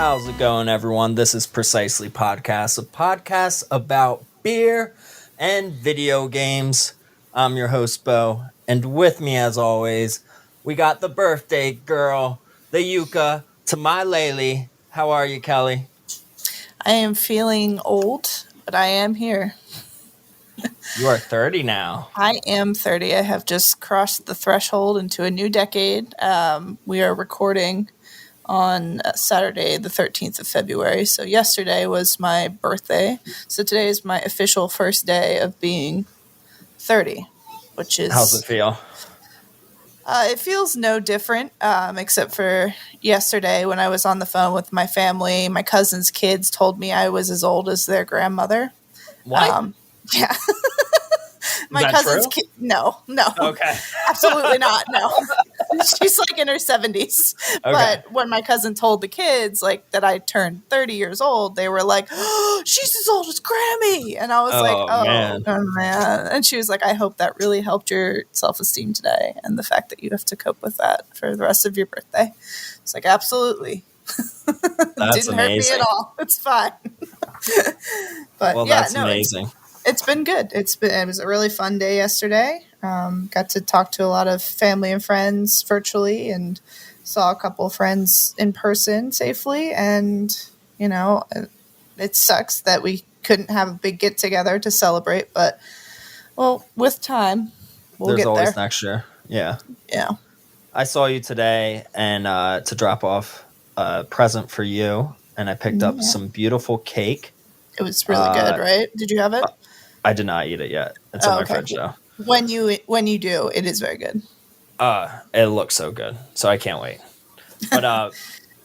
How's it going, everyone? This is Precisely Podcast, a podcast about beer and video games. I'm your host, Bo, and with me, as always, we got the birthday girl, the Yuka, to my Laylee. How are you, Kelly? I am feeling old, but I am here. You are 30 now. I am 30. I have just crossed the threshold into a new decade. We are recording on Saturday, the 13th of February. So yesterday was my birthday. So today is my official first day of being 30, which is... How's it feel? It feels no different, except for yesterday when I was on the phone with my family. My cousin's kids told me I was as old as their grandmother. What? Yeah. My that cousin's true? No. Okay. Absolutely not. No. She's like in her 70s. Okay. But when my cousin told the kids like that I turned 30 years old, they were like, "Oh, she's as old as Grammy." And I was man. And she was like, "I hope that really helped your self-esteem today and the fact that you have to cope with that for the rest of your birthday." It's like, absolutely. That's Didn't amazing. hurt me at all. It's fine. But well, yeah, that's amazing. It's been good. It was a really fun day yesterday. Got to talk to a lot of family and friends virtually and saw a couple of friends in person safely. And, you know, it sucks that we couldn't have a big get together to celebrate. But, well, with time, we'll There's get always there. next year. Yeah. Yeah. I saw you today and to drop off a present for you. And I picked up some beautiful cake. It was really good, right? Did you have it? I did not eat it yet. It's in my fridge, though. When you do, it is very good. It looks so good. So I can't wait. But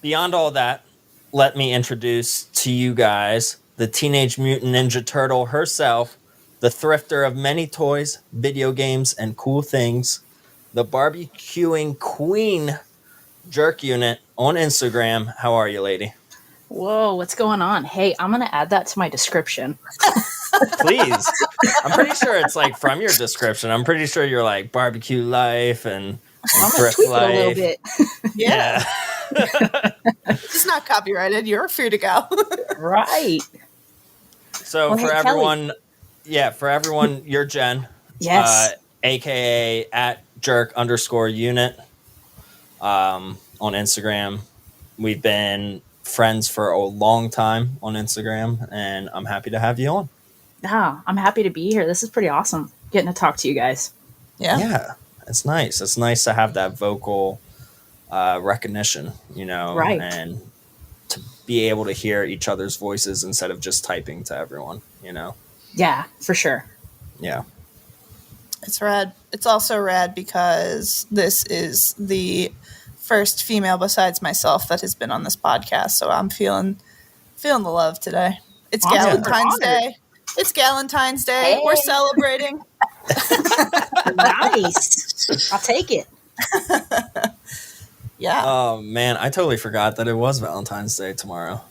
beyond all that, let me introduce to you guys the Teenage Mutant Ninja Turtle herself, the thrifter of many toys, video games, and cool things, the barbecuing queen, Jerk Unit on Instagram. How are you, lady? Whoa, what's going on? Hey, I'm going to add that to my description. Please. I'm pretty sure it's like from your description. I'm pretty sure you're like barbecue life and thrift life. A little bit. Yeah. It's not copyrighted. You're free to go. Right. So well, for hey, everyone, Kelly. For everyone, you're Jen. Yes. AKA at jerk_unit on Instagram. We've been friends for a long time on Instagram, and I'm happy to have you on. Yeah, I'm happy to be here. This is pretty awesome getting to talk to you guys. Yeah, it's nice. It's nice to have that vocal recognition, you know, right. And to be able to hear each other's voices instead of just typing to everyone, you know. Yeah, for sure. Yeah. It's rad. It's also rad because this is the first female besides myself that has been on this podcast, so I'm feeling the love today. It's Galentine's Day. It's Galentine's Day. Hey. We're celebrating. Nice. I'll take it. Yeah. Oh man, I totally forgot that it was Valentine's Day tomorrow.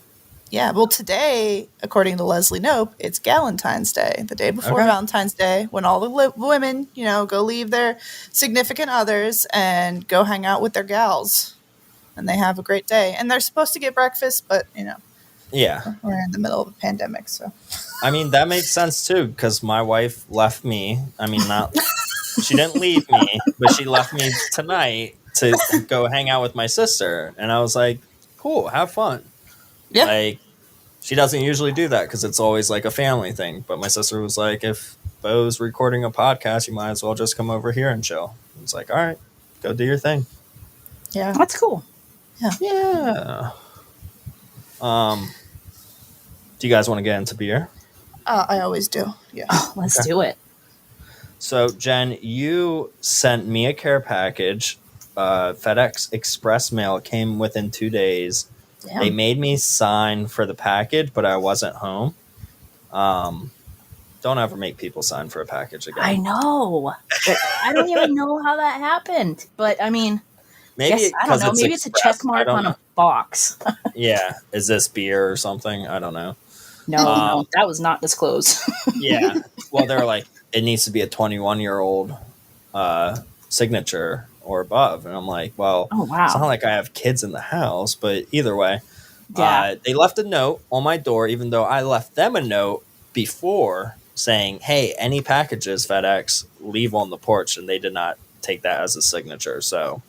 Yeah, well today, according to Leslie Knope, it's Galentine's Day, the day before Valentine's Day, when all the women, you know, go leave their significant others and go hang out with their gals. And they have a great day. And they're supposed to get breakfast, but, you know. Yeah. We're in the middle of a pandemic, so. I mean, that makes sense, too, because my wife left me. I mean, she didn't leave me, but she left me tonight to go hang out with my sister. And I was like, cool, have fun. Yeah. Like, she doesn't usually do that because it's always like a family thing. But my sister was like, if Bo's recording a podcast, you might as well just come over here and chill. It's like, all right, go do your thing. Yeah. That's cool. Yeah. Do you guys want to get into beer? I always do. Yeah. Oh, let's do it. So, Jen, you sent me a care package. FedEx Express mail came within 2 days. Damn. They made me sign for the package, but I wasn't home. Don't ever make people sign for a package again. I know. I don't even know how that happened. But, I mean, maybe I don't know. Maybe it's a check mark on a box. Yeah. Is this beer or something? I don't know. No, that was not disclosed. Yeah. Well, they're like, it needs to be a 21-year-old signature or above. And I'm like, well, oh, wow. It's not like I have kids in the house, but either way. Yeah. They left a note on my door, even though I left them a note before saying, hey, any packages FedEx leave on the porch, and they did not take that as a signature. So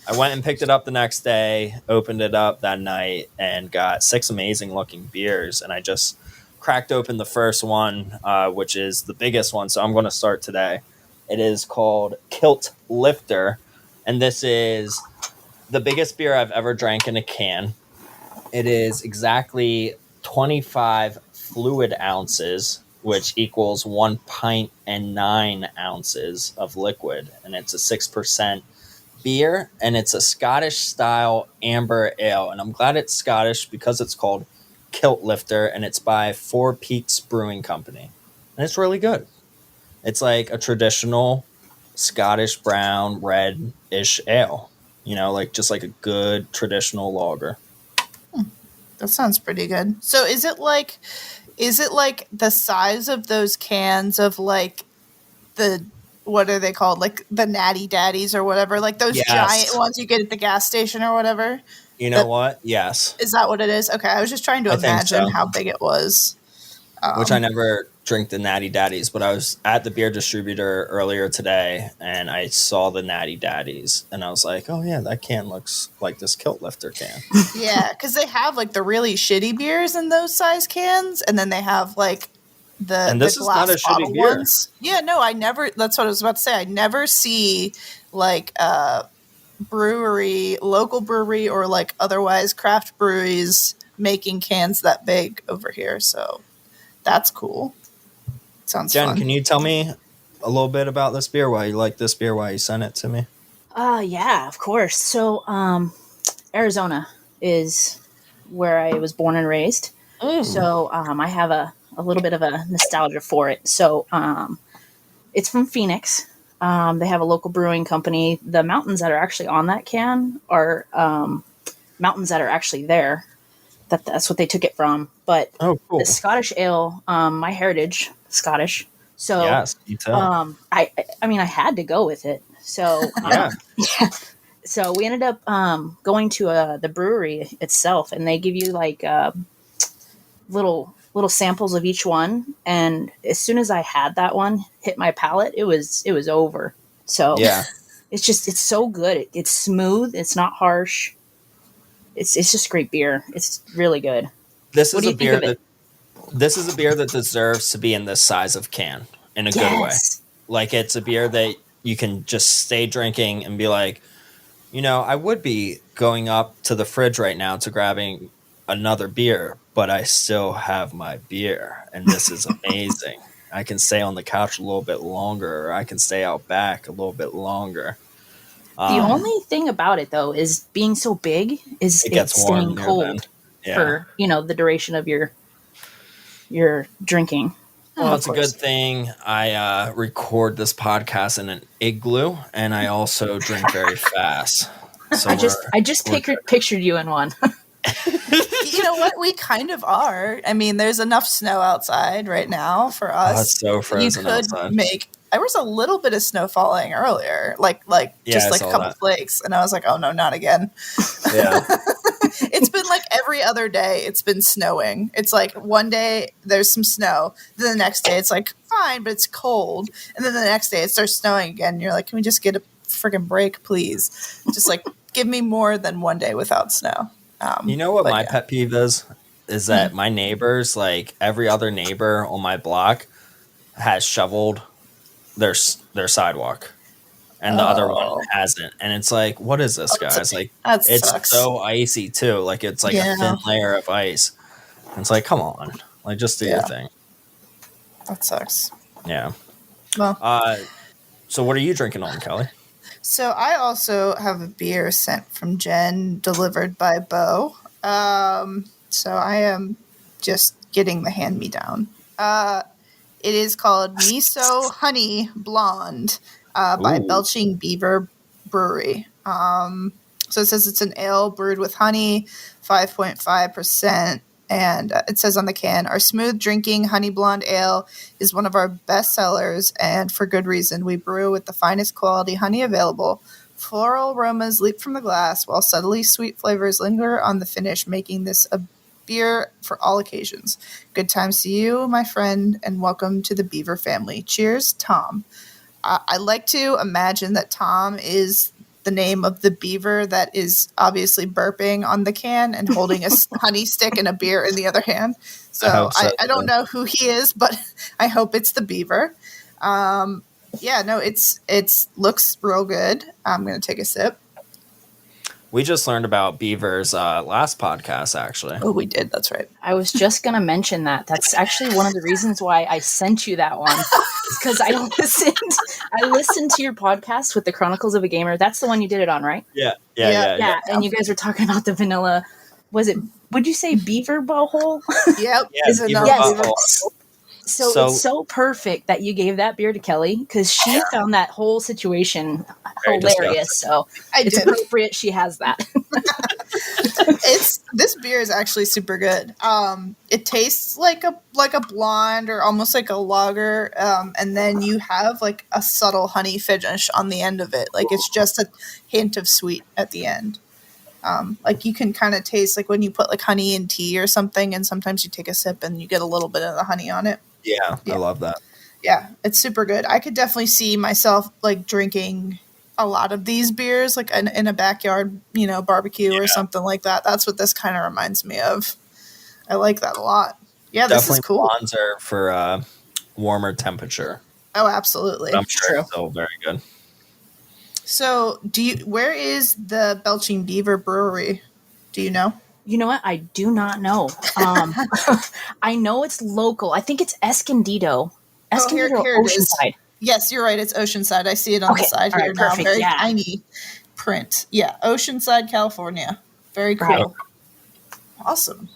I went and picked it up the next day, opened it up that night, and got 6 amazing looking beers. And I just cracked open the first one, which is the biggest one. So I'm going to start today. It is called Kilt Lifter. And this is the biggest beer I've ever drank in a can. It is exactly 25 fluid ounces, which equals 1 pint and 9 ounces of liquid. And it's a 6% beer, and it's a Scottish style amber ale. And I'm glad it's Scottish because it's called Kilt Lifter, and it's by Four Peaks Brewing Company. And it's really good. It's like a traditional Scottish brown, red-ish ale. You know, like just like a good traditional lager. That sounds pretty good. So is it like the size of those cans of like the, what are they called? Like the Natty Daddies or whatever, like those Yes. giant ones you get at the gas station or whatever? You know what? Yes. Is that what it is? Okay. I was just trying to I think imagine so. how big it was. Which I never drink the Natty Daddies, but I was at the beer distributor earlier today and I saw the Natty Daddies and I was like, oh yeah, that can looks like this Kilt Lifter can. Yeah, because they have like the really shitty beers in those size cans, and then they have like the And this the is not a glass bottle shitty beer. ones. Yeah, no, I never. That's what I was about to say. I never see like local brewery, or like otherwise craft breweries making cans that big over here. So that's cool. Sounds Jen, fun. can you tell me a little bit about this beer? Why you like this beer? Why you sent it to me? Yeah, of course. So, Arizona is where I was born and raised. So, I have a little bit of a nostalgia for it. So, it's from Phoenix. They have a local brewing company. The mountains that are actually on that can are mountains that are actually there. That's what they took it from. But Oh, cool. the Scottish ale, my heritage, Scottish. So, Yes, you too. I mean, I had to go with it. So, Yeah. So we ended up going to the brewery itself, and they give you like little samples of each one. And as soon as I had that one hit my palate, it was over. So Yeah. it's so good. It's smooth. It's not harsh. It's just great beer. It's really good. This What is do a you think beer of it? this is a beer that deserves to be in this size of can in a good way. Yes. Like it's a beer that you can just stay drinking and be like, you know, I would be going up to the fridge right now to grabbing another beer, but I still have my beer, and this is amazing. I can stay on the couch a little bit longer, or I can stay out back a little bit longer. The only thing about it, though, is being so big is It gets it's warm staying near cold then. Yeah. for the duration of your drinking. Well, Of it's a course. good thing I record this podcast in an igloo, and I also drink very fast. So I just we're pictured you in one. You know what? We kind of are. I mean, there's enough snow outside right now for us. it's so frozen outside. There was a little bit of snow falling earlier, like Yeah, just I like a saw couple that. flakes, and I was like, oh no, not again. Yeah. It's been like every other day it's been snowing. It's like one day there's some snow, then the next day it's like fine, but it's cold, and then the next day it starts snowing again. And you're like, can we just get a friggin' break, please? Just like give me more than one day without snow. You know what but my yeah. pet peeve is? Is that my neighbors, like every other neighbor on my block, has shoveled their sidewalk, and the other one hasn't. And it's like, what is this, guys? Like, That it's sucks. so icy too. Like it's like Yeah. a thin layer of ice. And it's like, come on, like just do your Yeah. thing. That sucks. Yeah. Well, So what are you drinking on, Kelly? so I also have a beer sent from Jen, delivered by Bo. So I am just getting the hand-me-down. It is called Miso Honey Blonde by Ooh. Belching Beaver Brewery. So it says it's an ale brewed with honey, 5.5%. And it says on the can, our smooth drinking honey blonde ale is one of our best sellers, and for good reason. We brew with the finest quality honey available Floral aromas leap from the glass while subtly sweet flavors linger on the finish, making this a beer for all occasions. Good times to you, my friend, and welcome to the Beaver family. Cheers, Tom. I like to imagine that Tom is the name of the beaver that is obviously burping on the can and holding a honey stick and a beer in the other hand. So I don't know who he is, but I hope it's the beaver. Yeah, no, it's looks real good. I'm going to take a sip. We just learned about beavers last podcast, actually. Oh, we did. That's right. I was just going to mention that. That's actually one of the reasons why I sent you that one. Because I listened to your podcast with the Chronicles of a Gamer. That's the one you did it on, right? Yeah. And you guys were talking about the vanilla. Would you say beaver butthole? Yep. Yes, beaver butthole. So it's so perfect that you gave that beer to Kelly because she found that whole situation hilarious. So it's appropriate she has that. This beer is actually super good. It tastes like a blonde or almost like a lager, and then you have like a subtle honey finish on the end of it. Like it's just a hint of sweet at the end. Like you can kind of taste like when you put like honey in tea or something, and sometimes you take a sip and you get a little bit of the honey on it. Yeah. I love that. Yeah, it's super good. I could definitely see myself like drinking a lot of these beers, like in a backyard, barbecue or something like that. That's what this kind of reminds me of. I like that a lot. Yeah, Definitely this is cool. Blondes are for warmer temperature. Oh, absolutely. I'm sure it's still very good. So, where is the Belching Beaver Brewery? Do you know? You know what? I do not know. I know it's local. I think it's Escondido. Escondido here it Oceanside. is. Yes, you're right. It's Oceanside. I see it on the side here now. Perfect. Very tiny print. Yeah, Oceanside, California. Very cool. Right. Awesome.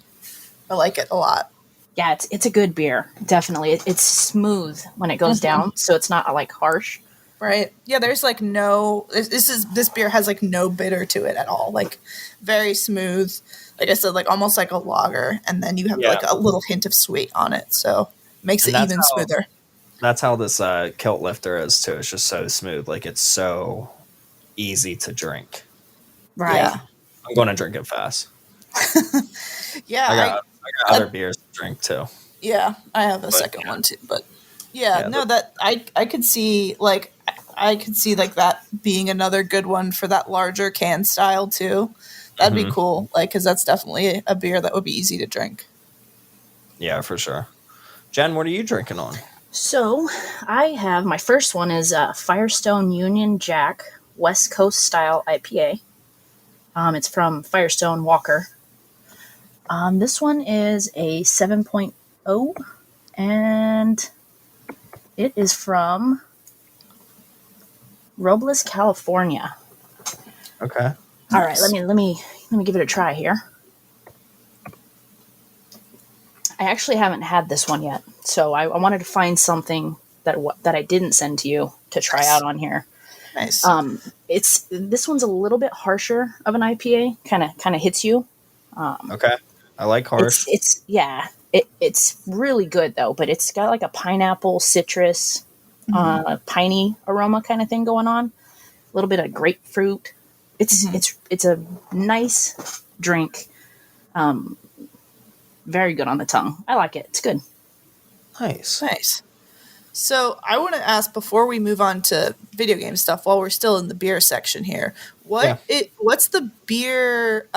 I like it a lot. Yeah, it's a good beer. Definitely. It's smooth when it goes down, so it's not like harsh. Right. Yeah, there's like this beer has like no bitter to it at all. Like very smooth. Like I said, like almost like a lager, and then you have like a little hint of sweet on it, so makes it even smoother. That's how this kilt lifter is too. It's just so smooth. Like it's so easy to drink. Right. Yeah. I'm going to drink it fast. Yeah. I got other beers to drink too. Yeah, I have a second one too, but that I could see like that being another good one for that larger can style too. That'd be cool, like because that's definitely a beer that would be easy to drink. Yeah, for sure. Jen, what are you drinking on? So I have my first one is Firestone Union Jack West Coast Style IPA. It's from Firestone Walker. This one is a 7.0, and it is from Robles, California. Okay. All right, let me give it a try here. I actually haven't had this one yet, so I wanted to find something that I didn't send to you to try out on here. Nice. This one's a little bit harsher of an IPA. Kind of hits you. Okay. I like harsh. It's really good though, but it's got like a pineapple, citrus, piney aroma kind of thing going on. A little bit of grapefruit. It's a nice drink. Very good on the tongue. I like it. It's good. Nice. So I want to ask before we move on to video game stuff, while we're still in the beer section here, what's the beer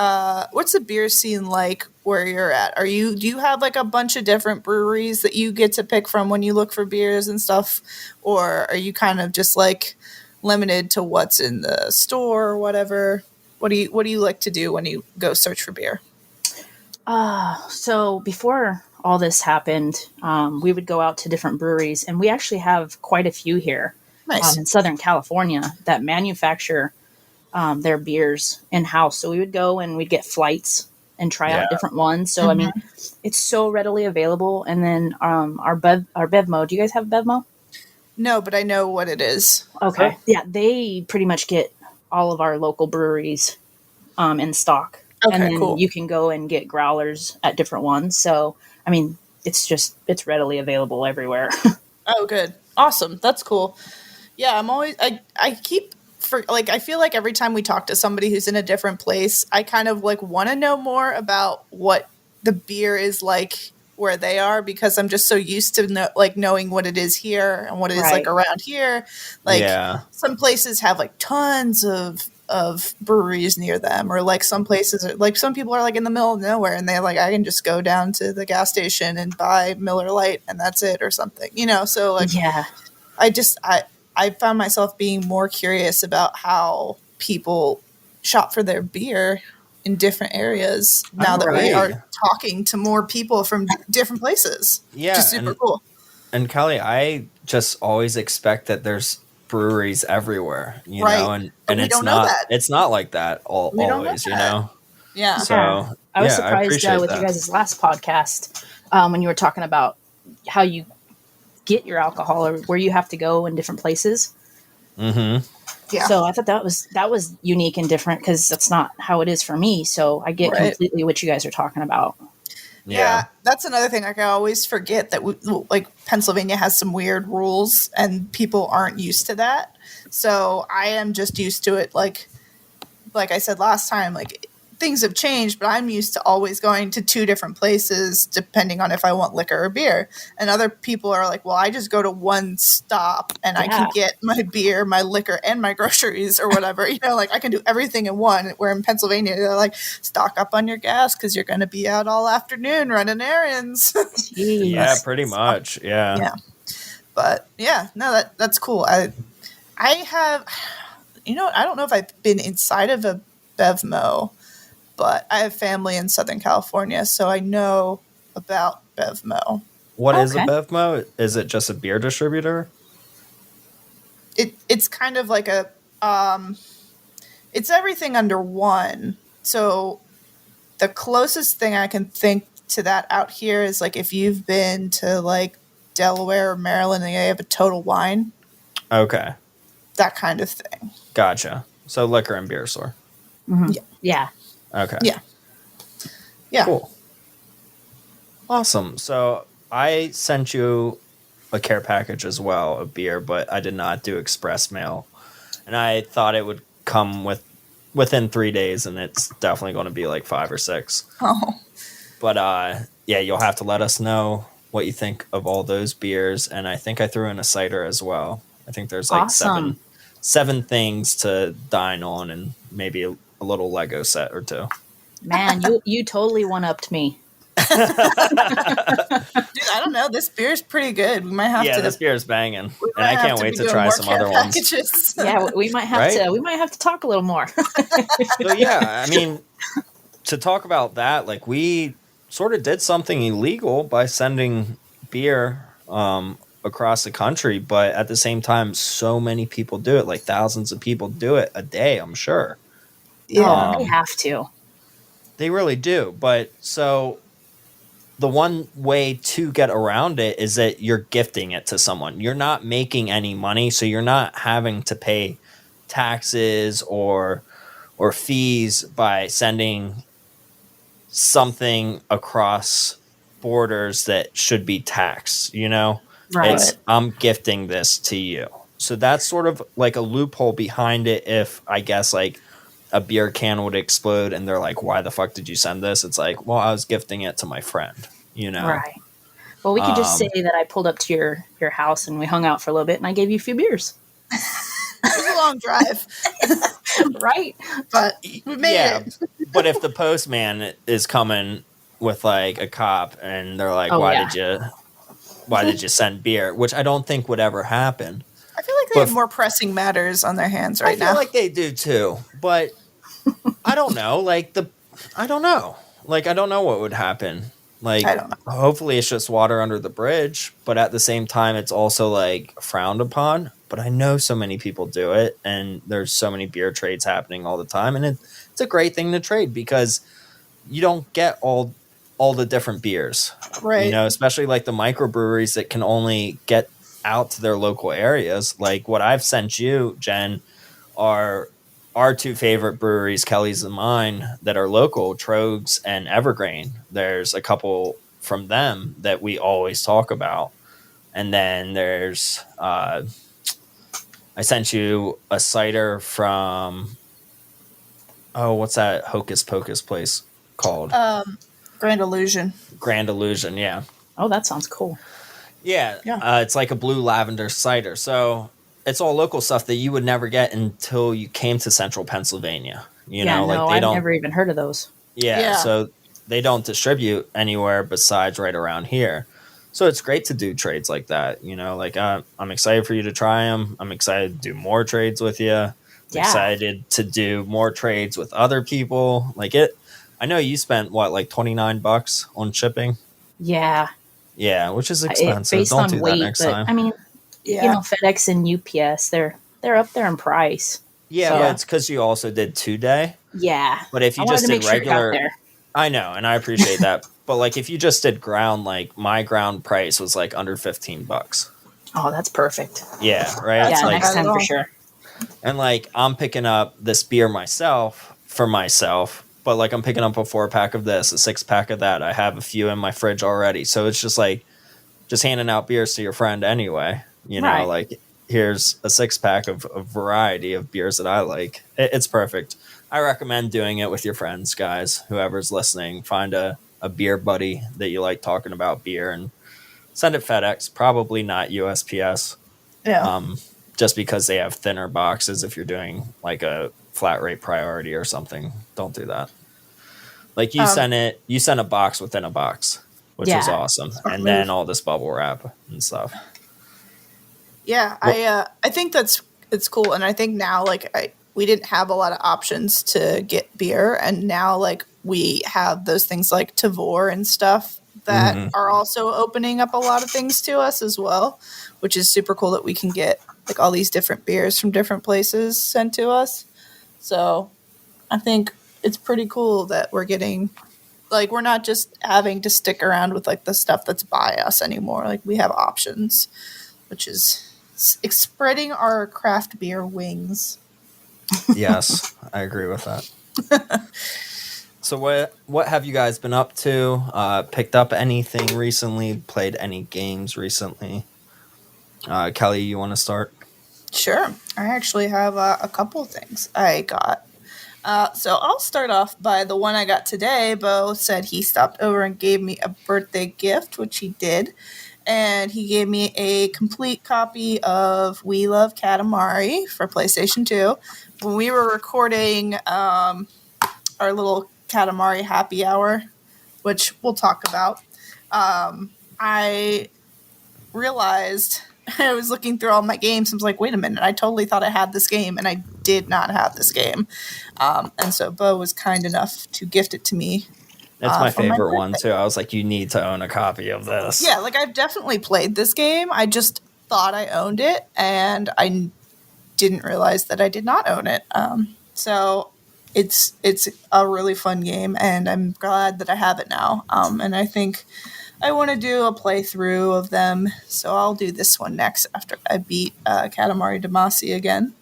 scene like where you're at? Do you have like a bunch of different breweries that you get to pick from when you look for beers and stuff, or are you kind of just like limited to what's in the store or whatever? What do you like to do when you go search for beer? So before all this happened, we would go out to different breweries, and we actually have quite a few here in Southern California that manufacture their beers in-house. So we would go and we'd get flights and try out different ones. So, I mean, it's so readily available. And then our Bevmo, do you guys have Bevmo? No, but I know what it is. Okay. Yeah, they pretty much get all of our local breweries in stock. Okay, and then cool. you can go and get growlers at different ones. So, I mean, it's readily available everywhere. Oh, good. Awesome. That's cool. Yeah, I keep I feel like every time we talk to somebody who's in a different place, I kind of like want to know more about what the beer is like where they are, because I'm just so used to knowing what it is here and what it is like around here. Like some places have like tons of breweries near them, or like some places are, like some people are like in the middle of nowhere and they're like, I can just go down to the gas station and buy Miller Lite and that's it, or something, so like I found myself being more curious about how people shop for their beer in different areas now that we are talking to more people from different places. Yeah. Which is super cool. And Kelly, I just always expect that there's breweries everywhere, you know, and it's not like that always, you know? Yeah. So I was surprised with you guys' last podcast when you were talking about how you get your alcohol or where you have to go in different places. Mm-hmm. Yeah. So I thought that was unique and different because that's not how it is for me. So I get completely what you guys are talking about. Yeah, that's another thing. Like I always forget that Pennsylvania has some weird rules and people aren't used to that. So I am just used to it. Like I said last time, like things have changed, but I'm used to always going to 2 different places depending on if I want liquor or beer. And other people are like, well, I just go to one stop and I can get my beer, my liquor, and my groceries or whatever. Like I can do everything in one. Where in Pennsylvania, they're like, stock up on your gas because you're going to be out all afternoon running errands. Yeah, pretty much. Yeah. Yeah. But yeah, no, that's cool. I have, I don't know if I've been inside of a BevMo, but I have family in Southern California, so I know about BevMo. What is a BevMo? Is it just a beer distributor? It's kind of like a it's everything under one. So the closest thing I can think to that out here is like if you've been to like Delaware or Maryland and they have a Total Wine. Okay. That kind of thing. Gotcha. So liquor and beer store. Mm-hmm. Yeah. Okay. Yeah. Cool. Awesome. So I sent you a care package as well of beer, but I did not do express mail. And I thought it would come within 3 days, and it's definitely going to be like 5 or 6. Oh. But yeah, you'll have to let us know what you think of all those beers. And I think I threw in a cider as well. I think there's like seven things to dine on and maybe a little Lego set or 2. Man, you totally one-upped me. Dude, I don't know. This beer is pretty good. We might have to. Yeah, this beer is banging, and I can't wait to try some other ones. Yeah, we might have to. We might have to talk a little more. So yeah, I mean, to talk about that, like we sort of did something illegal by sending beer across the country, but at the same time, so many people do it. Like thousands of people do it a day. I'm sure. Yeah, they have to. They really do. But so the one way to get around it is that you're gifting it to someone. You're not making any money, so you're not having to pay taxes or fees by sending something across borders that should be taxed, Right. I'm gifting this to you. So that's sort of like a loophole behind it. If I guess like a beer can would explode and they're like, why the fuck did you send this? It's like, well, I was gifting it to my friend, Right. Well, we could just say that I pulled up to your house and we hung out for a little bit and I gave you a few beers. It was a long drive. Right. But we made it. But if the postman is coming with like a cop and they're like, why did you send beer? Which I don't think would ever happen. I feel like they have more pressing matters on their hands right now. I feel like they do too, but I don't know. I don't know. Like, I don't know what would happen. Like, I don't know. Hopefully it's just water under the bridge, but at the same time, it's also like frowned upon. But I know so many people do it, and there's so many beer trades happening all the time, and it's a great thing to trade because you don't get all the different beers, right? Especially like the microbreweries that can only get out to their local areas. Like what I've sent you, Jen, are our 2 favorite breweries, Kelly's and mine, that are local, Trogs and Evergreen. There's a couple from them that we always talk about. And then there's, I I sent you a cider from, what's that Hocus Pocus place called? Grand Illusion. Grand Illusion, yeah. Oh, that sounds cool. Yeah, Yeah. it's like a blue lavender cider. So it's all local stuff that you would never get until you came to central Pennsylvania. You know, like they I've don't. never even heard of those. Yeah, so they don't distribute anywhere besides right around here. So it's great to do trades like that. You know, like I'm excited for you to try them. I'm excited to do more trades with you. I'm excited to do more trades with other people. Like it. I know you spent what, like $29 on shipping. Yeah. Yeah, which is expensive. Based Don't on do weight, that next but time. I mean, you know, FedEx and UPS, they're up there in price. Yeah, So, but it's because you also did 2-day. Yeah. But if you just did regular, I know, and I appreciate that. But like if you just did ground, like my ground price was like under $15. Oh, that's perfect. Yeah, right. Yeah, like, next time for sure. And like I'm picking up this beer for myself, but like I'm picking up a 4-pack of this, a 6-pack of that. I have a few in my fridge already, so it's just like handing out beers to your friend anyway. You know, like here's a 6-pack of a variety of beers that I like. It's perfect. I recommend doing it with your friends, guys. Whoever's listening, find a beer buddy that you like talking about beer and send it FedEx. Probably not USPS. Yeah. Just because they have thinner boxes. If you're doing like a flat rate priority or something, don't do that. Like you sent a box within a box, which was awesome, and then all this bubble wrap and stuff. Yeah, I think it's cool, and I think now we didn't have a lot of options to get beer, and now like we have those things like Tavor and stuff that are also opening up a lot of things to us as well, which is super cool that we can get like all these different beers from different places sent to us. So I think it's pretty cool that we're getting, like, we're not just having to stick around with like the stuff that's by us anymore. Like we have options, which is spreading our craft beer wings. Yes, I agree with that. So what have you guys been up to? Picked up anything recently? Played any games recently? Kelly, you want to start? Sure. I actually have a couple of things I got. So I'll start off by the one I got today. Bo said he stopped over and gave me a birthday gift, which he did. And he gave me a complete copy of We Love Katamari for PlayStation 2. When we were recording our little Katamari happy hour, which we'll talk about, I realized I was looking through all my games. I was like, wait a minute, I totally thought I had this game, and I did not have this game. And so Bo was kind enough to gift it to me. That's my favorite one, too. I was like, you need to own a copy of this. Yeah, like I've definitely played this game. I just thought I owned it, and I didn't realize that I did not own it. So it's a really fun game, and I'm glad that I have it now. And I think I want to do a playthrough of them, so I'll do this one next after I beat Katamari Damacy again.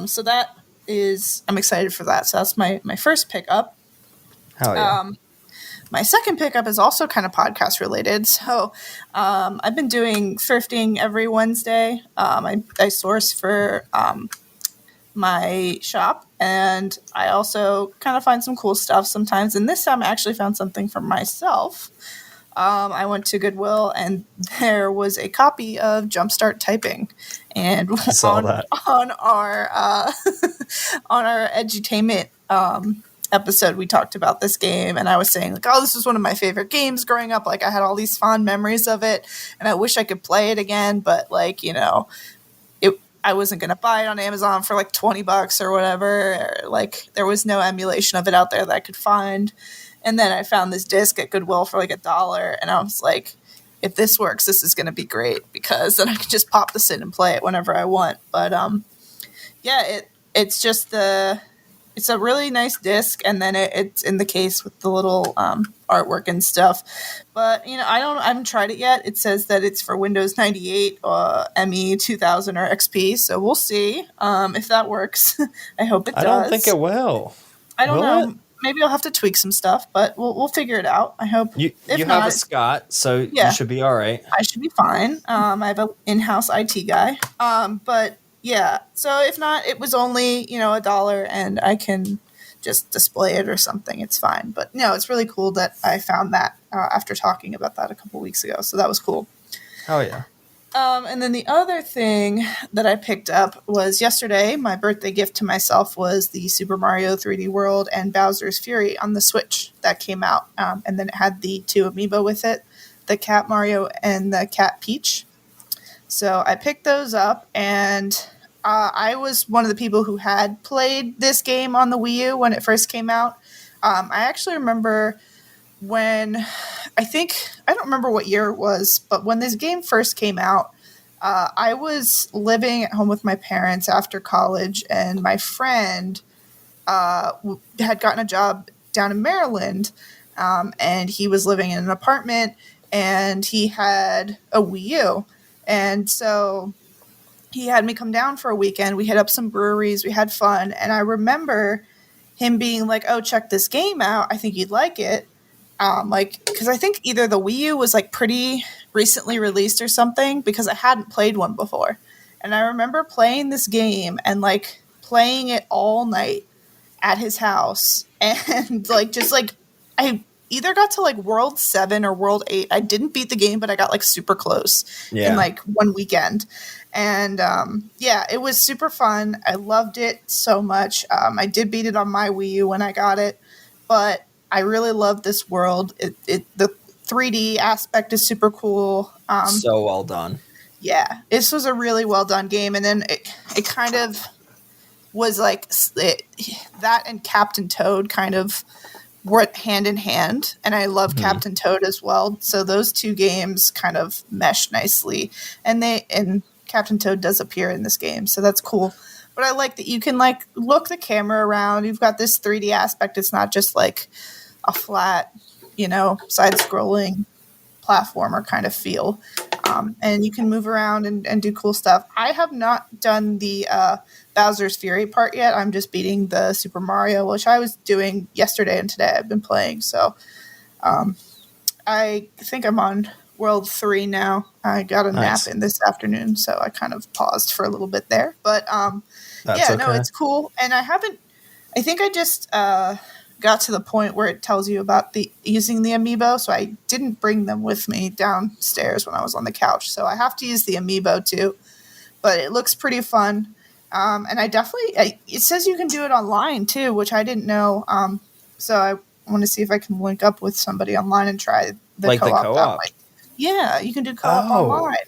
So that is, I'm excited for that. So that's my first pickup. Hell yeah. My second pickup is also kind of podcast related. So I've been doing thrifting every Wednesday. I source for my shop, and I also kind of find some cool stuff sometimes. And this time I actually found something for myself. I went to Goodwill, and there was a copy of Jumpstart Typing, and on our on our edutainment episode, we talked about this game, and I was saying like, oh, this was one of my favorite games growing up. Like I had all these fond memories of it, and I wish I could play it again, but like, you know, I wasn't going to buy it on Amazon for like $20 or whatever. Like there was no emulation of it out there that I could find. And then I found this disc at Goodwill for like $1, and I was like, if this works, this is going to be great, because then I can just pop this in and play it whenever I want. But yeah, it's just it's a really nice disc, and then it's in the case with the little artwork and stuff. But you know, I haven't tried it yet. It says that it's for Windows 98, ME 2000, or XP. So we'll see if that works. I hope it does. I don't think it will. I don't know. Maybe I'll have to tweak some stuff, but we'll figure it out. I hope. You have a Scott, so you should be all right. I should be fine. I have an in-house IT guy. But Yeah. So if not, it was only, $1 and I can just display it or something. It's fine. But no, it's really cool that I found that after talking about that a couple weeks ago. So that was cool. Oh, yeah. And then the other thing that I picked up was yesterday. My birthday gift to myself was the Super Mario 3D World and Bowser's Fury on the Switch that came out. And then it had the 2 amiibo with it, the Cat Mario and the Cat Peach. So I picked those up, and I was one of the people who had played this game on the Wii U when it first came out. I actually remember when, I don't remember what year it was, but when this game first came out, I was living at home with my parents after college, and my friend had gotten a job down in Maryland, and he was living in an apartment, and he had a Wii U. And so he had me come down for a weekend. We hit up some breweries. We had fun. And I remember him being like, oh, check this game out. I think you'd like it. Because I think either the Wii U was like pretty recently released or something, because I hadn't played one before. And I remember playing this game and like playing it all night at his house. And I either got to like World 7 or World 8. I didn't beat the game, but I got like super close in like one weekend. And it was super fun. I loved it so much. I did beat it on my Wii U when I got it, but I really love this world. The 3D aspect is super cool. So well done. Yeah, this was a really well done game. And then it kind of was like that and Captain Toad kind of were hand in hand, and I love Captain Toad as well. So those two games kind of mesh nicely, and Captain Toad does appear in this game, so that's cool. But I like that you can like look the camera around. You've got this 3D aspect. It's not just like a flat, side-scrolling platformer kind of feel. And you can move around and do cool stuff. I have not done the Bowser's Fury part yet. I'm just beating the Super Mario, which I was doing yesterday and today. I've been playing. So I think I'm on World 3 now. I got a nap in this afternoon, so I kind of paused for a little bit there. But it's cool. And I think I just got to the point where it tells you about using the amiibo, so I didn't bring them with me downstairs when I was on the couch. So I have to use the amiibo too, but it looks pretty fun. And it says you can do it online too, which I didn't know. So I want to see if I can link up with somebody online and try the co-op. That way. Yeah, you can do co-op online.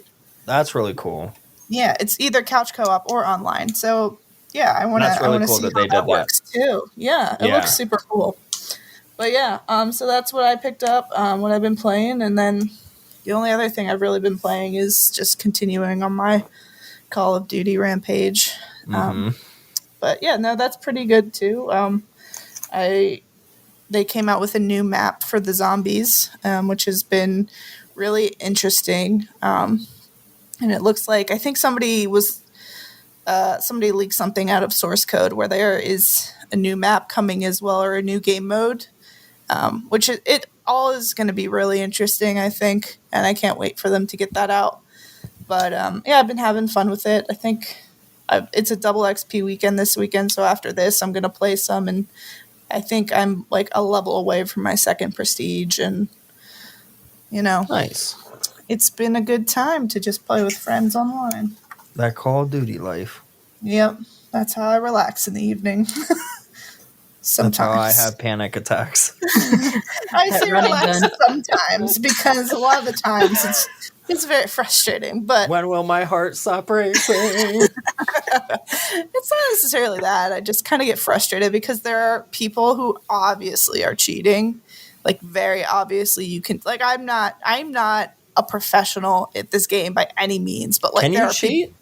That's really cool. Yeah, it's either couch co-op or online. So yeah, I want to cool see that how they that did works too. Yeah, it looks super cool. But yeah, so that's what I picked up, what I've been playing, and then the only other thing I've really been playing is just continuing on my Call of Duty rampage. But yeah, no, that's pretty good too. They came out with a new map for the zombies, which has been really interesting. And it looks like I think somebody leaked something out of source code where there is a new map coming as well, or a new game mode, which it all is going to be really interesting, I think, and I can't wait for them to get that out. But I've been having fun with it. I think it's a double XP weekend this weekend, so after this I'm going to play some, and I think I'm like a level away from my second prestige, and nice. It's been a good time to just play with friends online. That Call of Duty life. Yep, that's how I relax in the evening. Sometimes. That's how I have panic attacks. I say relax sometimes, because a lot of the times it's very frustrating. But when will my heart stop racing? It's not necessarily that. I just kind of get frustrated because there are people who obviously are cheating. Like, very obviously, you can. Like, I'm not a professional at this game by any means, but like, can you cheat?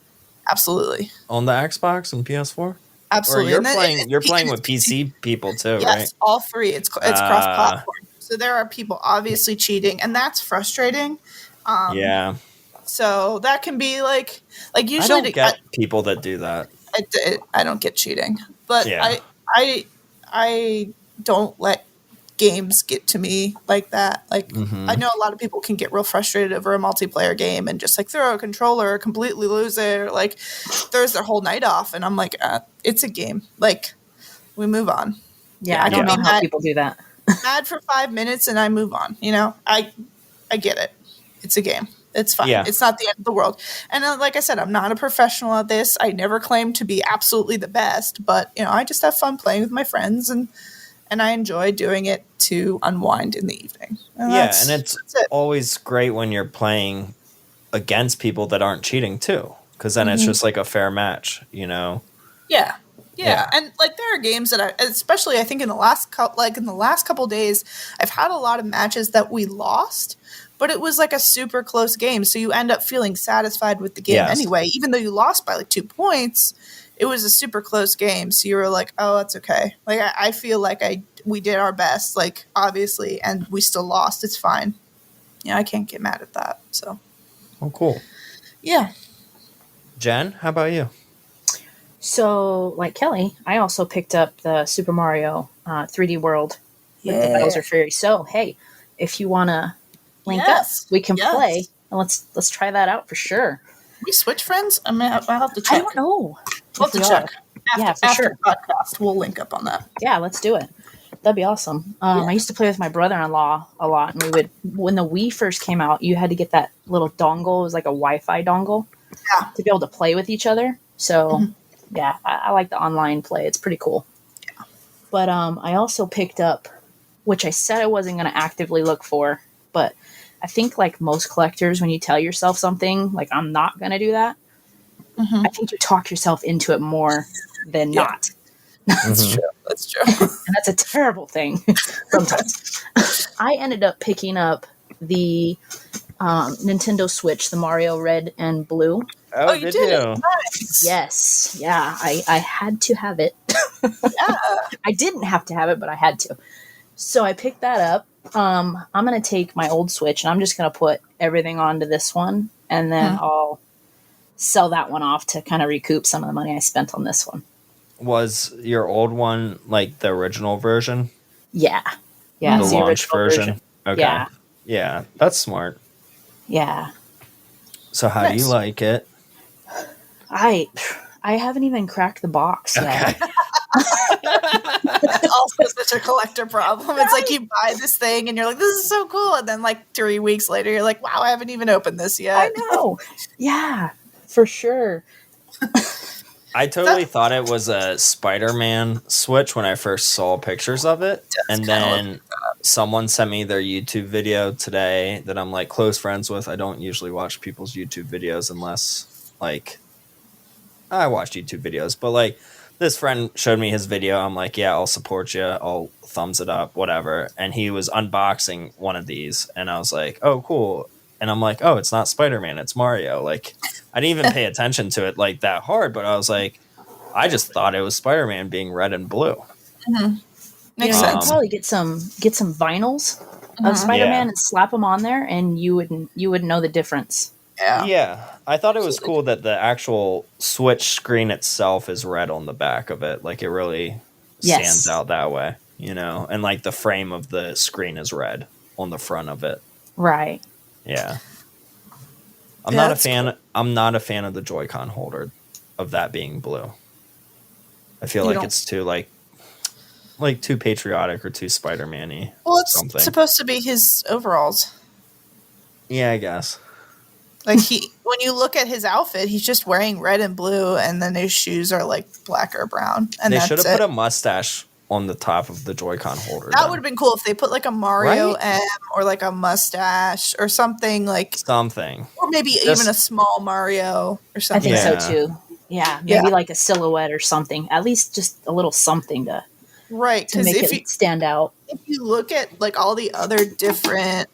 Absolutely. On the Xbox and PS4? Absolutely. Or you're playing with PC people too, yes, right? Yes, all three. It's cross-platform. So there are people obviously cheating, and that's frustrating. Yeah. So that can be like usually I don't get people that do that. I don't get cheating, but I don't let games get to me like that. Like, I know a lot of people can get real frustrated over a multiplayer game and just like throw a controller or completely lose it or like throws their whole night off. And I'm like, it's a game. Like, we move on. Yeah, I don't know how people do that. Mad for 5 minutes and I move on. You know, I get it. It's a game. It's fine. Yeah. It's not the end of the world. And like I said, I'm not a professional at this. I never claim to be absolutely the best, but you know, I just have fun playing with my friends and I enjoy doing it to unwind in the evening. And and it's always great when you're playing against people that aren't cheating too, because then it's just like a fair match, you know? Yeah. And like there are games that especially I think in the last couple days, I've had a lot of matches that we lost, but it was like a super close game. So you end up feeling satisfied with the game anyway, even though you lost by like 2 points. It was a super close game. So you were like, oh, that's okay. Like, I feel like we did our best, like, obviously, and we still lost. It's fine. Yeah, I can't get mad at that. So. Oh, cool. Yeah. Jen, how about you? So, like Kelly, I also picked up the Super Mario 3D World with the Bowser Fury. So, hey, if you want to link up, we can play. And let's try that out for sure. We switch friends? I'll have to check. I don't know. We'll have to check. After sure. podcast, we'll link up on that. Yeah, let's do it. That'd be awesome. I used to play with my brother-in-law a lot, and we would, when the Wii first came out, you had to get that little dongle. It was like a Wi-Fi dongle to be able to play with each other. So, I like the online play. It's pretty cool. Yeah. But I also picked up, which I said I wasn't going to actively look for, but I think like most collectors, when you tell yourself something, like I'm not going to do that, I think you talk yourself into it more than not. That's true. That's true. And that's a terrible thing sometimes. I ended up picking up the Nintendo Switch, the Mario Red and Blue. Oh, did you? Nice. Yes. Yeah, I had to have it. I didn't have to have it, but I had to. So I picked that up. I'm going to take my old Switch and I'm just going to put everything onto this one. And then I'll sell that one off to kind of recoup some of the money I spent on this one. Was your old one like the original version? Yeah. Yeah. The launch version? Okay. Yeah. Yeah, that's smart. Yeah. So how do you like it? I haven't even cracked the box yet. Also such a collector problem. It's like you buy this thing and you're like, this is so cool. And then like 3 weeks later, you're like, wow, I haven't even opened this yet. I know. Yeah, for sure. I totally thought it was a Spider-Man Switch when I first saw pictures of it. And then someone sent me their YouTube video today that I'm like close friends with. I don't usually watch people's YouTube videos unless like I watch YouTube videos, but like this friend showed me his video. I'm like, yeah, I'll support you. I'll thumbs it up, whatever. And he was unboxing one of these and I was like, oh, cool. And I'm like, oh, it's not Spider-Man, it's Mario. Like, I didn't even pay attention to it like that hard, but I was like, I just thought it was Spider-Man being red and blue. Makes You sense. could probably get some vinyls of Spider-Man and slap them on there, and you wouldn't know the difference. Yeah. I thought it was cool that the actual Switch screen itself is red on the back of it. Like, it really stands out that way, you know? And like the frame of the screen is red on the front of it. Right. Yeah. I'm not a fan. Cool. I'm not a fan of the Joy-Con holder of that being blue. I feel like it's too like too patriotic or too Spider-Man-y. Well, it's supposed to be his overalls. Yeah, I guess. Like when you look at his outfit, he's just wearing red and blue, and then his shoes are like black or brown. And they should have put a mustache on the top of the Joy-Con holder. That would have been cool if they put like a Mario M or like a mustache or something like something, or maybe even a small Mario or something. I think so too. Yeah, maybe like a silhouette or something. At least just a little something to make it stand out. If you look at like all the other different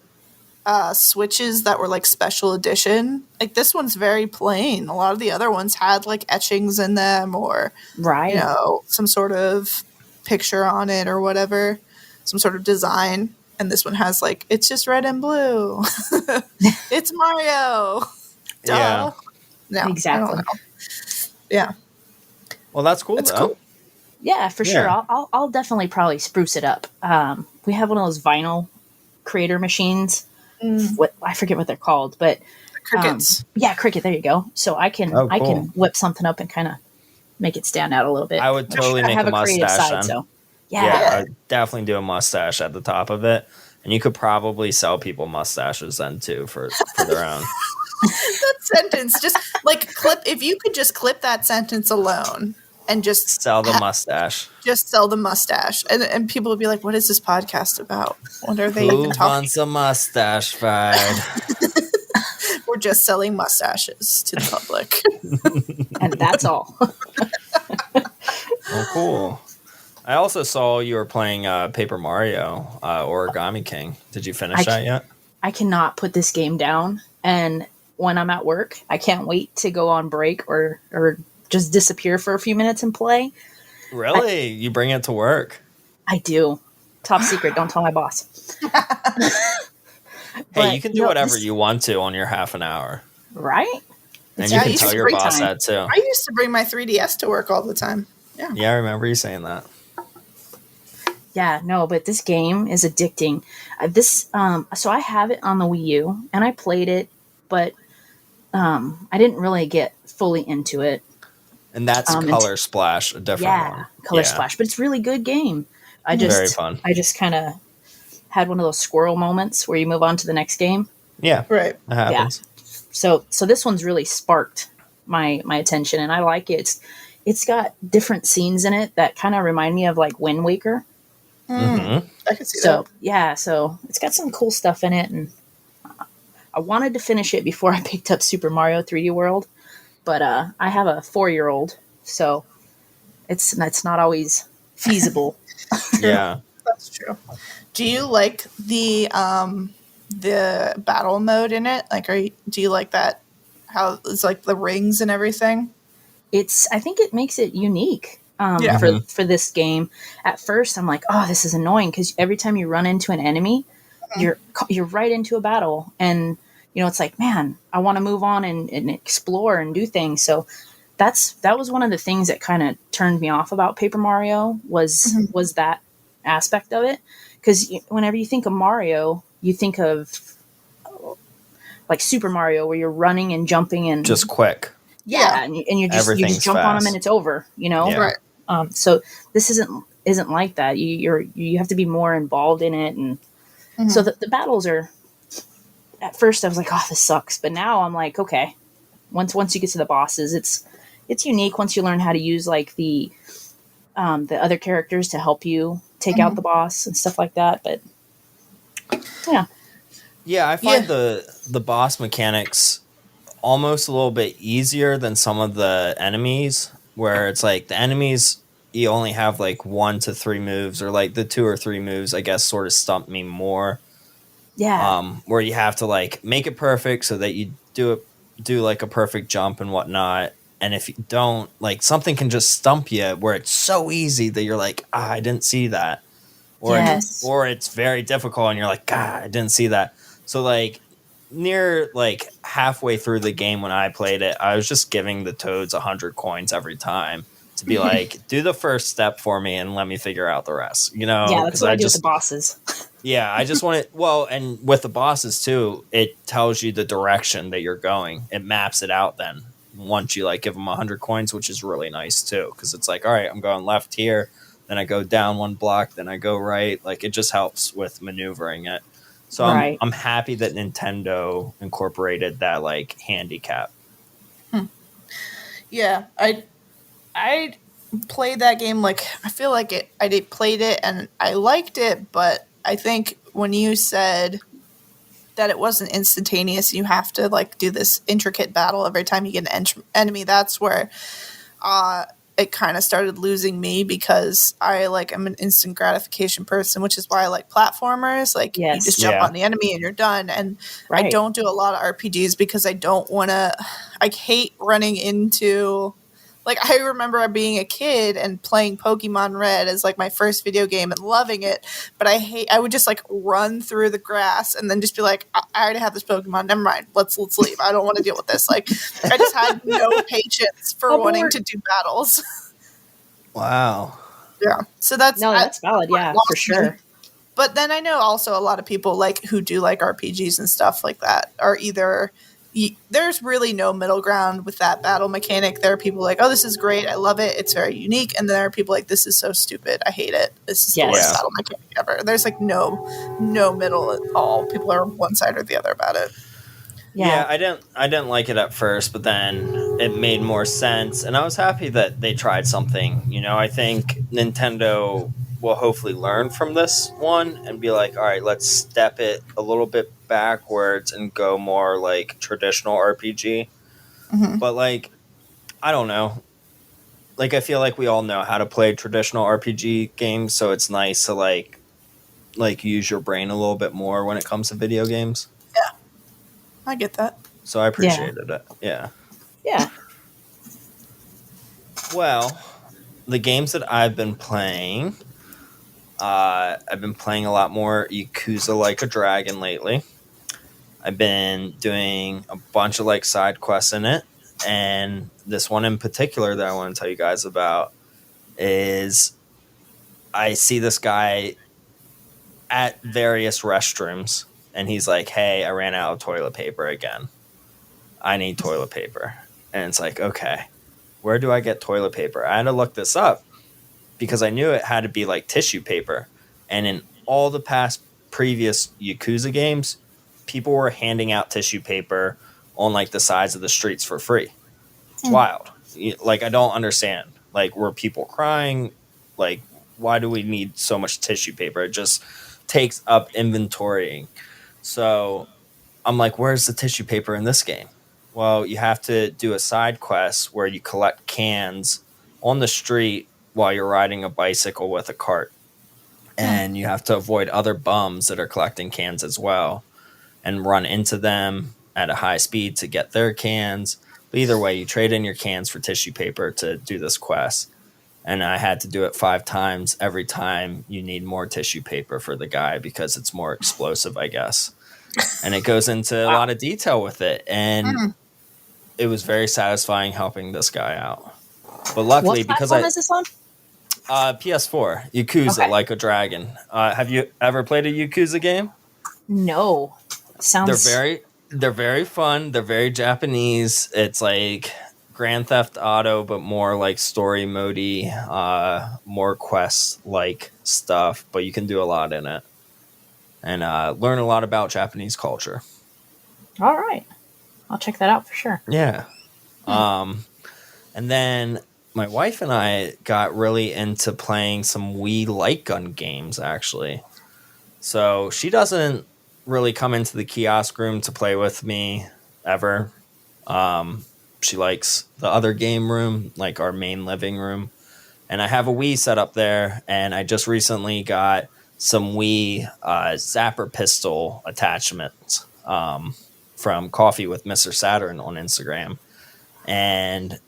Switches that were like special edition, like this one's very plain. A lot of the other ones had like etchings in them or you know, some sort of picture on it or whatever, some sort of design. And this one has like, it's just red and blue. It's Mario. Duh. Yeah. No, exactly. I don't know. Yeah. Well, that's cool. That's though. cool. Yeah, for sure. I'll definitely probably spruce it up we have one of those vinyl creator machines. What I forget what they're called, but Crickets. Yeah, Cricket. There you go. So I can I cool. can whip something up and kind of make it stand out a little bit. I would totally make a mustache then. So Yeah, I'd definitely do a mustache at the top of it. And you could probably sell people mustaches then too for their own. That sentence, just like if you could just clip that sentence alone and just sell the mustache. Just sell the mustache. And people would be like, what is this podcast about? What are they even talking Who wants a mustache fight? We're just selling mustaches to the public. And that's all. Oh, cool. I also saw you were playing Paper Mario Origami King. Did you finish that yet? I cannot put this game down. And when I'm at work, I can't wait to go on break or just disappear for a few minutes and play. Really? You bring it to work? I do. Top secret. Don't tell my boss. Hey, you can do whatever you want to on your half an hour. Right? And you can tell your boss that too. I used to bring my 3DS to work all the time. Yeah, I remember you saying that. Yeah, no, but this game is addicting. So I have it on the Wii U, and I played it, but I didn't really get fully into it. And that's Color Splash, a different one. Color Splash, but it's a really good game. Very fun. I just kind of had one of those squirrel moments where you move on to the next game. Yeah, right. That happens. Yeah. So this one's really sparked my attention, and I like it. It's got different scenes in it that kind of remind me of like Wind Waker. I can see that. Yeah, so it's got some cool stuff in it, and I wanted to finish it before I picked up Super Mario 3D World, but I have a 4-year-old, so it's not always feasible. Yeah, that's true. Do you like the battle mode in it? Like, do you like that? How it's like the rings and everything? I think it makes it unique. For this game. At first I'm like, oh, this is annoying, because every time you run into an enemy, you're right into a battle, and it's like, man, I want to move on and explore and do things. So that was one of the things that kind of turned me off about Paper Mario was that aspect of it, because whenever you think of Mario, you think of like Super Mario, where you're running and jumping and just quick. Yeah, and you just jump on them and it's over, Yeah. Right. So this isn't like that. You have to be more involved in it, and so the battles are. At first, I was like, "Oh, this sucks," but now I'm like, "Okay." Once you get to the bosses, it's unique. Once you learn how to use like the other characters to help you take out the boss and stuff like that, but yeah, I find the boss mechanics almost a little bit easier than some of the enemies, where it's like the enemies, you only have like 1 to 3 moves, or like the 2 or 3 moves, I guess, sort of stump me more. Yeah. Where you have to like make it perfect so that you do like a perfect jump and whatnot. And if you don't, like, something can just stump you where it's so easy that you're like, I didn't see that. Or it's very difficult and you're like, God, I didn't see that. So like near like halfway through the game when I played it, I was just giving the toads 100 coins every time to be like, do the first step for me and let me figure out the rest. Yeah, that's what I do with the bosses. Yeah, I just want it. Well, and with the bosses too, it tells you the direction that you're going. It maps it out then once you like give them 100 coins, which is really nice too, because it's like, all right, I'm going left here, then I go down 1 block, then I go right. Like, it just helps with maneuvering it. So I'm happy that Nintendo incorporated that like handicap. Yeah, I played that game, like, I feel like I played it and I liked it, but I think when you said that it wasn't instantaneous, you have to like do this intricate battle every time you get an enemy, that's where it kind of started losing me, because I'm an instant gratification person, which is why I like platformers. Like, you just jump on the enemy and you're done. And I don't do a lot of RPGs because I don't want to. I hate running into. Like, I remember being a kid and playing Pokemon Red as like my first video game and loving it, but I would just like run through the grass and then just be like, I already have this Pokemon, never mind, let's leave. I don't want to deal with this. Like, I just had no patience for wanting to do battles. Wow. Yeah. So that's valid. Yeah, for sure. But then I know also a lot of people like who do like RPGs and stuff like that are either there's really no middle ground with that battle mechanic. There are people like, oh, this is great, I love it, it's very unique, and there are people like, this is so stupid, I hate it, this is the worst battle mechanic ever. There's like no middle at all. People are one side or the other about it. Yeah, I didn't like it at first, but then it made more sense, and I was happy that they tried something. You know, I think Nintendo will hopefully learn from this one and be like, all right, let's step it a little bit backwards and go more like traditional RPG. Mm-hmm. But like, I don't know. Like, I feel like we all know how to play traditional RPG games, so it's nice to like use your brain a little bit more when it comes to video games. Yeah, I get that. So I appreciated it. Yeah. Yeah. Well, the games that I've been playing, I've been playing a lot more Yakuza Like a Dragon lately. I've been doing a bunch of like side quests in it, and this one in particular that I want to tell you guys about is I see this guy at various restrooms, and he's like, hey, I ran out of toilet paper again. I need toilet paper. And it's like, okay, where do I get toilet paper? I had to look this up because I knew it had to be like tissue paper. And in all the past previous Yakuza games, people were handing out tissue paper on like the sides of the streets for free. It's wild. Like, I don't understand. Like, were people crying? Like, why do we need so much tissue paper? It just takes up inventorying. So I'm like, where's the tissue paper in this game? Well, you have to do a side quest where you collect cans on the street while you're riding a bicycle with a cart. And you have to avoid other bums that are collecting cans as well and run into them at a high speed to get their cans. But either way, you trade in your cans for tissue paper to do this quest. And I had to do it 5 times. Every time you need more tissue paper for the guy because it's more explosive, I guess. And it goes into a lot of detail with it. And it was very satisfying helping this guy out. But luckily, because is this on? PS4, Yakuza Like a Dragon. Have you ever played a Yakuza game? No. Sounds... They're very fun. They're very Japanese. It's like Grand Theft Auto, but more like story mode-y, more quest-like stuff. But you can do a lot in it. And learn a lot about Japanese culture. All right. I'll check that out for sure. Yeah. And then my wife and I got really into playing some Wii light gun games, actually. So she doesn't really come into the kiosk room to play with me ever. She likes the other game room, like our main living room. And I have a Wii set up there, and I just recently got some Wii zapper pistol attachments from Coffee with Mr. Saturn on Instagram. And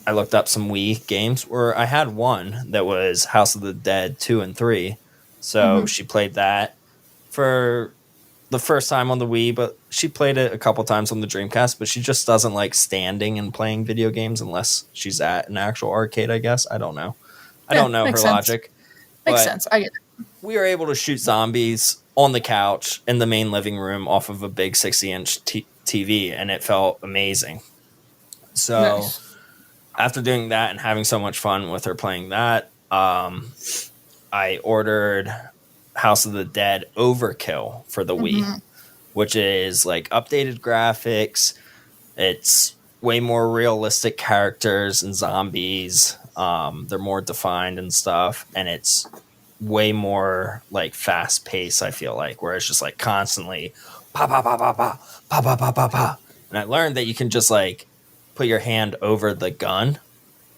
I looked up some Wii games where I had one that was House of the Dead 2 and 3. So she played that for the first time on the Wii, but she played it a couple times on the Dreamcast, but she just doesn't like standing and playing video games unless she's at an actual arcade, I guess. I don't know. I don't know her logic. Makes sense. I get it. We were able to shoot zombies on the couch in the main living room off of a big 60-inch TV, and it felt amazing. So after doing that and having so much fun with her playing that, I ordered House of the Dead Overkill for the Wii, which is like updated graphics. It's way more realistic characters and zombies. They're more defined and stuff, and it's way more like fast paced, I feel like, where it's just like constantly pa pa pa pa pa pa pa pa pa pa. And I learned that you can just like put your hand over the gun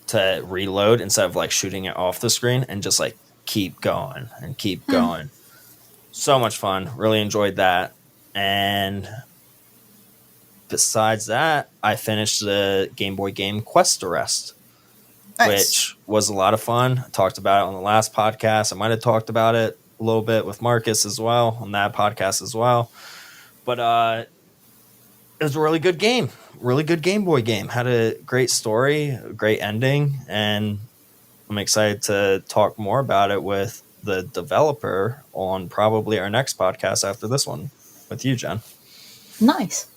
to reload instead of like shooting it off the screen and just like keep going and keep going. So much fun. Really enjoyed that. And besides that, I finished the Game Boy game Quest Arrest, which was a lot of fun. I talked about it on the last podcast. I might have talked about it a little bit with Marcus as well on that podcast as well. But it was a really good game. Really good Game Boy game. Had a great story, a great ending, and I'm excited to talk more about it with the developer on probably our next podcast after this one with you, Jen. Nice.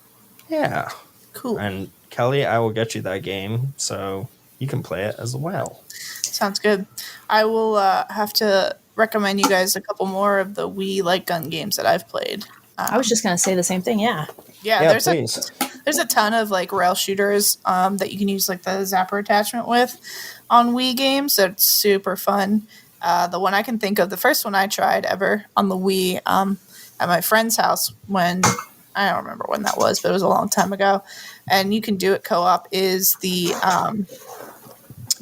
Yeah. Cool. And Kelly, I will get you that game so you can play it as well. Sounds good. I will have to recommend you guys a couple more of the Wii light gun games that I've played. I was just going to say the same thing. Yeah. Yeah, please. There's a ton of like rail shooters that you can use like the zapper attachment with on Wii games. That's super fun. The one I can think of, the first one I tried ever on the Wii at my friend's house when, I don't remember when that was, but it was a long time ago. And you can do it co-op, is the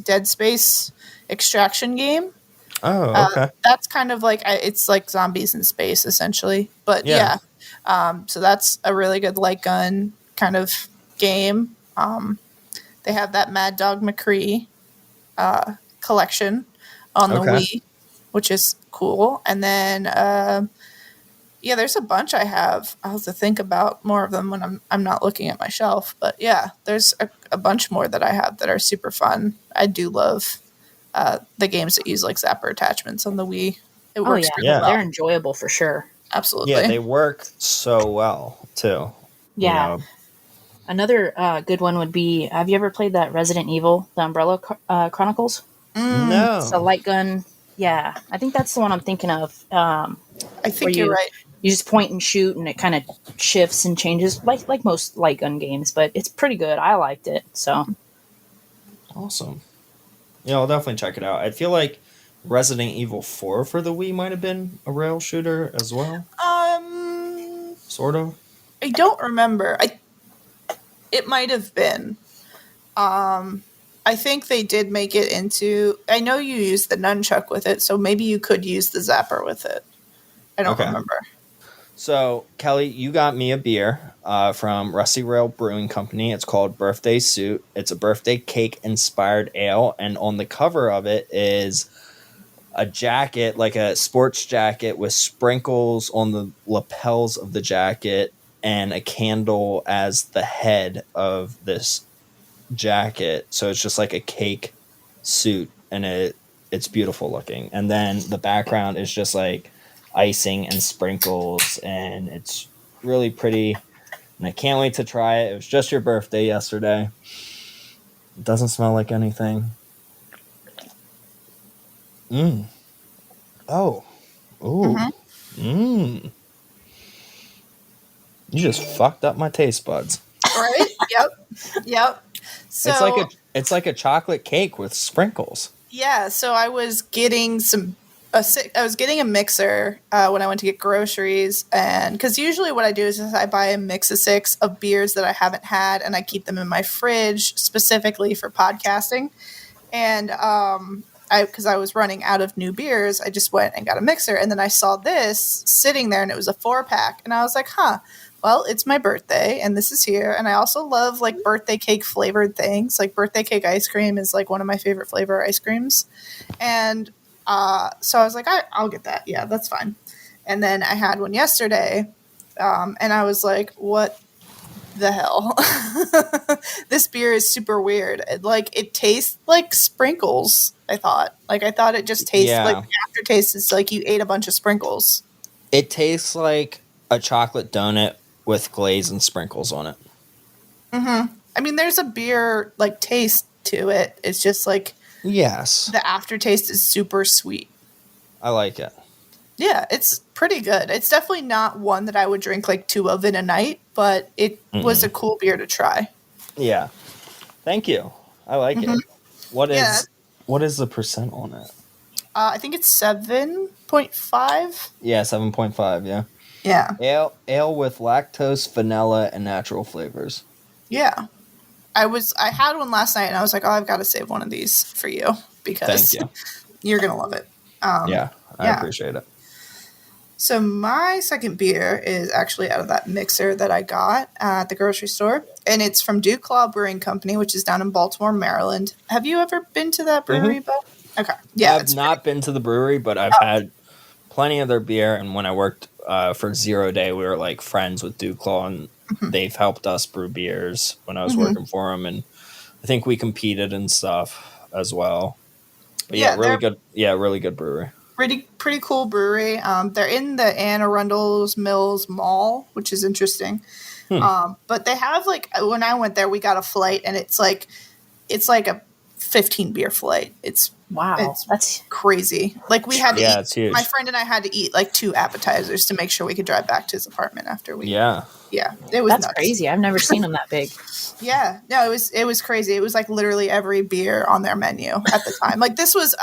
Dead Space extraction game. Oh, okay. That's kind of like, it's like zombies in space essentially. But yeah. So that's a really good light gun kind of game. They have that Mad Dog McCree collection on the Wii, which is cool. And then, there's a bunch I have. I'll have to think about more of them when I'm not looking at my shelf. But yeah, there's a bunch more that I have that are super fun. I do love the games that use like zapper attachments on the Wii. It works really well. They're enjoyable for sure. Absolutely. Yeah, they work so well too. Yeah. Another good one would be, have you ever played that Resident Evil, the Umbrella Chronicles? No. It's a light gun. Yeah, I think that's the one I'm thinking of. I think you're right. You just point and shoot, and it kind of shifts and changes, like most light gun games. But it's pretty good. I liked it. So awesome. Yeah, I'll definitely check it out. I feel like Resident Evil 4 for the Wii might have been a rail shooter as well. Sort of. I don't remember. It might have been. I think they did make it into. I know you used the nunchuck with it, so maybe you could use the zapper with it. I don't remember. So, Kelly, you got me a beer from Rusty Rail Brewing Company. It's called Birthday Suit. It's a birthday cake-inspired ale, and on the cover of it is a jacket, like a sports jacket with sprinkles on the lapels of the jacket and a candle as the head of this jacket. So it's just like a cake suit, and it's beautiful looking. And then the background is just like icing and sprinkles, and it's really pretty, and I can't wait to try it. It was just your birthday yesterday. It doesn't smell like anything. Oh. Ooh. You just fucked up my taste buds. Right? Yep. So it's like a chocolate cake with sprinkles. Yeah, so I was getting a mixer when I went to get groceries, and because usually what I do is I buy a mix of 6 of beers that I haven't had, and I keep them in my fridge specifically for podcasting. And because I was running out of new beers, I just went and got a mixer, and then I saw this sitting there, and it was a 4-pack, and I was like, well, it's my birthday, and this is here. And I also love like birthday cake flavored things. Like birthday cake ice cream is like one of my favorite flavor ice creams. And so I was like, I'll get that. Yeah, that's fine. And then I had one yesterday, and I was like, what the hell? This beer is super weird. It tastes like sprinkles, I thought. I thought it just tastes like the aftertaste is like you ate a bunch of sprinkles. It tastes like a chocolate donut with glaze and sprinkles on it. I mean, there's a beer like taste to it. It's just like the aftertaste is super sweet. I like it. Yeah, it's pretty good. It's definitely not one that I would drink like 2 of in a night, but it was a cool beer to try. Yeah. Thank you. I like it. What is the percent on it? I think it's 7.5. Yeah, 7.5, yeah. Yeah. Ale with lactose, vanilla, and natural flavors. Yeah. I had one last night, and I was like, I've got to save one of these for you because you're going to love it. I appreciate it. So my second beer is actually out of that mixer that I got at the grocery store, and it's from Dew Claw Brewing Company, which is down in Baltimore, Maryland. Have you ever been to that brewery, Bo? Okay. Yeah, I've not been to the brewery, but I've had plenty of their beer, and when I worked for 0 Day, we were like friends with Dew Claw, and they've helped us brew beers when I was working for them, and I think we competed and stuff as well. But really good. Yeah, really good brewery. Pretty cool brewery. They're in the Anne Arundel's Mills Mall, which is interesting. But they have like, when I went there, we got a flight, and it's like a 15 beer flight. It's that's crazy. Like we had to eat, it's huge. my friend and I had to eat like 2 appetizers to make sure we could drive back to his apartment after we. Yeah, it was that's nuts. crazy. I've never seen them that big. Yeah, no, it was crazy. It was like literally every beer on their menu at the time. Like this was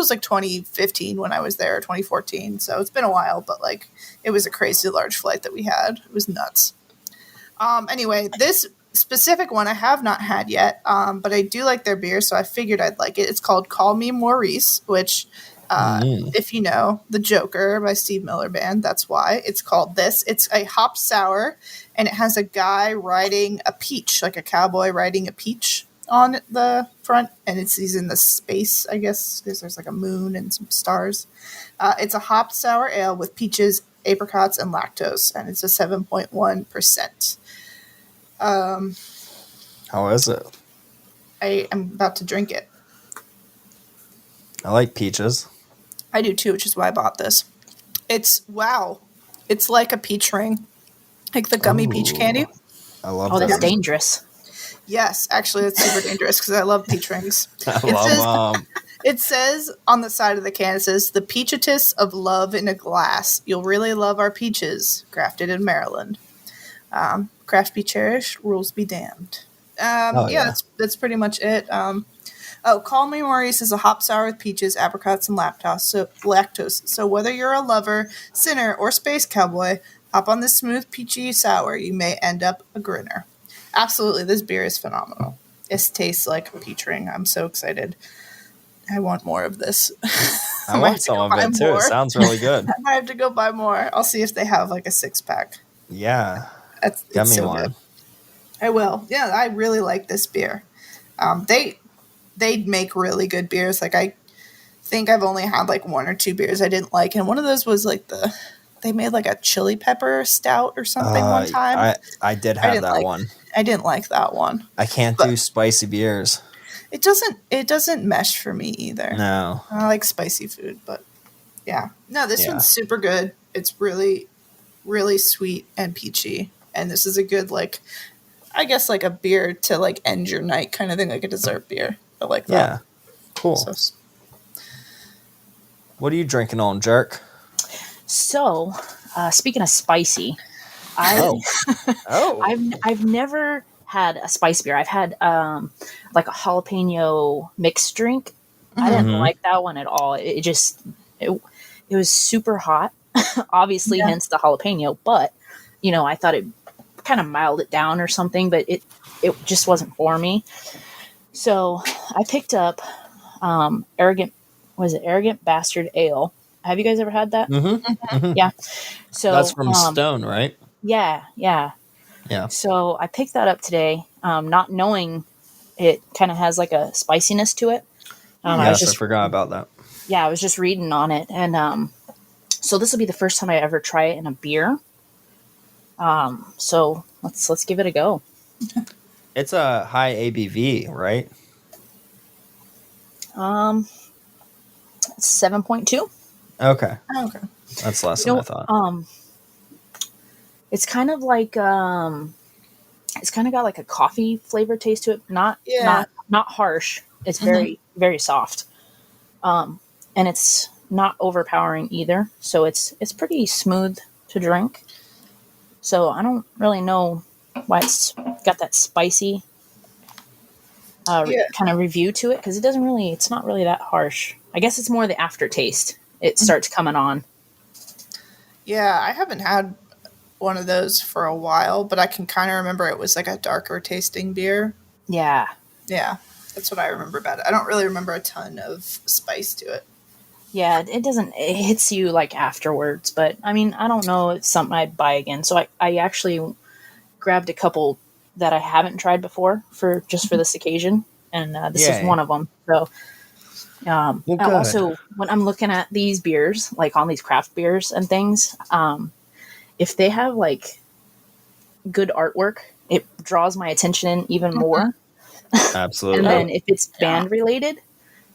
like 2015 when I was there, 2014. So it's been a while, but like it was a crazy large flight that we had. It was nuts. Anyway, this specific one I have not had yet, but I do like their beer, so I figured I'd like it. It's called Call Me Maurice, which, if you know The Joker by Steve Miller Band, that's why it's called this. It's a hop sour, and it has a guy riding a peach, like a cowboy riding a peach on the front, and he's in the space, I guess, because there's like a moon and some stars. It's a hop sour ale with peaches, apricots, and lactose, and it's a 7.1%. How is it? I am about to drink it. I like peaches. I do too, which is why I bought this. It's like a peach ring, like the gummy peach candy. I love Oh, that. that's dangerous. Yes, actually, it's super dangerous because I love peach rings. It It says on the side of the can, it says, "The Peachatus of love in a glass. You'll really love our peaches, crafted in Maryland. Craft be cherished, rules be damned." That's pretty much it. Call Me Maurice is a hop sour with peaches, apricots, and lactose. So whether you're a lover, sinner, or space cowboy, hop on this smooth peachy sour. You may end up a grinner. Absolutely, this beer is phenomenal. It tastes like a peach ring. I'm so excited. I want more of this. I want some of it too. It sounds really good. I might have to go buy more. I'll see if they have like a 6-pack. Yeah. Get me one. Good. I will. Yeah, I really like this beer. They make really good beers. Like I think I've only had like 1 or 2 beers I didn't like, and one of those was like they made like a chili pepper stout or something one time. I did have that one. I didn't like that one. I can't do spicy beers. It doesn't mesh for me either. No. I like spicy food, but yeah. No, this one's super good. It's really, really sweet and peachy. And this is a good, like, I guess like a beer to like end your night kind of thing, like a dessert beer. I like that. Yeah. Cool. So, what are you drinking on, Jerk? So, speaking of spicy, I've never had a spice beer. I've had like a jalapeno mixed drink. I didn't like that one at all. It was super hot, obviously, hence the jalapeno. But I thought it kind of mild it down or something. But it just wasn't for me. So I picked up Arrogant Bastard Ale. Have you guys ever had that? Yeah. So that's from Stone, right? Yeah. So I picked that up today, not knowing it kind of has like a spiciness to it. I forgot about that. Yeah, I was just reading on it, and so this will be the first time I ever try it in a beer. So let's give it a go. It's a high ABV, right? 7.2. Okay. okay. That's less than I thought. It's kind of like it's kind of got like a coffee flavor taste to it. Not harsh. It's very, very soft. And it's not overpowering either. So it's pretty smooth to drink. So I don't really know why it's got that spicy kind of review to it, because it's not really that harsh. I guess it's more the aftertaste. It starts coming on. Yeah, I haven't had one of those for a while, but I can kind of remember it was like a darker tasting beer. Yeah. That's what I remember about it. I don't really remember a ton of spice to it. Yeah, it hits you like afterwards, but I mean, I don't know, it's something I'd buy again. So I actually grabbed a couple that I haven't tried before for this occasion, and this is one of them. So also, when I'm looking at these beers, like on these craft beers and things, if they have like good artwork, it draws my attention in even more. Absolutely. And then if it's band related,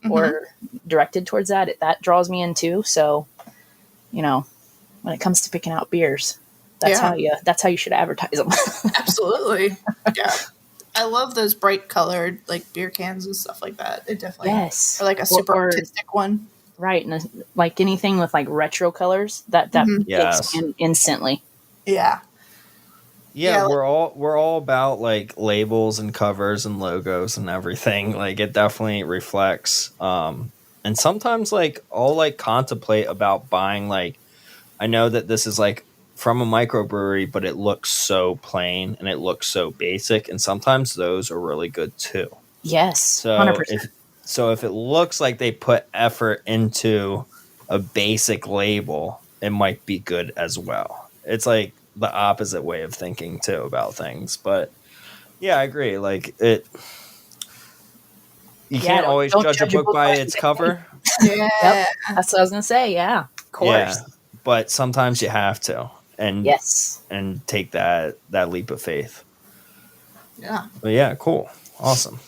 or directed towards that, that draws me in too. So, you know, when it comes to picking out beers, that's how you should advertise them. Absolutely. Yeah. I love those bright colored like beer cans and stuff like that. It definitely or like a super artistic one. Right. And like anything with like retro colors that picks in instantly. Yeah. Yeah, we're all about like labels and covers and logos and everything. Like it definitely reflects. And sometimes like I'll like contemplate about buying like, I know that this is like from a microbrewery, but it looks so plain and it looks so basic. And sometimes those are really good too. Yes. So 100%. if it looks like they put effort into a basic label, it might be good as well. It's like the opposite way of thinking too about things. But yeah, I agree. Like you can't always judge a book by its cover. Yeah. Yep. That's what I was going to say. Yeah. Of course. Yeah, but sometimes you have to. And and take that leap of faith. Yeah. But yeah, cool. Awesome.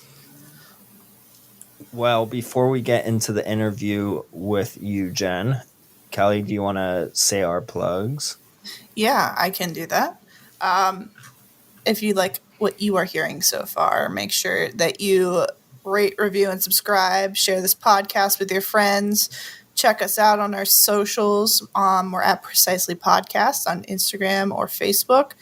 Well, before we get into the interview with you, Jen, Kelly, do you want to say our plugs? Yeah, I can do that. If you like what you are hearing so far, make sure that you rate, review, and subscribe. Share this podcast with your friends. Check us out on our socials. We're at Precisely Podcast on Instagram or Facebook.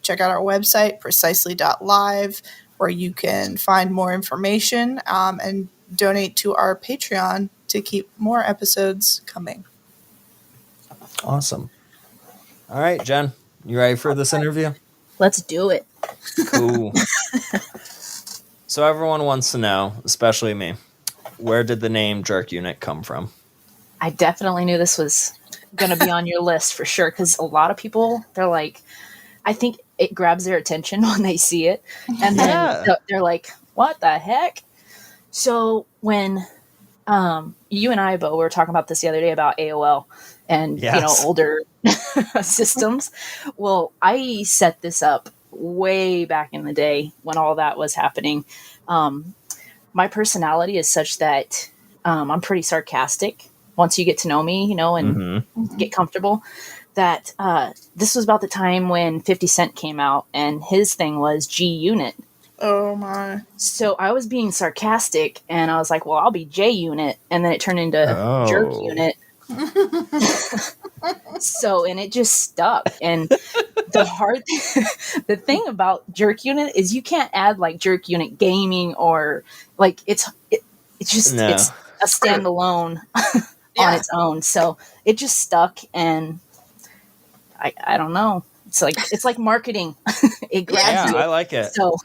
Check out our website, precisely.live, where you can find more information and donate to our Patreon to keep more episodes coming. Awesome. All right, Jen, you ready for this interview? Let's do it. Cool. So everyone wants to know, especially me, where did the name Jerk Unit come from? I definitely knew this was going to be on your list for sure, because a lot of people, they're like, I think it grabs their attention when they see it. And then they're like, what the heck? So when you and I, Bo, were talking about this the other day about AOL and, older systems. Well, I set this up way back in the day when all that was happening. My personality is such that I'm pretty sarcastic once you get to know me, and get comfortable. That this was about the time when 50 Cent came out and his thing was G Unit. Oh my. So I was being sarcastic and I was like, well, I'll be J Unit. And then it turned into Jerk Unit. And it just stuck. And the thing about Jerk Unit is you can't add like Jerk Unit Gaming or like it's a standalone on its own. So it just stuck, and I don't know. It's like marketing. It grabs you. I like it. So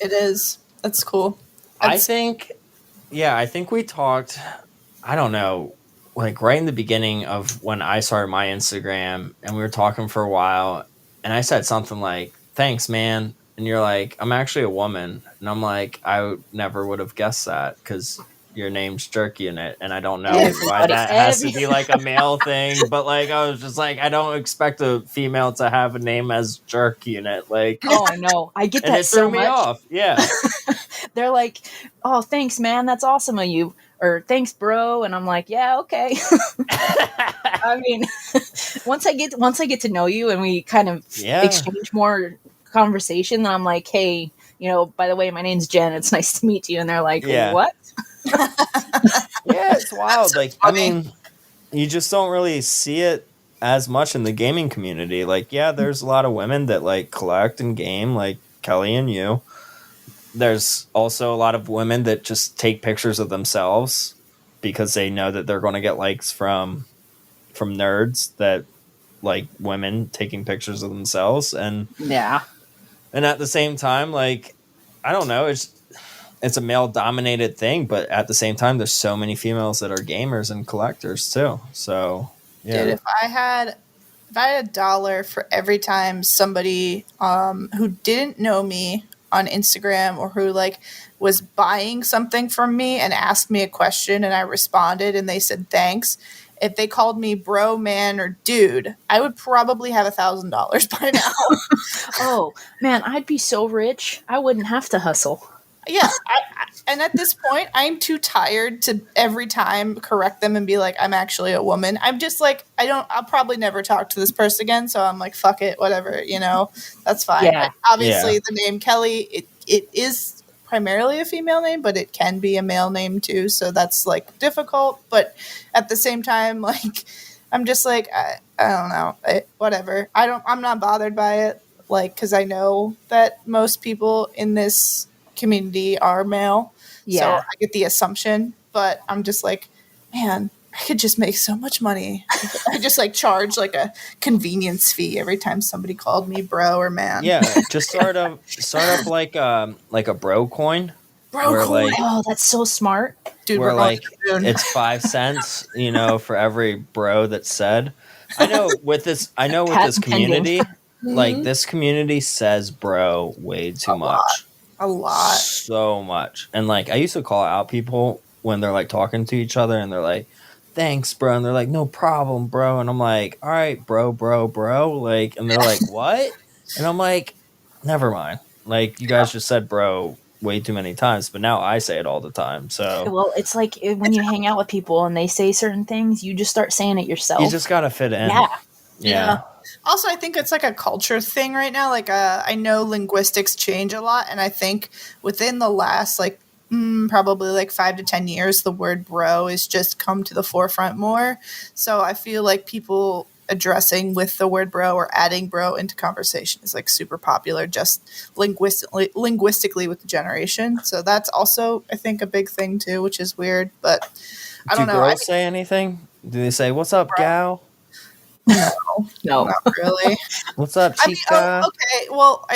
it is. That's cool. I think we talked, I don't know, like right in the beginning of when I started my Instagram, and we were talking for a while, and I said something like, thanks, man. And you're like, I'm actually a woman. And I'm like, I never would have guessed that because your name's Jerk Unit, and I don't know why that has to be like a male thing, but like I was just like, I don't expect a female to have a name as Jerk Unit. Like, oh, I know, I get that. And it threw me off. Yeah. They're like, oh, thanks, man, that's awesome of you, or thanks, bro. And I'm like, yeah, okay. I mean, once I get to know you and we kind of exchange more conversation, then I'm like, hey, by the way, my name's Jen, it's nice to meet you. And they're like, what? Yeah, it's wild. Like, I mean, you just don't really see it as much in the gaming community. Like, yeah, there's a lot of women that like collect and game, like Kelly and you. There's also a lot of women that just take pictures of themselves because they know that they're going to get likes from nerds that like women taking pictures of themselves. And at the same time, like, I don't know, it's a male dominated thing, but at the same time, there's so many females that are gamers and collectors too. So yeah. Dude, if I had $1 for every time somebody who didn't know me on Instagram or who like was buying something from me and asked me a question and I responded and they said thanks, if they called me bro, man, or dude, I would probably have $1,000 by now. Oh man, I'd be so rich I wouldn't have to hustle. Yeah, and at this point, I'm too tired to every time correct them and be like, I'm actually a woman. I'm just like, I'll probably never talk to this person again. So I'm like, fuck it, whatever, that's fine. Yeah. Obviously, the name Kelly, it is primarily a female name, but it can be a male name too. So that's like difficult. But at the same time, like, I'm just like, I don't know, whatever. I'm not bothered by it. Like, because I know that most people in this community are male. So Yeah. I get the assumption, but I'm just like, man, I could just make so much money. I just like charge like a convenience fee every time somebody called me bro or man. Yeah, just start up like a bro coin. Bro where, coin. like, Oh, that's so smart. Dude, where we're going like to the moon. it's 5 cents, for every bro that's said. I know with this Patent community, pending. like this community says bro way too much. A lot. So much. And like I used to call out people when they're like talking to each other and they're like, thanks, bro. And they're like, no problem, bro. And I'm like, all right, bro. Like, and they're like, what? And I'm like, never mind. Like, you guys just said bro way too many times, but now I say it all the time. So, Well, it's like when you hang out with people and they say certain things, you just start saying it yourself. you just got to fit in. Yeah. Also, I think it's like a culture thing right now. Like, I know linguistics change a lot, and I think within the last like probably like 5 to 10 years, the word bro has just come to the forefront more. So I feel like people addressing with the word bro or adding bro into conversation is like super popular just linguistically with the generation. So that's also, I think, a big thing too, which is weird, but I don't know. Do girls say anything? Do they say, what's up, gal? No. Not really. What's up, chica? Okay. Well,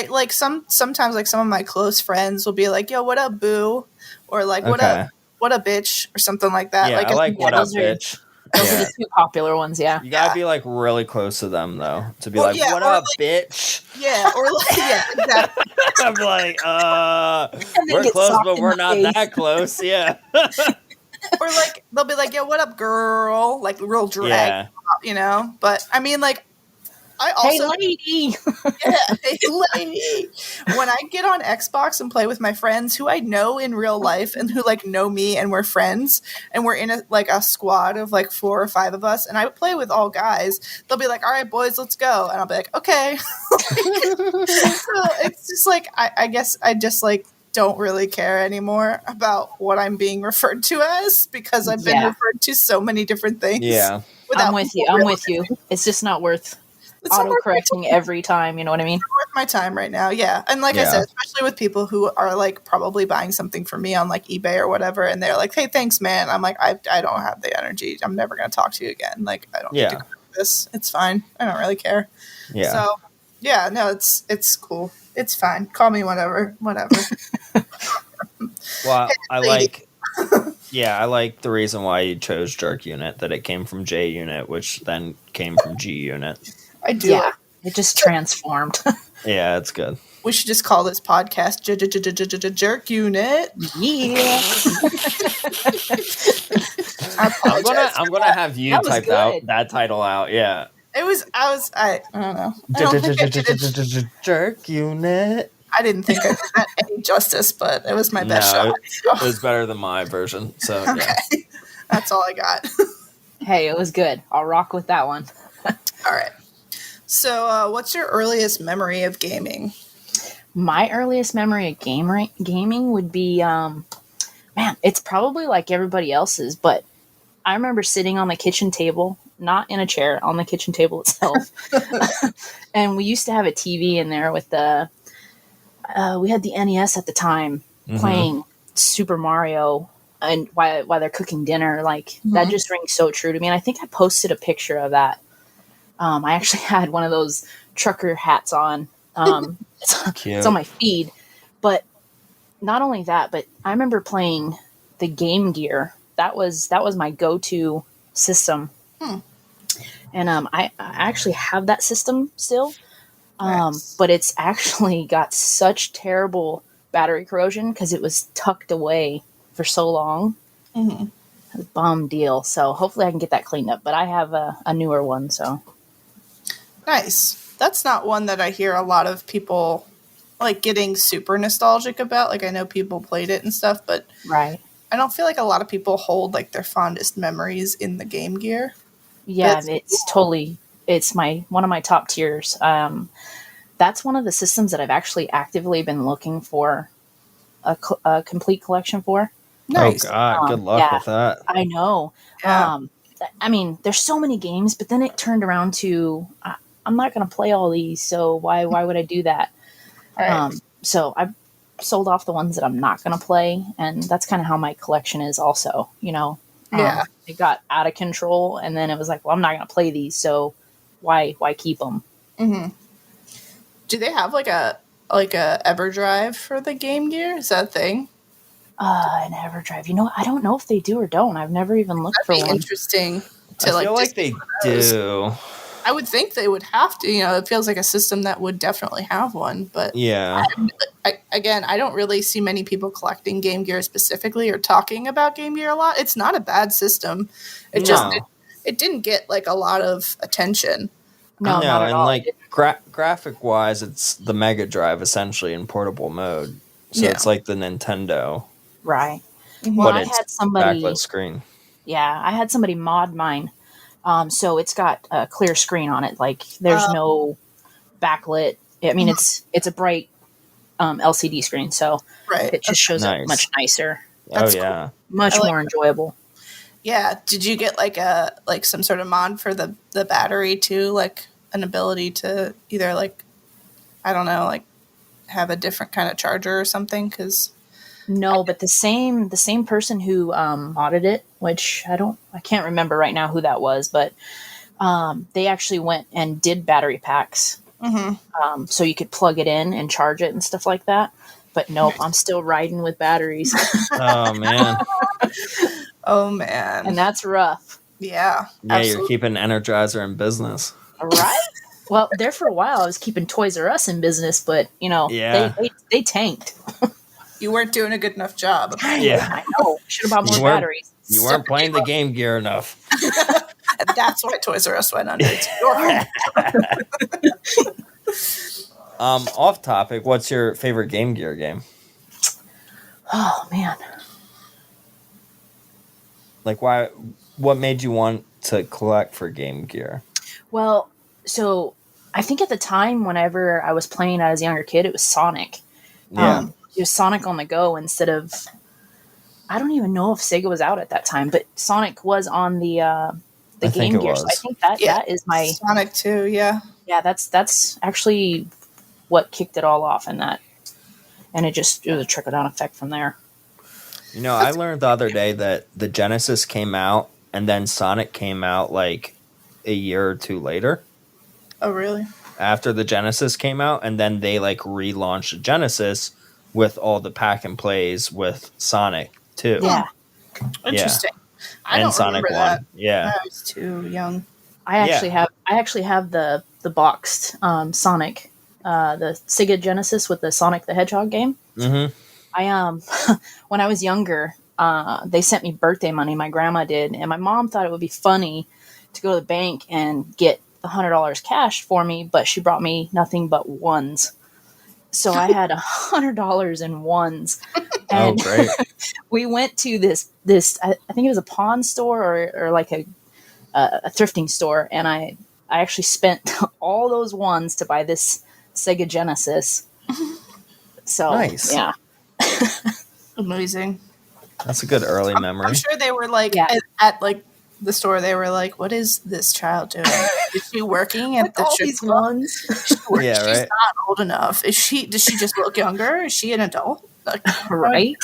sometimes like some of my close friends will be like, "Yo, what up, boo?" Or like, "What up, bitch?" or something like that. Yeah, like, I like what up, bitch. Those are the two popular ones, yeah. You gotta be like really close to them though to be what or up, like, bitch? Yeah, or like, yeah, exactly. I'm like, we're close, but we're not that close. Yeah. Or like they'll be like, "Yo, what up, girl?" Like real drag, But I mean, like, I also, hey, lady. hey, lady. When I get on Xbox and play with my friends who I know in real life and who like know me and we're friends and we're in a squad of like 4 or 5 of us and I play with all guys, they'll be like, all right, boys, let's go. And I'll be like, okay. So it's just like, I guess I just like don't really care anymore about what I'm being referred to as because I've been referred to so many different things. Yeah. I'm with you. It's just not worth auto-correcting every time, you know what I mean? It's worth my time right now, yeah. And like I said, especially with people who are like probably buying something from me on like eBay or whatever, and they're like, hey, thanks, man. I'm like, I don't have the energy. I'm never going to talk to you again. Like, I don't need to go through this. It's fine. I don't really care. Yeah. So, yeah, no, it's cool. It's fine. Call me whatever. Well, I like the reason why you chose Jerk Unit, that it came from J Unit, which then came from G Unit. I do. Yeah, it just transformed. Yeah, it's good. We should just call this podcast Jerk Unit. Yeah. I'm gonna have you type that title out. Yeah. I don't know. I don't think I did it. Jerk Unit. I didn't think I did that any justice, but it was my best shot. It was better than my version. So okay. Yeah. That's all I got. Hey, it was good. I'll rock with that one. All right. So, what's your earliest memory of gaming? My earliest memory of gaming would be, it's probably like everybody else's, but I remember sitting on the kitchen table, not in a chair, on the kitchen table itself. And we used to have a TV in there with we had the NES at the time, playing Super Mario and while they're cooking dinner. Like, that just rings so true to me. And I think I posted a picture of that. I actually had one of those trucker hats on. It's on my feed. But not only that, but I remember playing the Game Gear. That was my go-to system. And I actually have that system still. But it's actually got such terrible battery corrosion because it was tucked away for so long. It was a bum deal. So hopefully I can get that cleaned up. But I have a newer one. So nice. That's not one that I hear a lot of people like getting super nostalgic about. Like I know people played it and stuff, but Right. I don't feel like a lot of people hold like their fondest memories in the Game Gear. Yeah, That's it's totally, it's one of my top tiers. That's one of the systems that I've actually actively been looking for a complete collection for. nice. Oh God, good luck Yeah, with that. I know. Yeah. I mean, there's so many games, but then it turned around to I'm not going to play all these, so why would I do that? All right. So I've sold off the ones that I'm not going to play, and that's kind of how my collection is. Also, Yeah. it got out of control, and then it was like, well, I'm not going to play these, so why keep them? Do they have like a EverDrive for the Game Gear? Is that a thing? An EverDrive. I don't know if they do or don't. I've never even looked That'd for be one. interesting to I feel like they do. I would think they would have to. It feels like a system that would definitely have one. But Yeah. I don't really see many people collecting Game Gear specifically or talking about Game Gear a lot. It's not a bad system. It just it didn't get like a lot of attention. No, not at and all. like graphic wise, it's the Mega Drive essentially in portable mode. So Yeah. it's like the Nintendo, Right. Mhm. Well, but I it's had somebody. backlit screen. Yeah, I had somebody mod mine. So it's got a clear screen on it. Like there's no backlit. I mean, it's a bright LCD screen, so Right. it just shows up nice. much nicer, That's Oh yeah. much I like more enjoyable. Yeah. Did you get like some sort of mod for the battery too? Like an ability to either like, I don't know, like have a different kind of charger or something? Because No, but the same person who modded it, which I can't remember right now who that was, but they actually went and did battery packs, so you could plug it in and charge it and stuff like that. But nope, I'm still riding with batteries, Oh man. oh man, and that's rough, yeah, Yeah, you're keeping Energizer in business. right? Well, there for a while, I was keeping Toys R Us in business, but Yeah. they tanked. You weren't doing a good enough job. Yeah. I know. Should have bought more You weren't- batteries. You weren't playing the Game Gear enough. And that's why Toys R Us went under. It's your home. Off topic, what's your favorite Game Gear game? Oh man. Like what made you want to collect for Game Gear? Well, so I think at the time, whenever I was playing as a younger kid, it was Sonic. Yeah. It was Sonic on the go instead of. I don't even know if Sega was out at that time, but Sonic was on the Game Gear. So I think that is my Sonic 2, yeah. Yeah, that's actually what kicked it all off in that, and it was a trickle down effect from there. I learned the other day that the Genesis came out and then Sonic came out like a year or two later. Oh, really? After the Genesis came out, and then they like relaunched the Genesis with all the pack and plays with Sonic too. Yeah. Interesting. I And don't Sonic remember that. 1. Yeah. I was too young. I actually have the boxed Sonic, the Sega Genesis with the Sonic the Hedgehog game. Mm-hmm. I when I was younger, they sent me birthday money. My grandma did, and my mom thought it would be funny to go to the bank and get the $100 cash for me, but she brought me nothing but ones. So I had $100 in ones. And Oh, great. we went to this I think it was a pawn store or like a thrifting store, and I actually spent all those ones to buy this Sega Genesis. So Nice. yeah. Amazing. That's a good early memory. I'm sure they were like at like the store. They were like, "What is this child doing? Is she working at the all strip these club? ones. Yeah, She's right. not old enough. Does she just look younger? Is she an adult? Like, Right?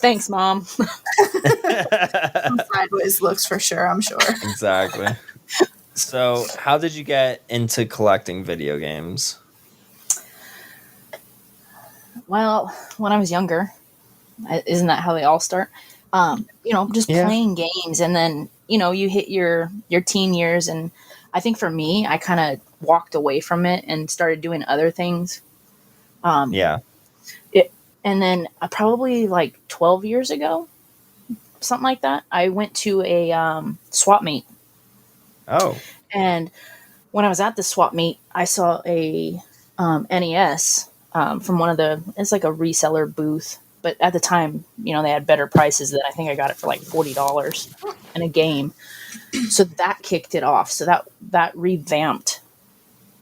Thanks, Mom. sideways looks for sure. I'm sure. Exactly. So, how did you get into collecting video games? Well, when I was younger, isn't that how they all start? Just playing games, and then you hit your teen years, and I think for me, I kind of walked away from it and started doing other things. Yeah. And then probably like 12 years ago, something like that, I went to a swap meet. Oh. And when I was at the swap meet, I saw a NES from one of it's like a reseller booth. But at the time, they had better prices than I think I got it for like $40 in a game. So that kicked it off. So that revamped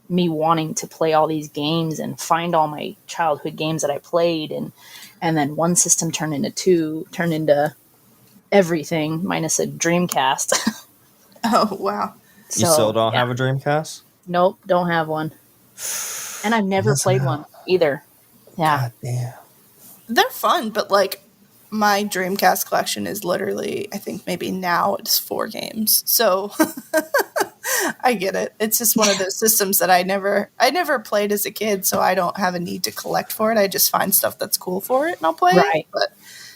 me wanting to play all these games and find all my childhood games that I played. And then one system turned into everything minus a Dreamcast. Oh, wow. You still don't have a Dreamcast? Nope, don't have one. And I've never played one either. Yeah. God damn. They're fun, but like my Dreamcast collection is literally, I think maybe now it's 4 games. So I get it. It's just one of those systems that I never played as a kid, so I don't have a need to collect for it. I just find stuff that's cool for it and I'll play it. But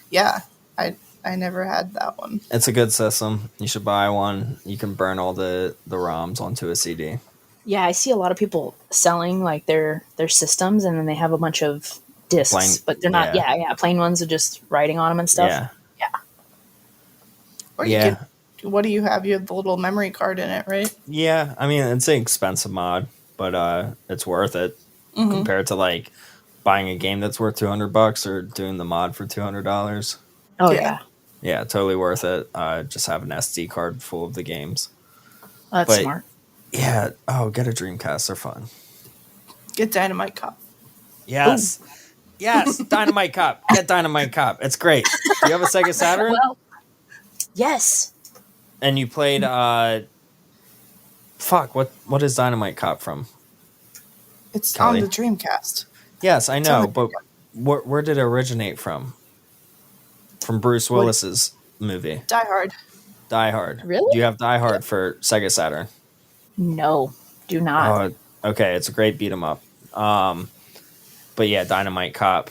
yeah, I never had that one. It's a good system. You should buy one. You can burn all the ROMs onto a CD. Yeah, I see a lot of people selling like their systems, and then they have a bunch of discs, but they're not. Yeah, plain ones with just writing on them and stuff. Yeah. Or what do you have? You have the little memory card in it, right? Yeah, I mean it's an expensive mod, but it's worth it compared to like buying a game that's worth $200 or doing the mod for $200. Oh yeah. Yeah, totally worth it. Just have an SD card full of the games. That's smart. Yeah. Get a Dreamcast. They're fun. Get Dynamite Cop. Yes. Ooh. Yes. Dynamite Cop. Get Dynamite Cop. It's great. Do you have a Sega Saturn? Well, yes. And you played, what is Dynamite Cop from? It's Kelly? On the Dreamcast. Yes, I know, but where did it originate from? From Bruce Willis's movie. Die Hard. Die Hard. Really? Do you have Die Hard for Sega Saturn? No, do not. Okay, it's a great beat 'em up. But yeah, Dynamite Cop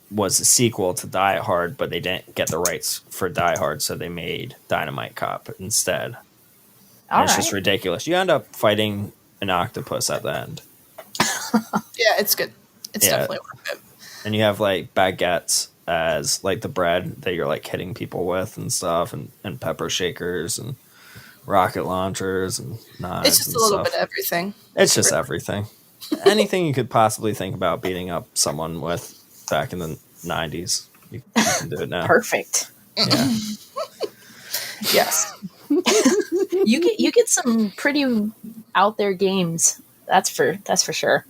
was a sequel to Die Hard, but they didn't get the rights for Die Hard, so they made Dynamite Cop instead. It's just ridiculous. You end up fighting an octopus at the end. Yeah, it's good. It's definitely worth it. And you have like baguettes as like the bread that you're like hitting people with and stuff, and pepper shakers and rocket launchers and knives. It's just a little bit of everything. It's just everything. Anything you could possibly think about beating up someone with back in the 90s, you can do it now. Perfect. Yeah. Yes. You get some pretty out there games. That's for sure.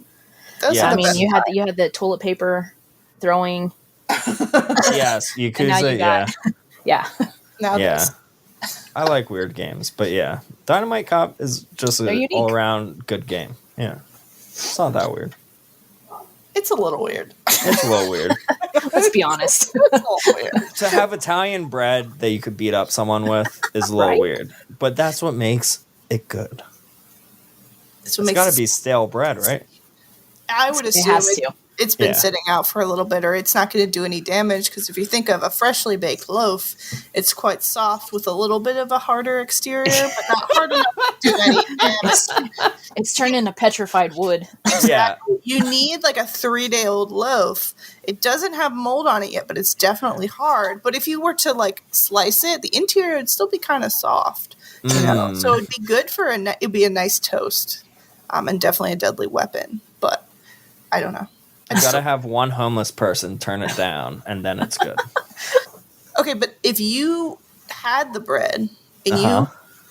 I mean, you had the toilet paper throwing. Yes, Yakuza. Yeah. Yeah. I like weird games, but yeah, Dynamite Cop is just an all-around good game. Yeah, it's not that weird. It's a little weird. It's a little weird. Let's be honest. It's a little weird. To have Italian bread that you could beat up someone with is a little weird, but that's what makes it good. It's got to be stale bread, right? I would assume it's been sitting out for a little bit, or it's not going to do any damage, because if you think of a freshly baked loaf, it's quite soft with a little bit of a harder exterior, but not hard enough to do any damage. It's turned into petrified wood. Exactly. You need like a 3-day-old loaf. It doesn't have mold on it yet, but it's definitely hard. But if you were to like slice it, the interior would still be kind of soft. You know? So it'd be good for it'd be a nice toast, and definitely a deadly weapon. But I don't know. You gotta have one homeless person turn it down, and then it's good. Okay, but if you had the bread and you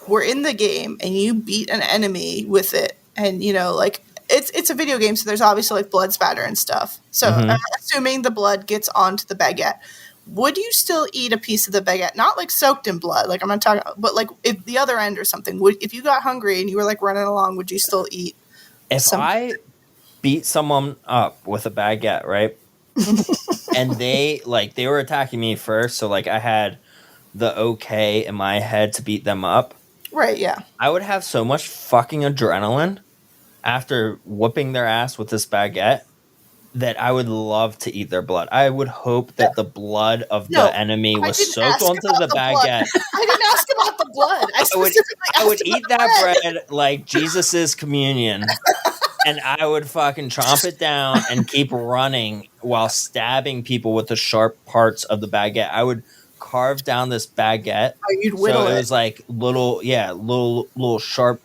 were in the game and you beat an enemy with it, and like it's a video game, so there's obviously like blood spatter and stuff. So I'm assuming the blood gets onto the baguette. Would you still eat a piece of the baguette? Not like soaked in blood, like I'm not talking, but like if the other end or something. If you got hungry and you were like running along, would you still eat? If I beat someone up with a baguette, right? And they were attacking me first, so like I had the okay in my head to beat them up. Right, yeah. I would have so much fucking adrenaline after whooping their ass with this baguette that I would love to eat their blood. I would hope that the blood of the enemy was soaked onto the baguette. I didn't ask about the blood. I would eat that bread like Jesus's communion. And I would fucking chomp it down and keep running while stabbing people with the sharp parts of the baguette. I would carve down this baguette. Oh, you'd whittle it was like little sharp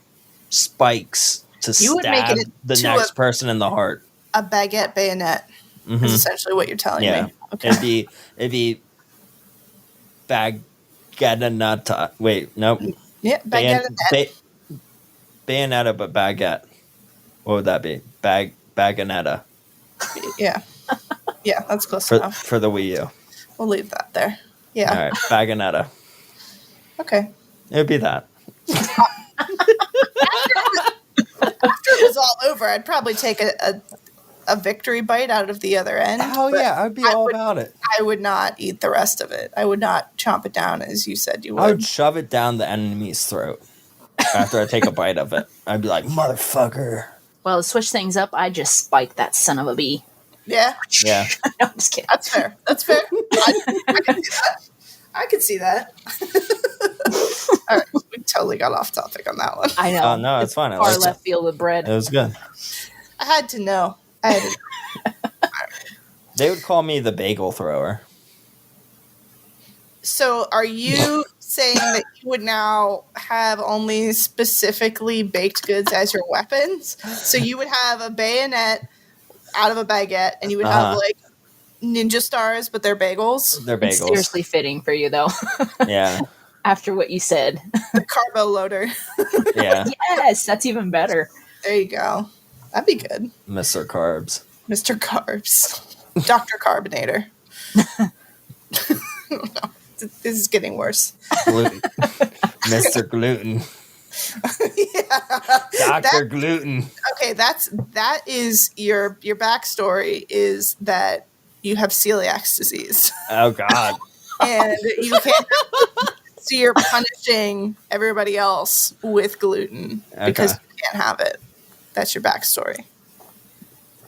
spikes to stab the next person in the heart. a baguette bayonet. Is essentially what you're telling me. Okay. It'd be baguette. Wait, nope. Yeah, baguette. Bayonetta, but baguette. What would that be? Bagonetta. Yeah. Yeah, that's close for, enough. For the Wii U. We'll leave that there. Yeah. All right, Bagonetta. Okay. It would be that. After it was all over, I'd probably take a victory bite out of the other end. Oh, yeah, I'd be all about it. I would not eat the rest of it. I would not chomp it down as you said you would. I would shove it down the enemy's throat after I take a bite of it. I'd be like, motherfucker. Well, to switch things up, I just spiked that son of a bee. Yeah. Yeah. No, I'm just kidding. That's fair. I can see that. All right. We totally got off topic on that one. I know. Oh, no, it's fine. I Far liked left it. field with bread. It was good. I had to know. They would call me the bagel thrower. So are you saying that you would now have only specifically baked goods as your weapons? So you would have a bayonet out of a baguette, and you would have like ninja stars, but they're bagels? They're bagels. It's seriously fitting for you, though. Yeah. After what you said. The carbo loader. Yeah. Yes, that's even better. There you go. That'd be good. Mr. Carbs. Mr. Carbs. Dr. Carbinator. No, this is getting worse. Gluten. Mr. Gluten. Yeah. Dr. Gluten. Okay, that is your backstory is that you have celiac disease. Oh, God. And you can't so you're punishing everybody else with gluten because you can't have it. That's your backstory.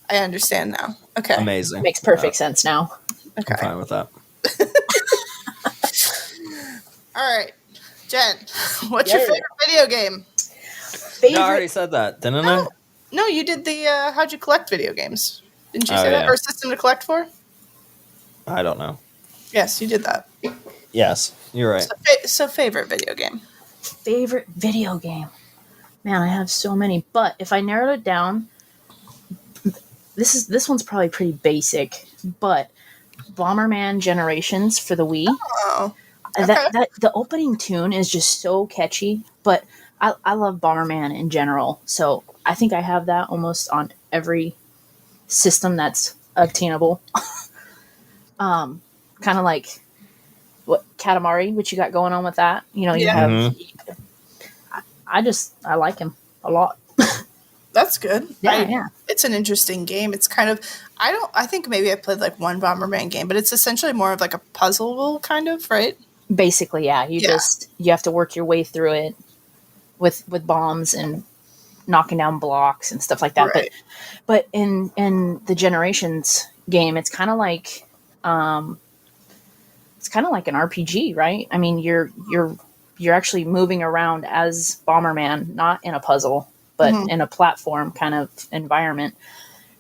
I understand now. Okay. Amazing. Makes perfect sense now. Okay. I'm fine with that. All right. Jen, what's your favorite video game? No, I already said that, didn't I? No, you did the how'd you collect video games? Didn't you say that? Yeah. Or system to collect for? I don't know. Yes, you did that. Yes, you're right. So favorite video game. Favorite video game. Man, I have so many. But if I narrowed it down, this one's probably pretty basic, but Bomberman Generations for the Wii. Oh. Okay. That the opening tune is just so catchy, but I love Bomberman in general. So I think I have that almost on every system that's obtainable. Kind of like what Katamari, what you got going on with that. You know, you have. I like him a lot. That's good. Yeah. It's an interesting game. It's kind of I think maybe I played like one Bomberman game, but it's essentially more of like a puzzle kind of, right? Basically, yeah. You have to work your way through it with bombs and knocking down blocks and stuff like that. Right. But in the Generations game, it's kind of like an RPG, right? I mean, you're actually moving around as Bomberman, not in a puzzle, but in a platform kind of environment.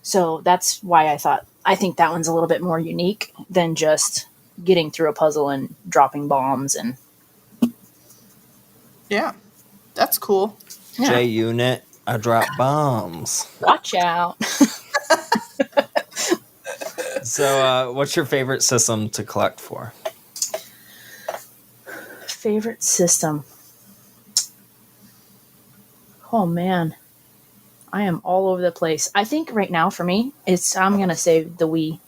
So that's why I think that one's a little bit more unique than just getting through a puzzle and dropping bombs and. Yeah, that's cool. Yeah. J Unit, I drop bombs. Watch out. So, what's your favorite system to collect for? Favorite system. Oh man, I am all over the place. I think right now for me, I'm gonna say the Wii.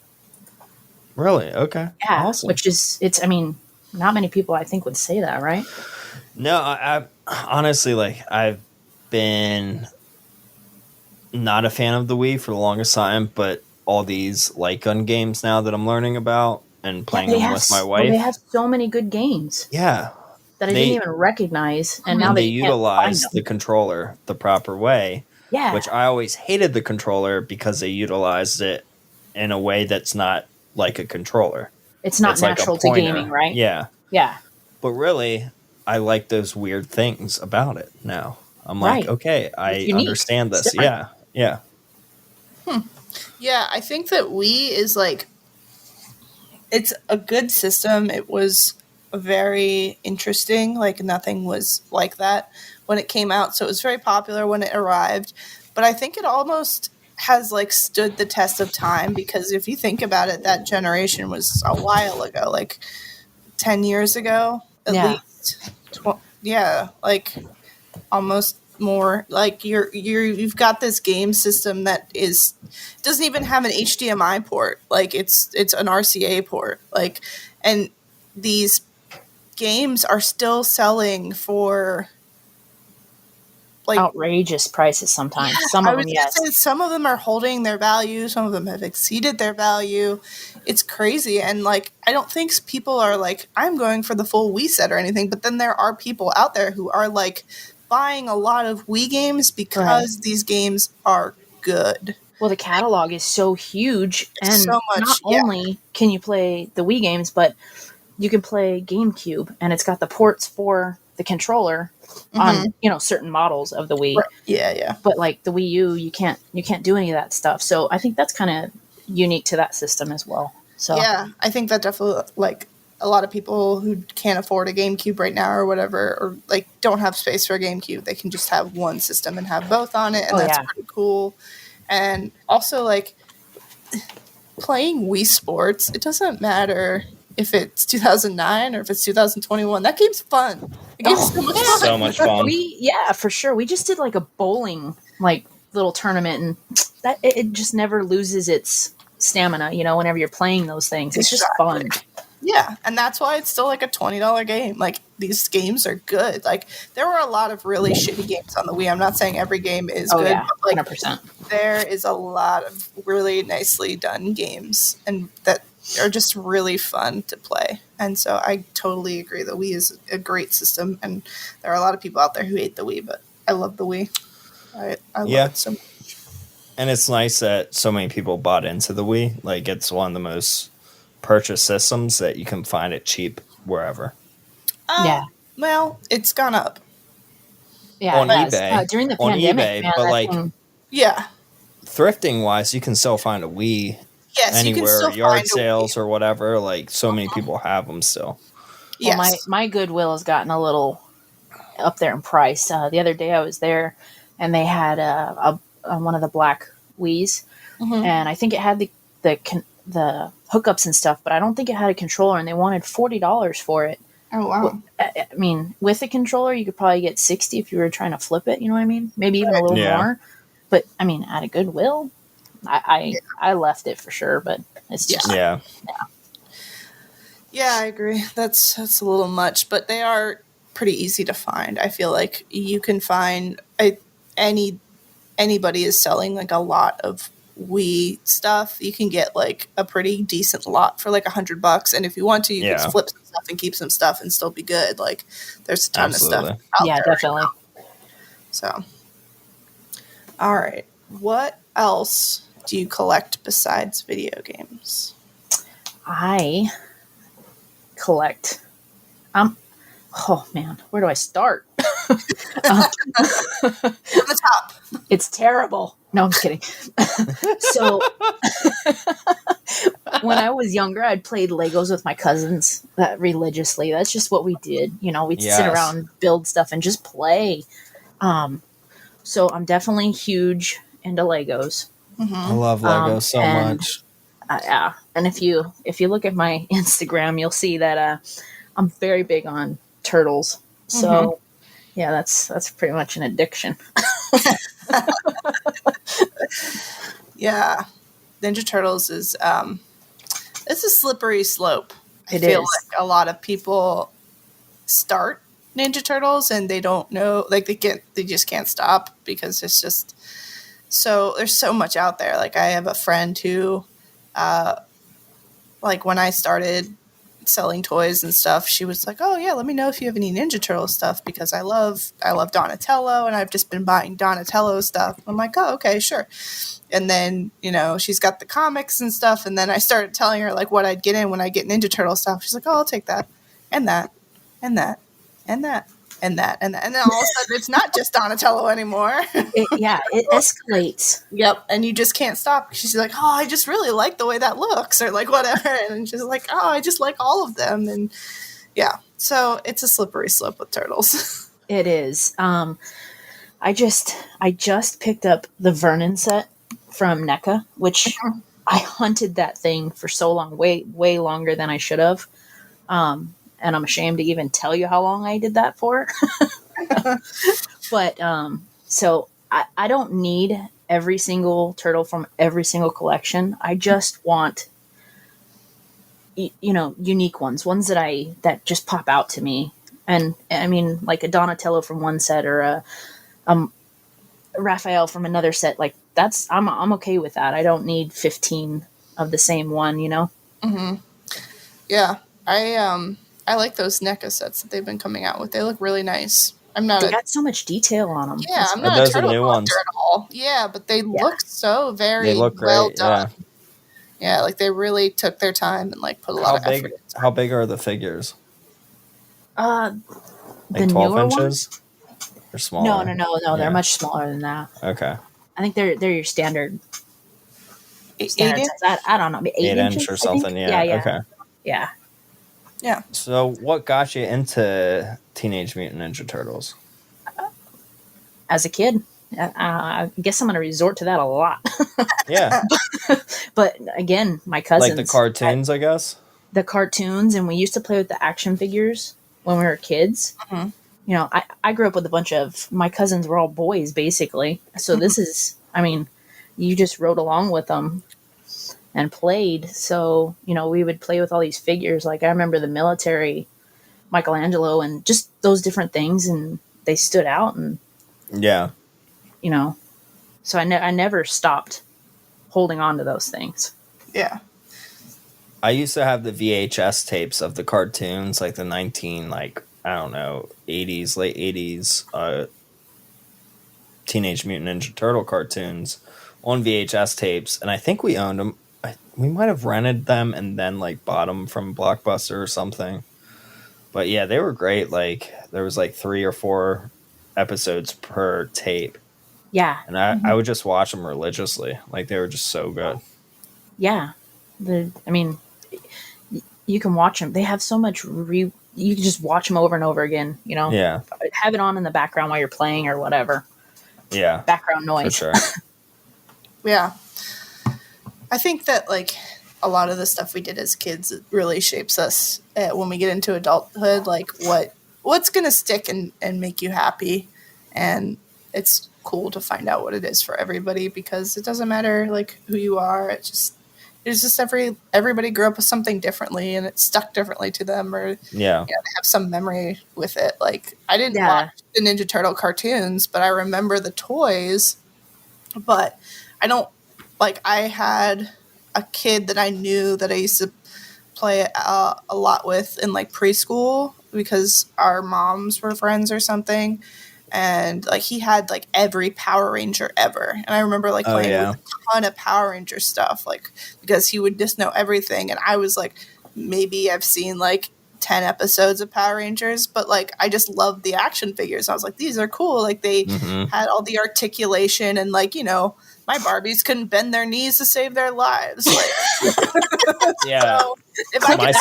Really? Okay. Yeah, Awesome. which is I mean, not many people I think would say that, right? No, I honestly I've been not a fan of the Wii for the longest time, but all these light gun games now that I'm learning about and playing them with my wife. They have so many good games. Yeah. That I didn't even recognize, and now they you utilize can't find the controller the proper way. Yeah. Which I always hated the controller because they utilized it in a way that's not like a controller. It's not natural to pointer. gaming, right? Yeah. Yeah. But really, I like those weird things about it now. I'm Right. like, okay, I understand this. It's different. Yeah. Yeah, I think that Wii is it's a good system. It was very interesting. Like nothing was like that when it came out. So it was very popular when it arrived. But I think it almost has like stood the test of time, because if you think about it, that generation was a while ago, like 10 years ago at least. Like almost more. Like you've got this game system that doesn't even have an HDMI port. Like it's an RCA port. Like, and these games are still selling for like outrageous prices sometimes. Some of them, yes. Some of them are holding their value. Some of them have exceeded their value. It's crazy. And like, I don't think people are like, I'm going for the full Wii set or anything. But then there are people out there who are like buying a lot of Wii games because these games are good. Well, the catalog is so huge. And so much, not only can you play the Wii games, but you can play GameCube. And it's got the ports for the controller on certain models of the Wii. Yeah. But like the Wii U, you can't do any of that stuff. So I think that's kind of unique to that system as well. So yeah, I think that definitely, like, a lot of people who can't afford a GameCube right now or whatever, or like don't have space for a GameCube, they can just have one system and have both on it, and that's pretty cool. And also, like, playing Wii Sports, it doesn't matter if it's 2009 or if it's 2021. That game's fun. The game's so much fun. For sure. We just did like a bowling like little tournament, and that it just never loses its stamina. Whenever you're playing those things, it's just fun. Yeah, and that's why it's still like a $20 game. Like, these games are good. Like, there were a lot of really shitty games on the Wii. I'm not saying every game is good, but like 100%. There is a lot of really nicely done games, and that are just really fun to play. And so I totally agree. The Wii is a great system, and there are a lot of people out there who hate the Wii, but I love the Wii. I love it so much. And it's nice that so many people bought into the Wii. Like, it's one of the most purchased systems that you can find it cheap wherever. Well, it's gone up. Yeah, on eBay. During the pandemic, man, but like, yeah, thrifting wise, you can still find a Wii anywhere, yard sales or whatever. Like, so many people have them still. Well, my Goodwill has gotten a little up there in price. The other day I was there, and they had one of the black Wiis, and I think it had the hookups and stuff, but I don't think it had a controller, and they wanted $40 for it. Oh, wow. I mean, with a controller, you could probably get $60 if you were trying to flip it, you know what I mean? Maybe even a little more. But, I mean, at a Goodwill, I left it for sure, but it's just... Yeah, I agree. That's a little much, but they are pretty easy to find. I feel like you can find... anybody is selling, like, a lot of Wii stuff. You can get like a pretty decent lot for like $100, and if you want to, you can flip some stuff and keep some stuff and still be good. Like, there's a ton of stuff out there. Definitely. So, all right, what else do you collect besides video games? I collect oh man, where do I start? From the top. It's terrible. No, I'm just kidding. So when I was younger, I'd played Legos with my cousins religiously. That's just what we did. We'd sit around, build stuff, and just play. So I'm definitely huge into Legos. I love Legos so much. Yeah, and if you look at my Instagram, you'll see that I'm very big on turtles. So yeah, that's pretty much an addiction. Yeah, Ninja Turtles is it's a slippery slope. I feel like a lot of people start Ninja Turtles and they don't know, like they just can't stop, because it's just there's so much out there. Like, I have a friend who like, when I started selling toys and stuff, she was like, oh yeah, let me know if you have any Ninja Turtle stuff, because I love Donatello, and I've just been buying Donatello stuff. I'm like, oh, okay, sure. And then, she's got the comics and stuff, and then I started telling her like what I'd get in when I get Ninja Turtle stuff. She's like, oh, I'll take that and that and that and that and that and that, and then all of a sudden it's not just Donatello anymore. It escalates. Yep. And you just can't stop. She's like, oh, I just really like the way that looks, or like whatever, and she's like, oh, I just like all of them. And yeah, so it's a slippery slope with turtles. It is. I just picked up the Vernon set from NECA, which I hunted that thing for so long, way longer than I should have. And I'm ashamed to even tell you how long I did that for. But so I don't need every single turtle from every single collection. I just want unique ones that just pop out to me. And I mean, like a Donatello from one set or a Raphael from another set. Like I'm okay with that. I don't need 15 of the same one. Mm-hmm. Yeah, I like those NECA sets that they've been coming out with. They look really nice. They got so much detail on them. Yeah, I'm not a turtle collector at all. Yeah, but they look so very well done. Yeah. Yeah, like they really took their time and like put a lot of effort. How big are the figures? Like the 12 inches? Or smaller? No. They're much smaller than that. Okay. I think they're your standard. 8 inch? I don't know, 8 inches or something. Yeah. Okay. Yeah. Yeah. So, what got you into Teenage Mutant Ninja Turtles? As a kid, I guess I'm going to resort to that a lot. Yeah. But again, my cousins. Like the cartoons, I guess? The cartoons, and we used to play with the action figures when we were kids. Mm-hmm. I grew up with a bunch of, my cousins were all boys, basically. So this is, I mean, you just rode along with them and played. So, we would play with all these figures. Like, I remember the military, Michelangelo, and just those different things, and they stood out. And, yeah. So I never stopped holding on to those things. Yeah. I used to have the VHS tapes of the cartoons, like the 80s, late 80s Teenage Mutant Ninja Turtle cartoons on VHS tapes, and I think we owned them. We might have rented them and then like bought them from Blockbuster or something. But yeah, they were great. Like there was like 3 or 4 episodes per tape. Yeah. And I would just watch them religiously. Like they were just so good. Yeah. You can watch them. They have so much you can just watch them over and over again, Yeah. Have it on in the background while you're playing or whatever. Yeah. Background noise. For sure. Yeah. I think that like a lot of the stuff we did as kids really shapes us when we get into adulthood, like what's going to stick and make you happy. And it's cool to find out what it is for everybody, because it doesn't matter like who you are. It's just everybody grew up with something differently and it stuck differently to them, or they have some memory with it. Like I didn't watch the Ninja Turtle cartoons, but I remember the toys. But I don't I had a kid that I knew that I used to play a lot with in like preschool because our moms were friends or something. And like he had like every Power Ranger ever, and I remember like playing with a ton of Power Ranger stuff, like because he would just know everything. And I was like, maybe I've seen like 10 episodes of Power Rangers, but like I just loved the action figures. I was like, these are cool. Like they had all the articulation, and like my Barbies couldn't bend their knees to save their lives. Like, so if I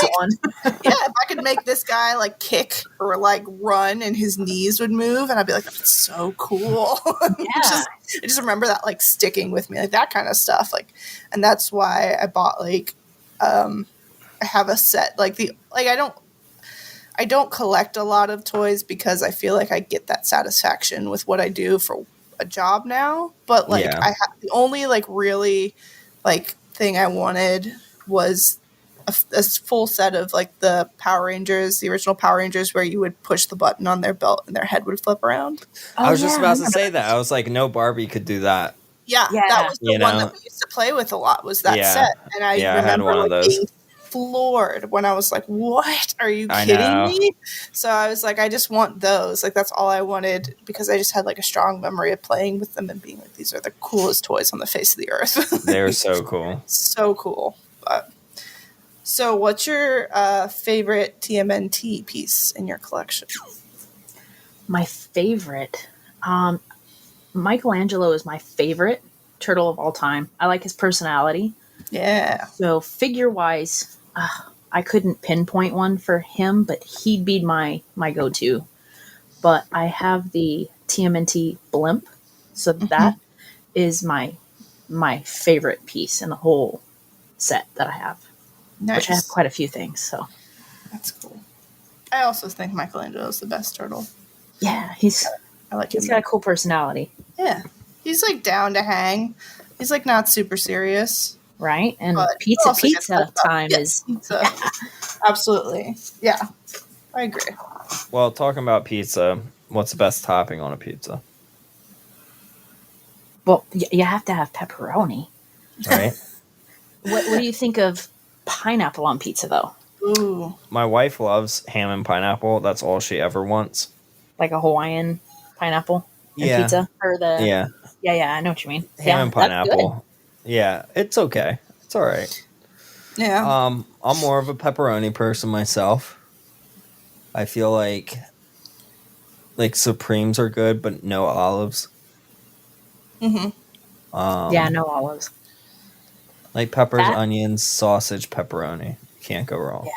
could make this guy like kick or like run and his knees would move, and I'd be like, that's so cool. I just remember that like sticking with me, like that kind of stuff. Like, and that's why I bought like I have a set I don't collect a lot of toys because I feel like I get that satisfaction with what I do for a job now. But like the only like really like thing I wanted was a full set of like the Power Rangers, the original Power Rangers, where you would push the button on their belt and their head would flip around. I was just about to say that. I was like, no Barbie could do that. Yeah, that was the one that we used to play with a lot, was that set. And I remember had one of those. Being floored when I was like, what? Are you kidding me? So I was like, I just want those. Like, that's all I wanted, because I just had like a strong memory of playing with them and being like, these are the coolest toys on the face of the earth. They were so cool. So cool. But so what's your favorite TMNT piece in your collection? My favorite? Michelangelo is my favorite turtle of all time. I like his personality. Yeah. So figure-wise, I couldn't pinpoint one for him, but he'd be my go-to. But I have the TMNT blimp, so that is my my favorite piece in the whole set that I have, which I have quite a few things. So that's cool. I also think Michelangelo's the best turtle. Yeah, he's got a cool personality. Yeah, he's like down to hang. He's like not super serious, right? And pizza time is pizza. Absolutely, yeah, I agree. Well, talking about pizza, what's the best topping on a pizza? Well, you have to have pepperoni, right? What do you think of pineapple on pizza, though? Ooh, my wife loves ham and pineapple. That's all she ever wants. Like a Hawaiian pineapple pizza, or yeah, I know what you mean. Ham and pineapple. Yeah, it's okay. It's all right. Yeah. I'm more of a pepperoni person myself. I feel like Supremes are good, but no olives. Mm-hmm. No olives. Like peppers, onions, sausage, pepperoni. Can't go wrong. Yeah.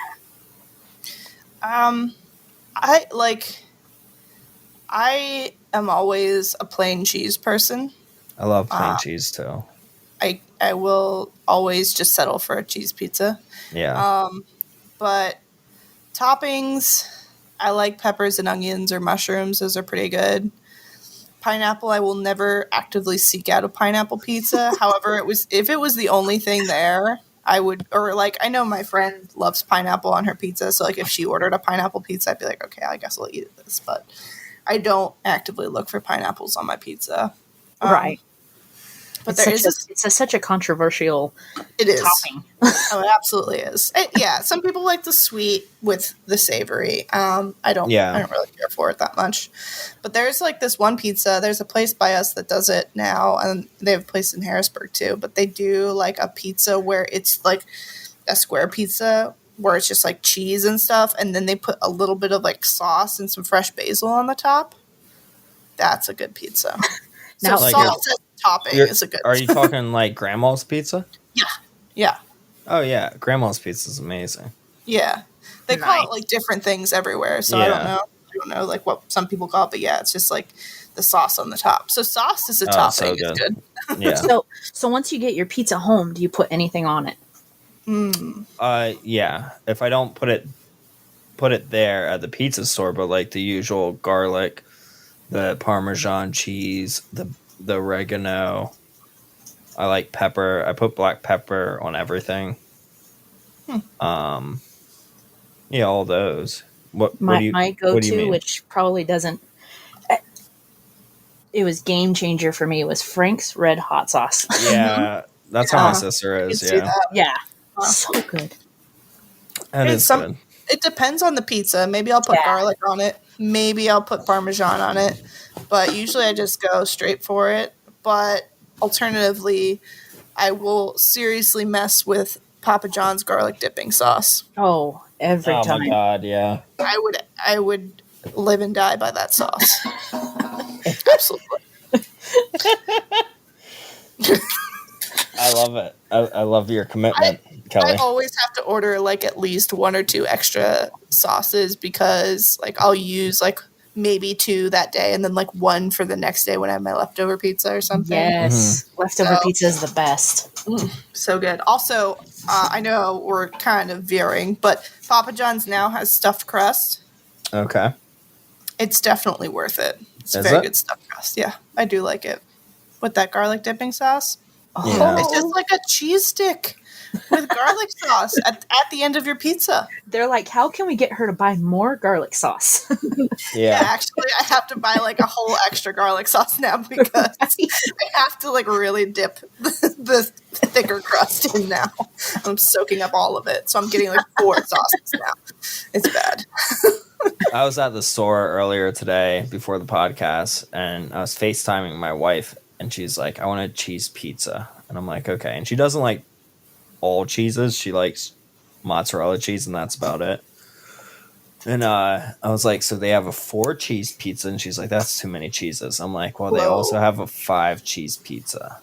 I am always a plain cheese person. I love plain cheese too. I will always just settle for a cheese pizza. Yeah. But toppings, I like peppers and onions or mushrooms. Those are pretty good. Pineapple, I will never actively seek out a pineapple pizza. However, if it was the only thing there, I would, or like, I know my friend loves pineapple on her pizza. So like if she ordered a pineapple pizza, I'd be like, okay, I guess I'll eat this. But I don't actively look for pineapples on my pizza. Right. But it's such a controversial topping. Oh, it absolutely is. Some people like the sweet with the savory. I don't really care for it that much. But there's like this one pizza. There's a place by us that does it now, and they have a place in Harrisburg too. But they do like a pizza where it's like a square pizza where it's just like cheese and stuff, and then they put a little bit of like sauce and some fresh basil on the top. That's a good pizza. Now, so sauce as topping is a good. Are you talking like grandma's pizza? Yeah. Oh yeah, grandma's pizza is amazing. Yeah, they call it like different things everywhere, so I don't know like what some people call it, but yeah, it's just like the sauce on the top. So sauce is a topping. So good. It's good. Yeah. So once you get your pizza home, do you put anything on it? Yeah. If I don't put it there at the pizza store, but like the usual garlic, the Parmesan cheese, the oregano. I like pepper. I put black pepper on everything. All those. My go-to, which probably doesn't. It was game changer for me. Was Frank's Red Hot Sauce. Yeah, that's how my sister is. Yeah, so good. That is good. It depends on the pizza. Maybe I'll put garlic on it. Maybe I'll put Parmesan on it. But usually I just go straight for it. But alternatively, I will seriously mess with Papa John's garlic dipping sauce. Oh, every time. Oh my God, yeah. I would live and die by that sauce. Absolutely. I love it. I love your commitment, Kelly. I always have to order like at least one or two extra sauces because like I'll use like maybe 2 that day and then like 1 for the next day when I have my leftover pizza or something. Yes. Leftover pizza is the best. So good. Also, I know we're kind of veering, but Papa John's now has stuffed crust. Okay. It's definitely worth it. It's very good stuffed crust. Yeah, I do like it. With that garlic dipping sauce. Yeah. It's just like a cheese stick with garlic sauce at the end of your pizza. They're like, how can we get her to buy more garlic sauce? Yeah, actually, I have to buy like a whole extra garlic sauce now because I have to like really dip the thicker crust in now. I'm soaking up all of it, so I'm getting like 4 sauces now. It's bad. I was at the store earlier today before the podcast, and I was FaceTiming my wife, and she's like, I want a cheese pizza. And I'm like, okay. And she doesn't like all cheeses. She likes mozzarella cheese, and that's about it. And I was like, so they have a 4 cheese pizza? And she's like, that's too many cheeses. I'm like, well, they also have a 5 cheese pizza.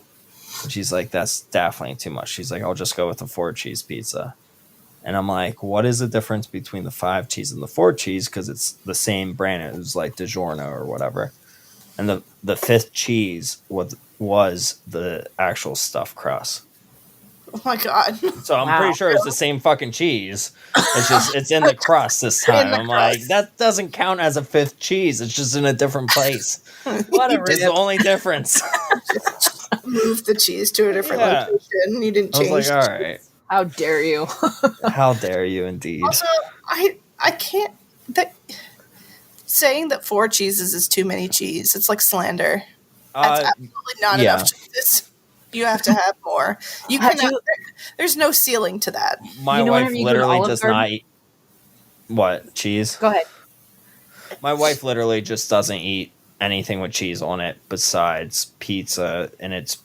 And she's like, that's definitely too much. She's like, I'll just go with a 4 cheese pizza. And I'm like, what is the difference between the 5 cheese and the 4 cheese? Because it's the same brand. It was like DiGiorno or whatever. And the 5th cheese was the actual stuffed crust. Oh my god. So I'm pretty sure it's the same fucking cheese. It's just it's in the crust this time. I'm like, that doesn't count as a fifth cheese. It's just in a different place. What a It's the only difference. Move the cheese to a different location. You didn't change. I was like, all right. How dare you? How dare you, indeed. Also, I can't. Saying that 4 cheeses is too many cheese. It's like slander. That's absolutely not enough cheeses. You have to have more. You cannot. There's no ceiling to that. My wife literally does not eat what cheese. Go ahead. My wife literally just doesn't eat anything with cheese on it besides pizza, and it's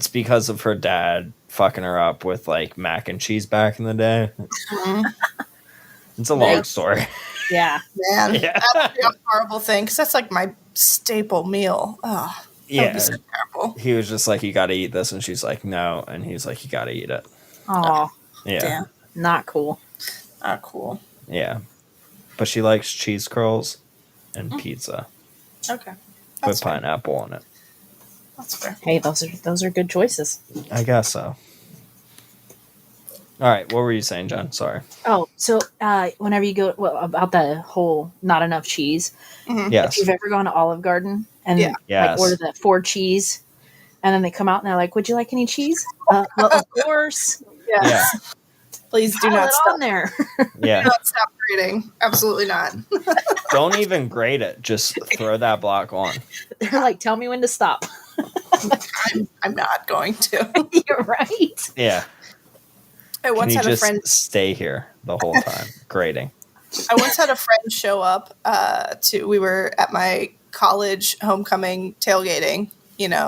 because of her dad fucking her up with like mac and cheese back in the day. It's a long story. Yeah, man, that would be a horrible thing because that's like my staple meal. Oh. Yeah, he was just like, you got to eat this, and she's like, no, and he's like, you got to eat it. Oh, yeah, damn. Not cool. Not cool. Yeah, but she likes cheese curls and pizza. Okay, with pineapple on it. That's fair. Hey, those are good choices. I guess so. All right, what were you saying, John? Sorry. Oh, so whenever you go about the whole not enough cheese. Mm-hmm. Yes. If you've ever gone to Olive Garden and like order the 4 cheese, and then they come out and they're like, "Would you like any cheese?" Well, of course. Yes. Yeah. Please do not stop on there. Yeah. Do not stop grating. Absolutely not. Don't even grate it. Just throw that block on. They're like, "Tell me when to stop." I'm not going to. You're right. Yeah. I once had a friend stay here the whole time grading. I once had a friend show up we were at my college homecoming tailgating,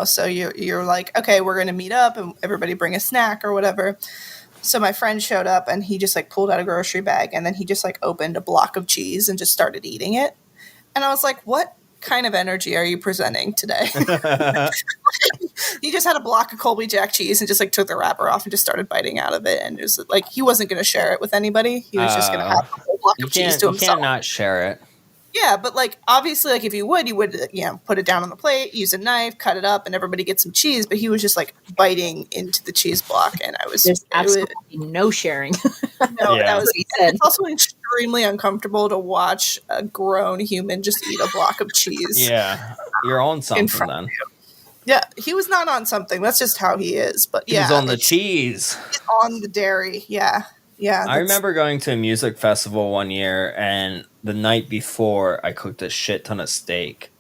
so you're like, okay, we're going to meet up and everybody bring a snack or whatever. So my friend showed up and he just like pulled out a grocery bag and then he just like opened a block of cheese and just started eating it. And I was like, what kind of energy are you presenting today? He just had a block of Colby Jack cheese and just like took the wrapper off and just started biting out of it. And it was like, he wasn't going to share it with anybody. He was just going to have a whole block of cheese to himself. You can't not share it. Yeah, but like obviously, like if you would put it down on the plate, use a knife, cut it up, and everybody gets some cheese. But he was just like biting into the cheese block, and there's absolutely no sharing. No, that was. It's also extremely uncomfortable to watch a grown human just eat a block of cheese. Yeah, you're on something then. Yeah, he was not on something. That's just how he is. But yeah, he's on the cheese. He's on the dairy. Yeah. Yeah, I remember going to a music festival one year, and the night before, I cooked a shit ton of steak,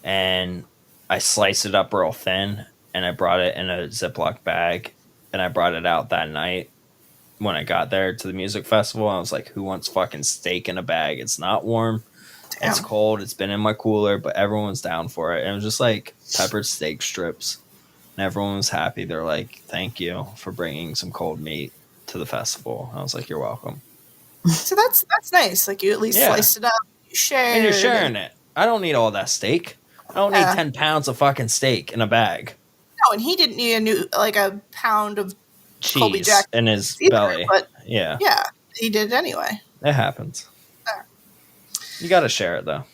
and I sliced it up real thin, and I brought it in a Ziploc bag, and I brought it out that night when I got there to the music festival. I was like, who wants fucking steak in a bag? It's not warm. Damn. It's cold. It's been in my cooler, but everyone was down for it. And it was just like peppered steak strips, and everyone was happy. They're like, thank you for bringing some cold meat to the festival. I was like, you're welcome. So that's nice. Like you at least sliced it up, you shared. And you're sharing it. I don't need all that steak. I don't need 10 pounds of fucking steak in a bag. No, and he didn't need a pound of cheese Colby Jack in his belly. But yeah, he did it anyway. It happens. You got to share it though.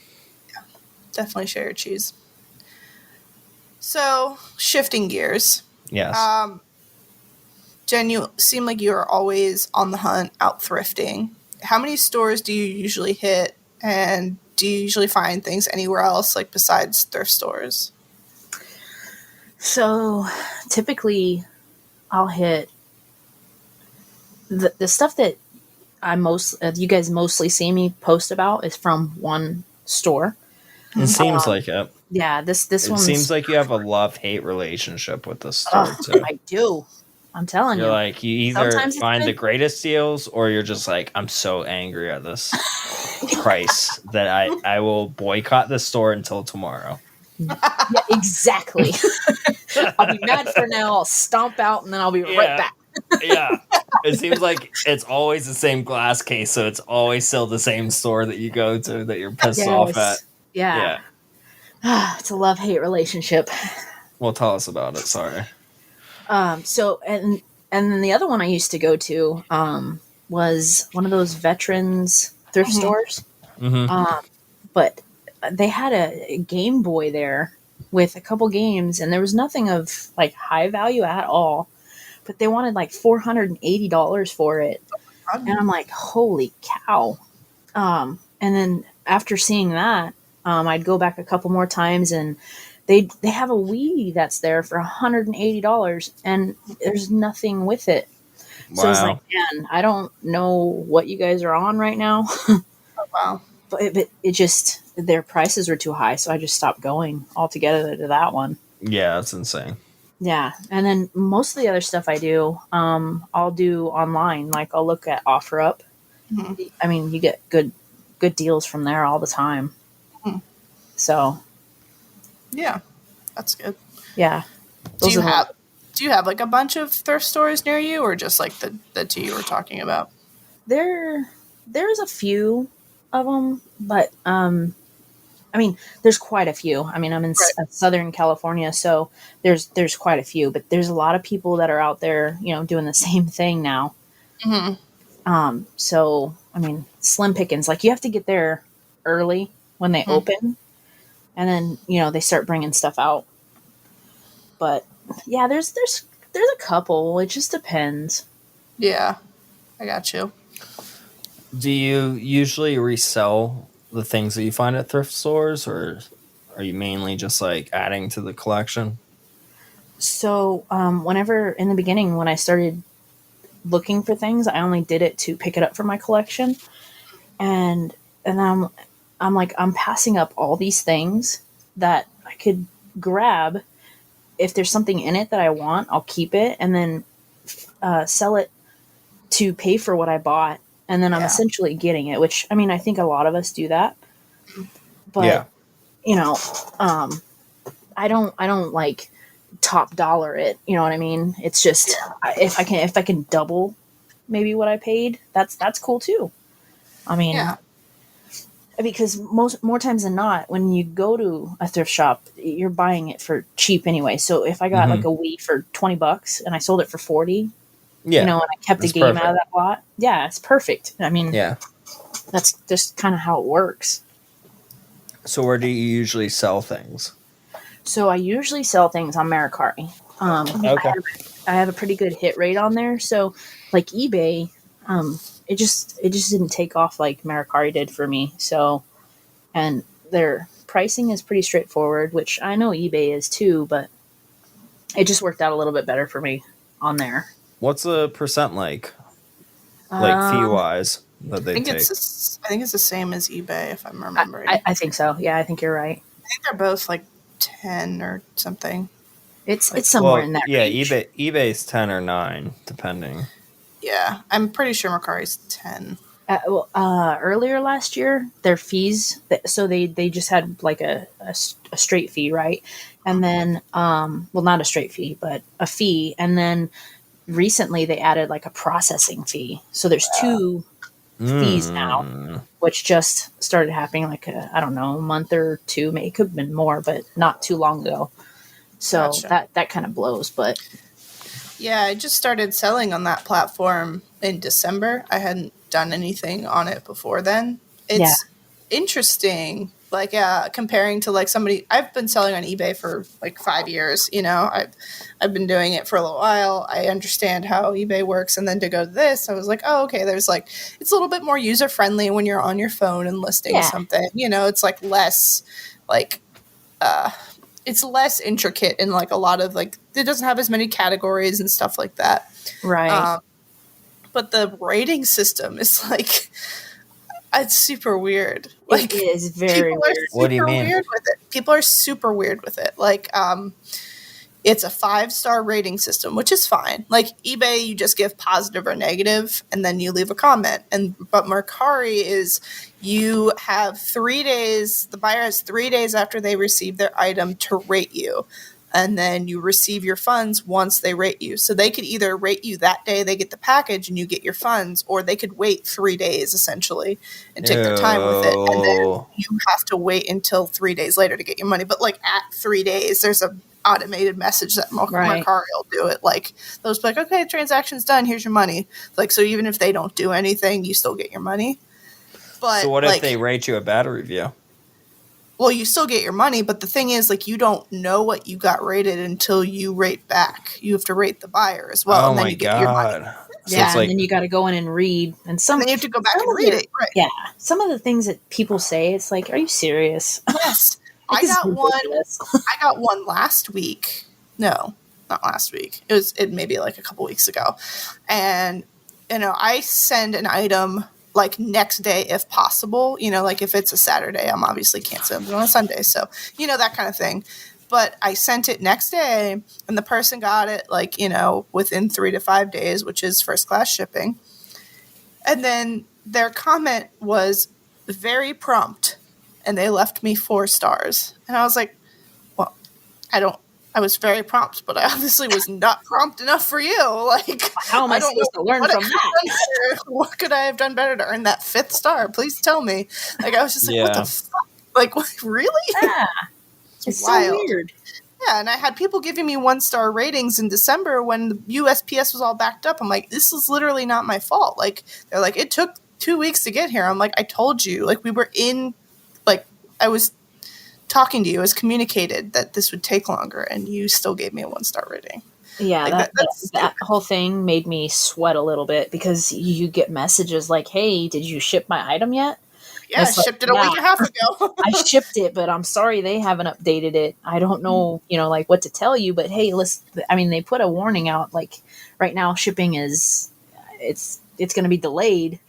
Yeah, definitely share your cheese. So shifting gears. Yes. Jen, you seem like you're always on the hunt, out thrifting. How many stores do you usually hit, and do you usually find things anywhere else, like besides thrift stores? So typically, I'll hit the stuff that you guys mostly see me post about is from one store. It seems like it. Yeah, this one seems like you have a love-hate relationship with this store too. I do. I'm telling you. You're like, you either find the greatest deals or you're just like, I'm so angry at this price that I will boycott this store until tomorrow. Yeah, exactly. I'll be mad for now. I'll stomp out and then I'll be right back. Yeah. It seems like it's always the same glass case, so it's always still the same store that you go to that you're pissed off at. Yeah. It's a love-hate relationship. Well, tell us about it. Sorry. So and then the other one I used to go to was one of those veterans thrift stores. Mm-hmm. But they had a Game Boy there with a couple games, and there was nothing of like high value at all, but they wanted like $480 for it. And I'm like, holy cow. And then after seeing that, I'd go back a couple more times, and they have a Wii that's there for $180, and there's nothing with it. Wow. So I was like, man, I don't know what you guys are on right now. Oh, wow. But it just, their prices were too high, so I just stopped going altogether to that one. Yeah, that's insane. Yeah, and then most of the other stuff I do, I'll do online. Like I'll look at OfferUp. Mm-hmm. I mean, you get good deals from there all the time. Mm-hmm. So, yeah, that's good. Yeah. Do you have like a bunch of thrift stores near you, or just like the two you were talking about? There's a few of them, but I mean, there's quite a few. I mean, I'm in Southern California, so there's quite a few, but there's a lot of people that are out there, doing the same thing now. Mm-hmm. So, I mean, slim pickings. Like, you have to get there early when they open, and then, they start bringing stuff out. But, yeah, there's a couple. It just depends. Yeah, I got you. Do you usually resell the things that you find at thrift stores, or are you mainly just like adding to the collection? So, whenever in the beginning, when I started looking for things, I only did it to pick it up for my collection. And I'm like, I'm passing up all these things that I could grab. If there's something in it that I want, I'll keep it and then sell it to pay for what I bought. And then I'm essentially getting it, which, I mean, I think a lot of us do that. But, I don't like top dollar it. You know what I mean? It's just, if I can double maybe what I paid, that's cool too. I mean, because more times than not, when you go to a thrift shop, you're buying it for cheap anyway. So if I got like a Wii for $20 and I sold it for $40, and I kept the game out of that lot. Yeah, it's perfect. I mean, that's just kind of how it works. So where do you usually sell things? So I usually sell things on Mercari. Okay. I have a pretty good hit rate on there. So like eBay, it just didn't take off like Mercari did for me. So, and their pricing is pretty straightforward, which I know eBay is too, but it just worked out a little bit better for me on there. What's the percent like fee wise that they take? I think it's the same as eBay, if I'm remembering. I think so. Yeah, I think you're right. I think they're both like 10 or something. It's somewhere in that range. Yeah, eBay's 10 or 9, depending. Yeah, I'm pretty sure Mercari's 10. Earlier last year, their fees, so they just had like a straight fee, right? And then, not a straight fee, but a fee. And then recently they added like a processing fee. So there's two fees now, which just started happening like, I don't know, a month or two, maybe it could have been more, but not too long ago. So gotcha. that kind of blows, but. Yeah, I just started selling on that platform in December. I hadn't done anything on it before then. It's interesting, like comparing to like somebody. I've been selling on eBay for like 5 years. I've been doing it for a little while. I understand how eBay works, and then to go to this, I was like, oh, okay. There's like, it's a little bit more user friendly when you're on your phone and listing something. It's like less like. It's less intricate in like a lot of like, it doesn't have as many categories and stuff like that. Right. But the rating system is like, it's super weird. Like, it is very weird. What do you mean? Weird with it. People are super weird with it. Like, it's a 5-star rating system, which is fine. Like eBay, you just give positive or negative, and then you leave a comment. But Mercari is, you have 3 days. The buyer has 3 days after they receive their item to rate you, and then you receive your funds once they rate you. So they could either rate you that day they get the package and you get your funds, or they could wait 3 days essentially and take their time with it, and then you have to wait until 3 days later to get your money. But like at 3 days, there's a automated message that Mercari will do it. Like those be like, okay, transaction's done, here's your money. Like, so even if they don't do anything, you still get your money. But so what if they rate you a bad review? well, you still get your money, but the thing is, like, you don't know what you got rated until you rate back. You have to rate the buyer as well, Oh and then my you get your money. God. So Yeah, it's and like, then you got to go in and read, and And then you have to go back and read it. Right. Yeah, some of the things that people say, it's like, are you serious? Yes. Like, I this is got one. ridiculous. I got one last week. No, not last week. It maybe like a couple weeks ago. And, I send an item like next day if possible. Like if it's a Saturday, I'm obviously can't send it on a Sunday. So, that kind of thing. But I sent it next day, and the person got it like, within 3 to 5 days, which is first class shipping. And then their comment was very prompt, and they left me 4 stars. And I was like, well, I was very prompt, but I obviously was not prompt enough for you. Like, How am I supposed to learn from that? What could I have done better to earn that 5th star? Please tell me. Like, I was just like, what the fuck? Like, what, really? Yeah. It's wild. So weird. Yeah, and I had people giving me 1-star ratings in December when the USPS was all backed up. I'm like, this is literally not my fault. Like, they're like, it took 2 weeks to get here. I'm like, I told you. Like, we were I was talking to you, as communicated that this would take longer, and you still gave me a 1-star rating. Yeah, like, that whole thing made me sweat a little bit, because you get messages like, hey, did you ship my item yet? Yeah, I shipped it a week and a half ago. I shipped it, but I'm sorry they haven't updated it. I don't know, like what to tell you, but hey, listen, I mean, they put a warning out, like right now shipping it's going to be delayed.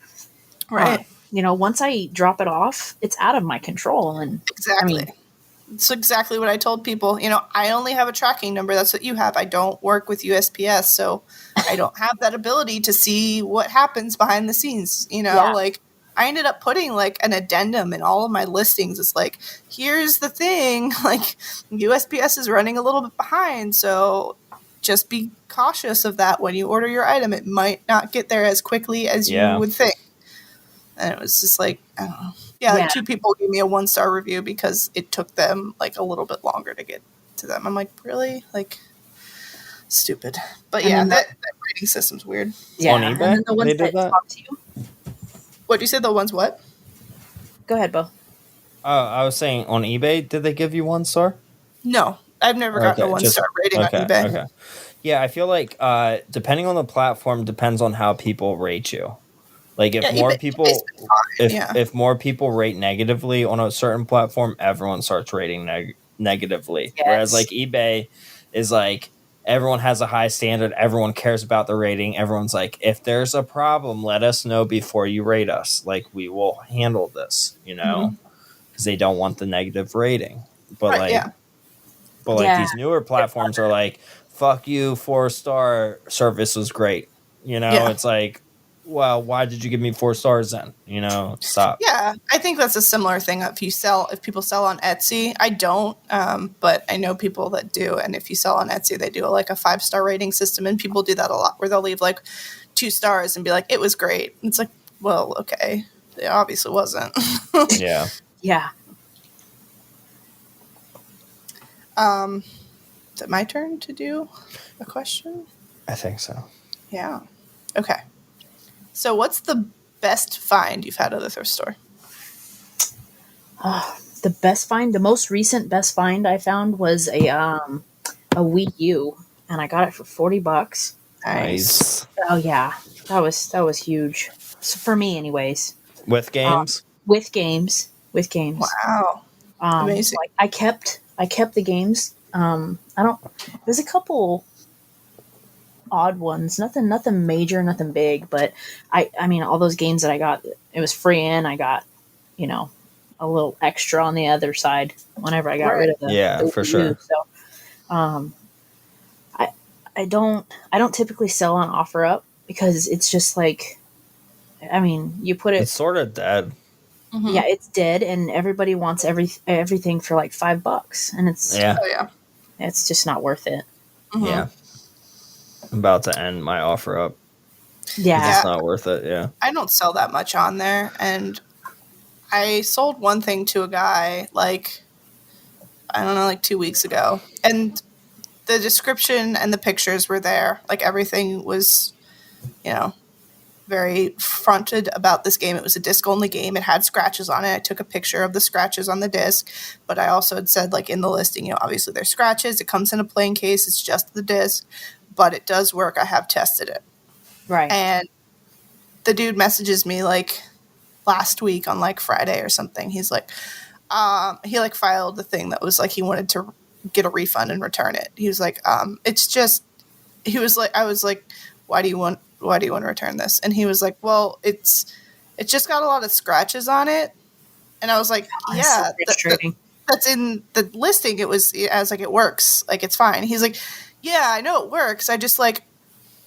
Right. Once I drop it off, it's out of my control. And exactly. It's exactly what I told people. I only have a tracking number. That's what you have. I don't work with USPS, so I don't have that ability to see what happens behind the scenes. Like, I ended up putting like an addendum in all of my listings. It's like, here's the thing, like USPS is running a little bit behind, so just be cautious of that when you order your item. It might not get there as quickly as you would think. And it was just like, I don't know. Yeah, like 2 people gave me a 1-star review because it took them like a little bit longer to get to them. I'm like, really? Like, stupid. But yeah, that rating system's weird. Yeah, on eBay, and then the ones that talk to you. What do you say? The ones what? Go ahead, Bo. I was saying, on eBay, did they give you 1 star? No, I've never gotten a 1-star rating on eBay. Okay. Yeah, I feel like depending on the platform depends on how people rate you. Like if more people, if more people rate negatively on a certain platform, everyone starts rating negatively. Yes. Whereas like eBay is like, everyone has a high standard. Everyone cares about the rating. Everyone's like, if there's a problem, let us know before you rate us. Like, we will handle this, because they don't want the negative rating. But these newer platforms are like, fuck you, 4-star service was great. It's like, well, why did you give me 4 stars then? Stop. Yeah, I think that's a similar thing. If people sell on Etsy, I don't, but I know people that do. And if you sell on Etsy, they do like a 5-star rating system, and people do that a lot, where they'll leave like 2 stars and be like, it was great. And it's like, well, okay, it obviously wasn't. Yeah. Yeah. Is it my turn to do a question? I think so. Yeah. Okay. So what's the best find you've had at a thrift store? The best find, the most recent best find I found was a Wii U, and I got it for $40. Nice. Oh yeah, that was huge. So for me, anyways. With games. With games. Wow. Amazing. Like I kept the games. There's a couple odd ones, nothing major, nothing big, but I mean, all those games that I got, it was free, and I got, a little extra on the other side whenever I got rid of the for sure. So, I don't typically sell on OfferUp, because it's just like, I mean, you put it, it's sort of dead. Mm-hmm. Yeah, it's dead, and everybody wants everything for like $5, and it's it's just not worth it. Mm-hmm. Yeah. I'm about to end my OfferUp. Yeah. It's not worth it. Yeah. I don't sell that much on there, and I sold one thing to a guy like 2 weeks ago, and the description and the pictures were there. Like, everything was, very fronted about this game. It was a disc-only game. It had scratches on it. I took a picture of the scratches on the disc, but I also had said, like, in the listing, obviously there's scratches. It comes in a plain case. It's just the disc, but it does work. I have tested it. Right. And the dude messages me, like, last week on, like, Friday or something. He's like, he, like, filed the thing that was, like, he wanted to get a refund and return it. He was like, it's just, he was like, I was like, why do you want to return this? And he was like, well, it's just got a lot of scratches on it. And I was like, yeah, that's in the listing. I was like, it works. Like, it's fine. He's like, yeah, I know it works. I just, like,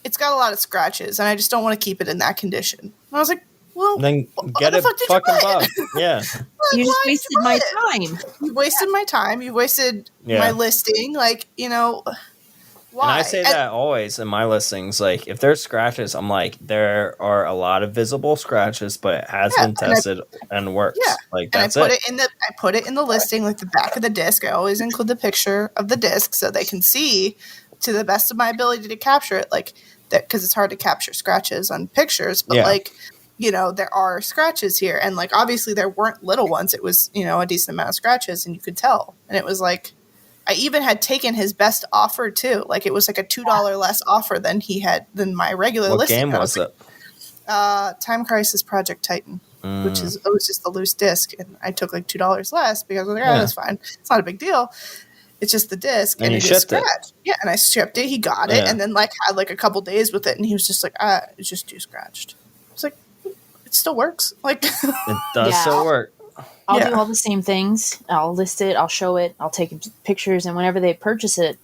it's got a lot of scratches and I just don't want to keep it in that condition. And I was like, well, then get it fucking bugged. Yeah. You just wasted my time. You wasted my time. You wasted my listing. Like, why? And I say that always in my listings. Like, if there's scratches, I'm like, there are a lot of visible scratches, but it has been tested and works. Yeah. Like, that's and I put it in the listing, like the back of the disc. I always include the picture of the disc so they can see, to the best of my ability to capture it, like that, because it's hard to capture scratches on pictures. But like, there are scratches here, and like obviously there weren't little ones. It was a decent amount of scratches, and you could tell. And it was like, I even had taken his best offer too. Like, it was like a $2 less offer than than my regular listing. What game was it? Time Crisis Project Titan, which it was just the loose disc, and I took like $2 less because I was like, that's fine. It's not a big deal. It's just the disc, and it is scratched. Yeah, and I shipped it. He got it, and then like had like a couple days with it, and he was just like, it's just too scratched. It's like, it still works. Like, it does still work. I'll do all the same things. I'll list it. I'll show it. I'll take pictures. And whenever they purchase it,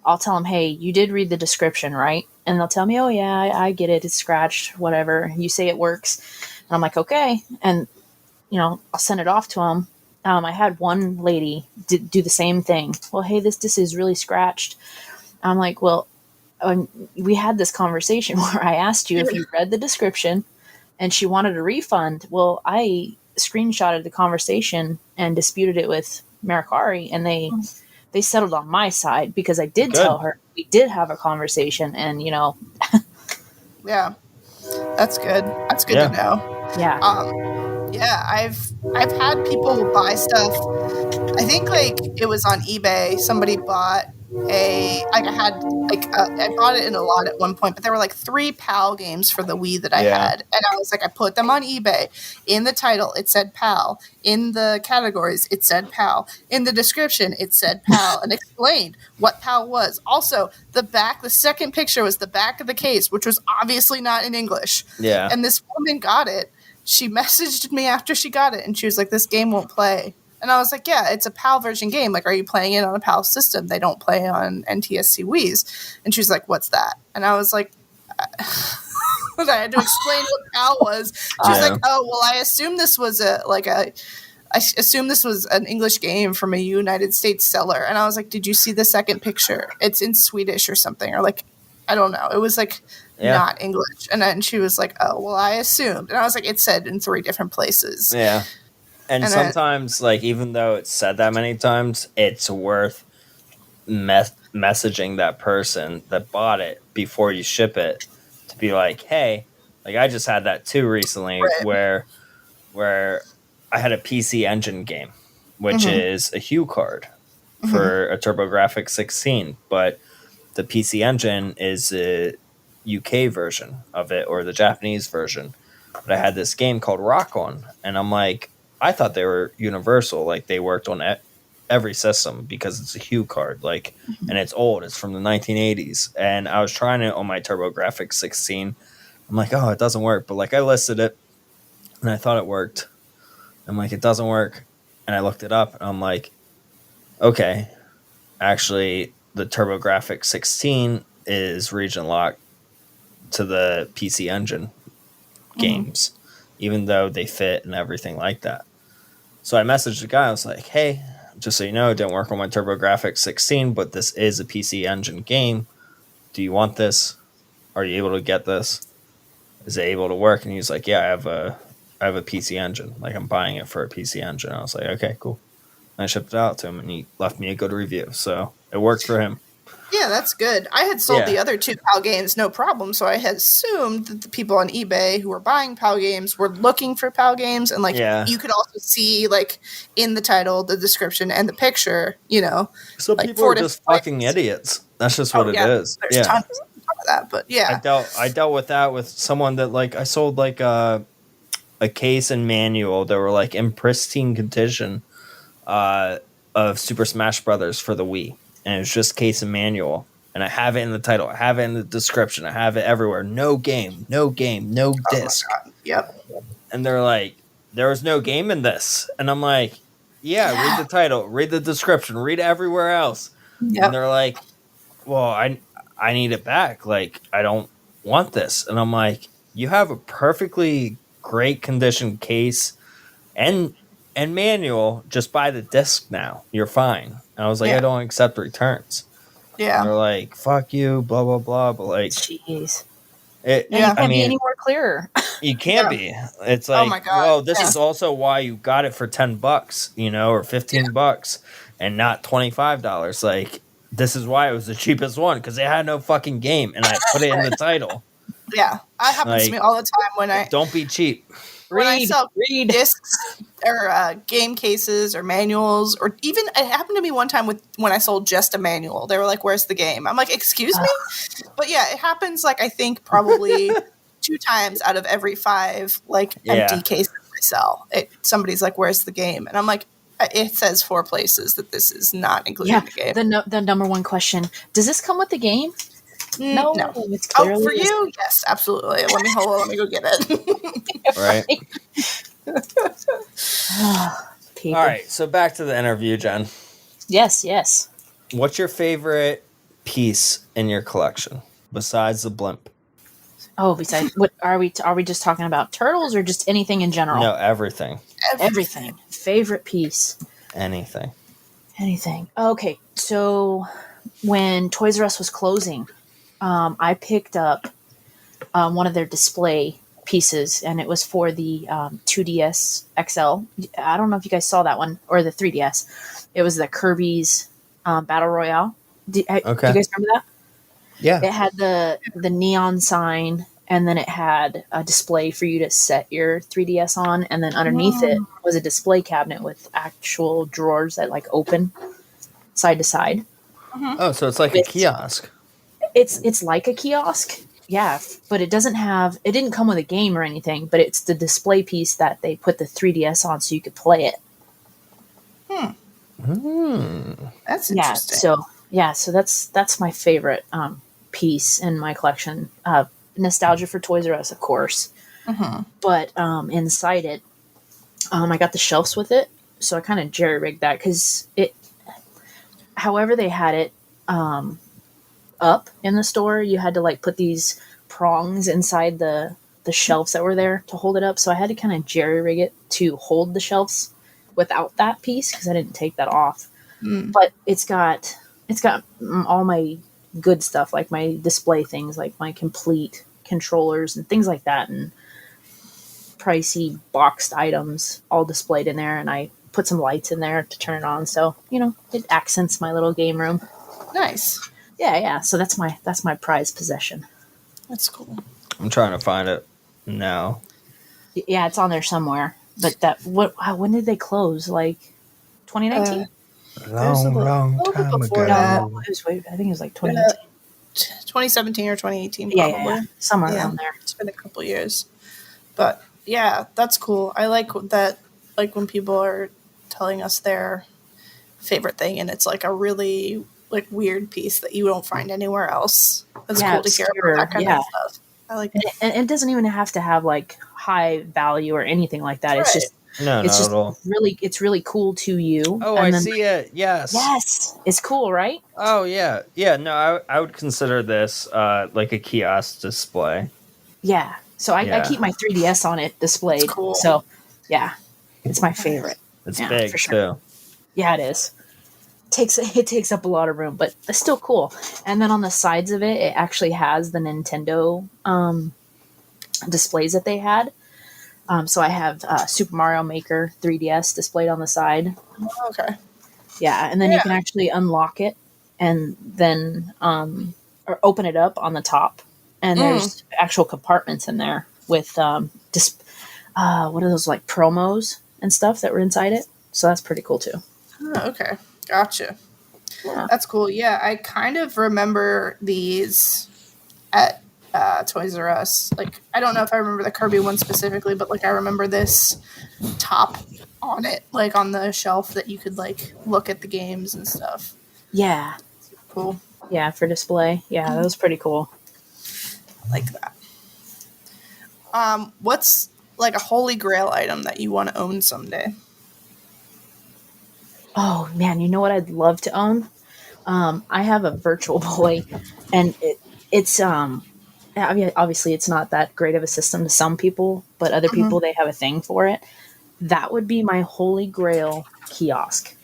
I'll tell them, hey, you did read the description, right? And they'll tell me, oh, yeah, I get it. It's scratched, whatever. You say it works. And I'm like, okay. And, I'll send it off to them. I had one lady do the same thing. Well, hey, this is really scratched. I'm like, well, we had this conversation where I asked you if you read the description and she wanted a refund. Well, I screenshotted the conversation and disputed it with Mercari, and they settled on my side because I did tell her we did have a conversation, and yeah, that's good. That's good to know. Yeah. I've had people buy stuff. I think like it was on eBay. Somebody bought I bought it in a lot at one point, but there were like 3 PAL games for the Wii that I had. And I was like, I put them on eBay. In the title, it said PAL. In the categories, it said PAL. In the description, it said PAL and explained what PAL was. Also, the second picture was the back of the case, which was obviously not in English. Yeah. And this woman got it. She messaged me after she got it, and she was like, this game won't play. And I was like, yeah, it's a PAL version game. Like, are you playing it on a PAL system? They don't play on NTSC Wii's. And she's like, what's that? And I was like, I had to explain what PAL was. She was like, oh, well, I assume this was an English game from a United States seller. And I was like, did you see the second picture? It's in Swedish or something. Or like, I don't know. It was like not English. And then she was like, oh, well, I assumed. And I was like, it said in 3 different places. Yeah. And sometimes, like, even though it's said that many times, it's worth messaging that person that bought it before you ship it to be like, hey, like, I just had that too recently where I had a PC Engine game, which is a Hue card for a TurboGrafx 16, but the PC Engine is a UK version of it or the Japanese version. But I had this game called Rock On, and I'm like, I thought they were universal, like they worked on every system because it's a Hue card, like, and it's old. It's from the 1980s, and I was trying it on my TurboGrafx 16. I'm like, oh, it doesn't work, but like I listed it, and I thought it worked. I'm like, it doesn't work, and I looked it up, and I'm like, okay, actually, the TurboGrafx 16 is region locked to the PC Engine games, even though they fit and everything like that. So I messaged the guy. I was like, hey, just so you know, it didn't work on my TurboGrafx 16, but this is a PC Engine game. Do you want this? Are you able to get this? Is it able to work? And he's like, yeah, I have a PC Engine. Like, I'm buying it for a PC Engine. I was like, okay, cool. And I shipped it out to him, and he left me a good review. So it worked for him. Yeah, that's good. I had sold Yeah. the other 2 PAL games, no problem. So I had assumed that the people on eBay who were buying PAL games were looking for PAL games, and like Yeah. you could also see like in the title, the description, and the picture. So like people 4 are just different fucking ways. idiots. That's just Oh what it yeah, is. there's Yeah. tons of that, but yeah, I dealt with that with someone that like I sold like a case and manual that were like in pristine condition of Super Smash Brothers for the Wii, and it was just case and manual. And I have it in the title, I have it in the description, I have it everywhere. No game, no disc. yep, And they're like, there was no game in this, and I'm like, yeah. Read the title, read the description, read everywhere else. yep. And they're like, well, I need it back. Like, I don't want this. And I'm like, you have a perfectly great condition case and manual. Just buy the disc now. You're fine. And I was like, Yeah. I don't accept returns. Yeah. And they're like, fuck you, blah blah blah. But like, Jeez. it. Yeah, Yeah. you can't be any more clearer. You can't be. It's like, my God, well, this yeah. is also why you got it for $10, or $15, and not $25. Like, this is why it was the cheapest one, because it had no fucking game, and I put it in the title. Yeah, that happens to me all the time when I Don't be cheap. sell Read. discs or game cases or manuals, or even it happened to me one time when I sold just a manual. They were like, "Where's the game?" I'm like, "Excuse me," but yeah, it happens. Like I think probably 2 times out of every 5 empty cases I sell. Somebody's like, "Where's the game?" And I'm like, "It says 4 places that this is not including the game." The number one question: does this come with the game? No. It's clearly for you, yes, absolutely. Let me go get it. Right. People. All right. So back to the interview, Jen. Yes. What's your favorite piece in your collection besides the blimp? Oh, besides, what are we just talking about? Turtles or just anything in general? No, everything. Everything. Favorite piece. Anything. Okay, so when Toys R Us was closing, I picked up one of their display pieces, and it was for the 2DS XL. I don't know if you guys saw that one, or the 3DS. It was the Kirby's Battle Royale. Do you guys remember that? Yeah. It had the neon sign, and then it had a display for you to set your 3DS on, and then underneath it was a display cabinet with actual drawers that open side to side. Oh, so it's like a kiosk. It's like a kiosk, yeah, but it didn't come with a game or anything, but it's the display piece that they put the 3DS on so you could play it. That's interesting. So that's my favorite piece in my collection. Nostalgia for Toys R Us, of course. But inside it, I got the shelves with it, so I kind of jerry-rigged that because however they had it up in the store, you had to put these prongs inside the shelves that were there to hold it up. So I had to kind of jerry-rig it to hold the shelves without that piece because I didn't take that off. But it's got all my good stuff, like my display things, like my complete controllers and things like that, and pricey boxed items all displayed in there, and I put some lights in there to turn it on, so it accents my little game room. Nice. Yeah, so that's my prized possession. That's cool. I'm trying to find it now. Yeah, it's on there somewhere, but when did they close? 2019? Long time before ago. that. No, I think it was 2018. 2017 or 2018, Yeah, probably. somewhere around there. It's been a couple years. But yeah, that's cool. I like that, when people are telling us their favorite thing and it's a really weird piece that you don't find anywhere else. It's cool to hear about that kind of stuff. I like it. And it doesn't even have to have high value or anything like that. Right. It's just not at all. It's really cool to you. Oh, I see it. Yes, it's cool, right? Oh yeah. No, I would consider this like a kiosk display. Yeah. So I keep my 3DS on it displayed. That's cool. So yeah, it's my favorite. It's big too. Yeah, it is. It takes up a lot of room, but it's still cool. And then on the sides of it actually has the Nintendo displays that they had. So I have Super Mario Maker 3DS displayed on the side. Okay. Yeah, and then you can actually unlock it and then or open it up on the top, and there's actual compartments in there with what are those, like promos and stuff that were inside it. So that's pretty cool too. Oh, okay, gotcha. Yeah. That's cool. Yeah, I kind of remember these at Toys R Us. Like, I don't know if I remember the Kirby one specifically, but like I remember this top on it, like on the shelf that you could like look at the games and stuff. Yeah. Cool. Yeah, for display. Yeah, that was pretty cool. I like that. What's like a holy grail item that you want to own someday? Oh man, you know what I'd love to own? I have a Virtual Boy, and it's I mean, obviously it's not that great of a system to some people, but other people, they have a thing for it. That would be my holy grail kiosk.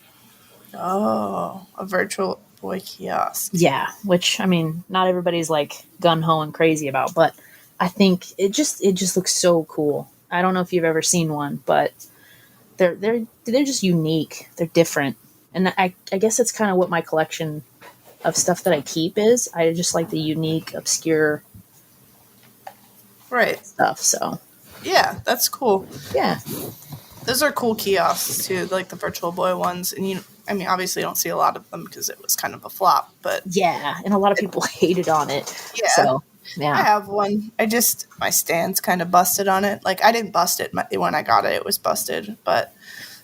Oh, a Virtual Boy kiosk. Yeah, which I mean, not everybody's like gun ho and crazy about, but I think it just looks so cool. I don't know if you've ever seen one, but they're just unique. They're different, and I guess that's kind of what my collection of stuff that I keep is. I just like the unique, obscure, right, stuff. So yeah, that's cool. Yeah, those are cool kiosks too, like the Virtual Boy ones. And I mean, obviously, you don't see a lot of them because it was kind of a flop. But yeah, and a lot of people hated on it. Yeah. So yeah, I have one. My stand's kind of busted on it. Like, I didn't bust it when I got it. It was busted. But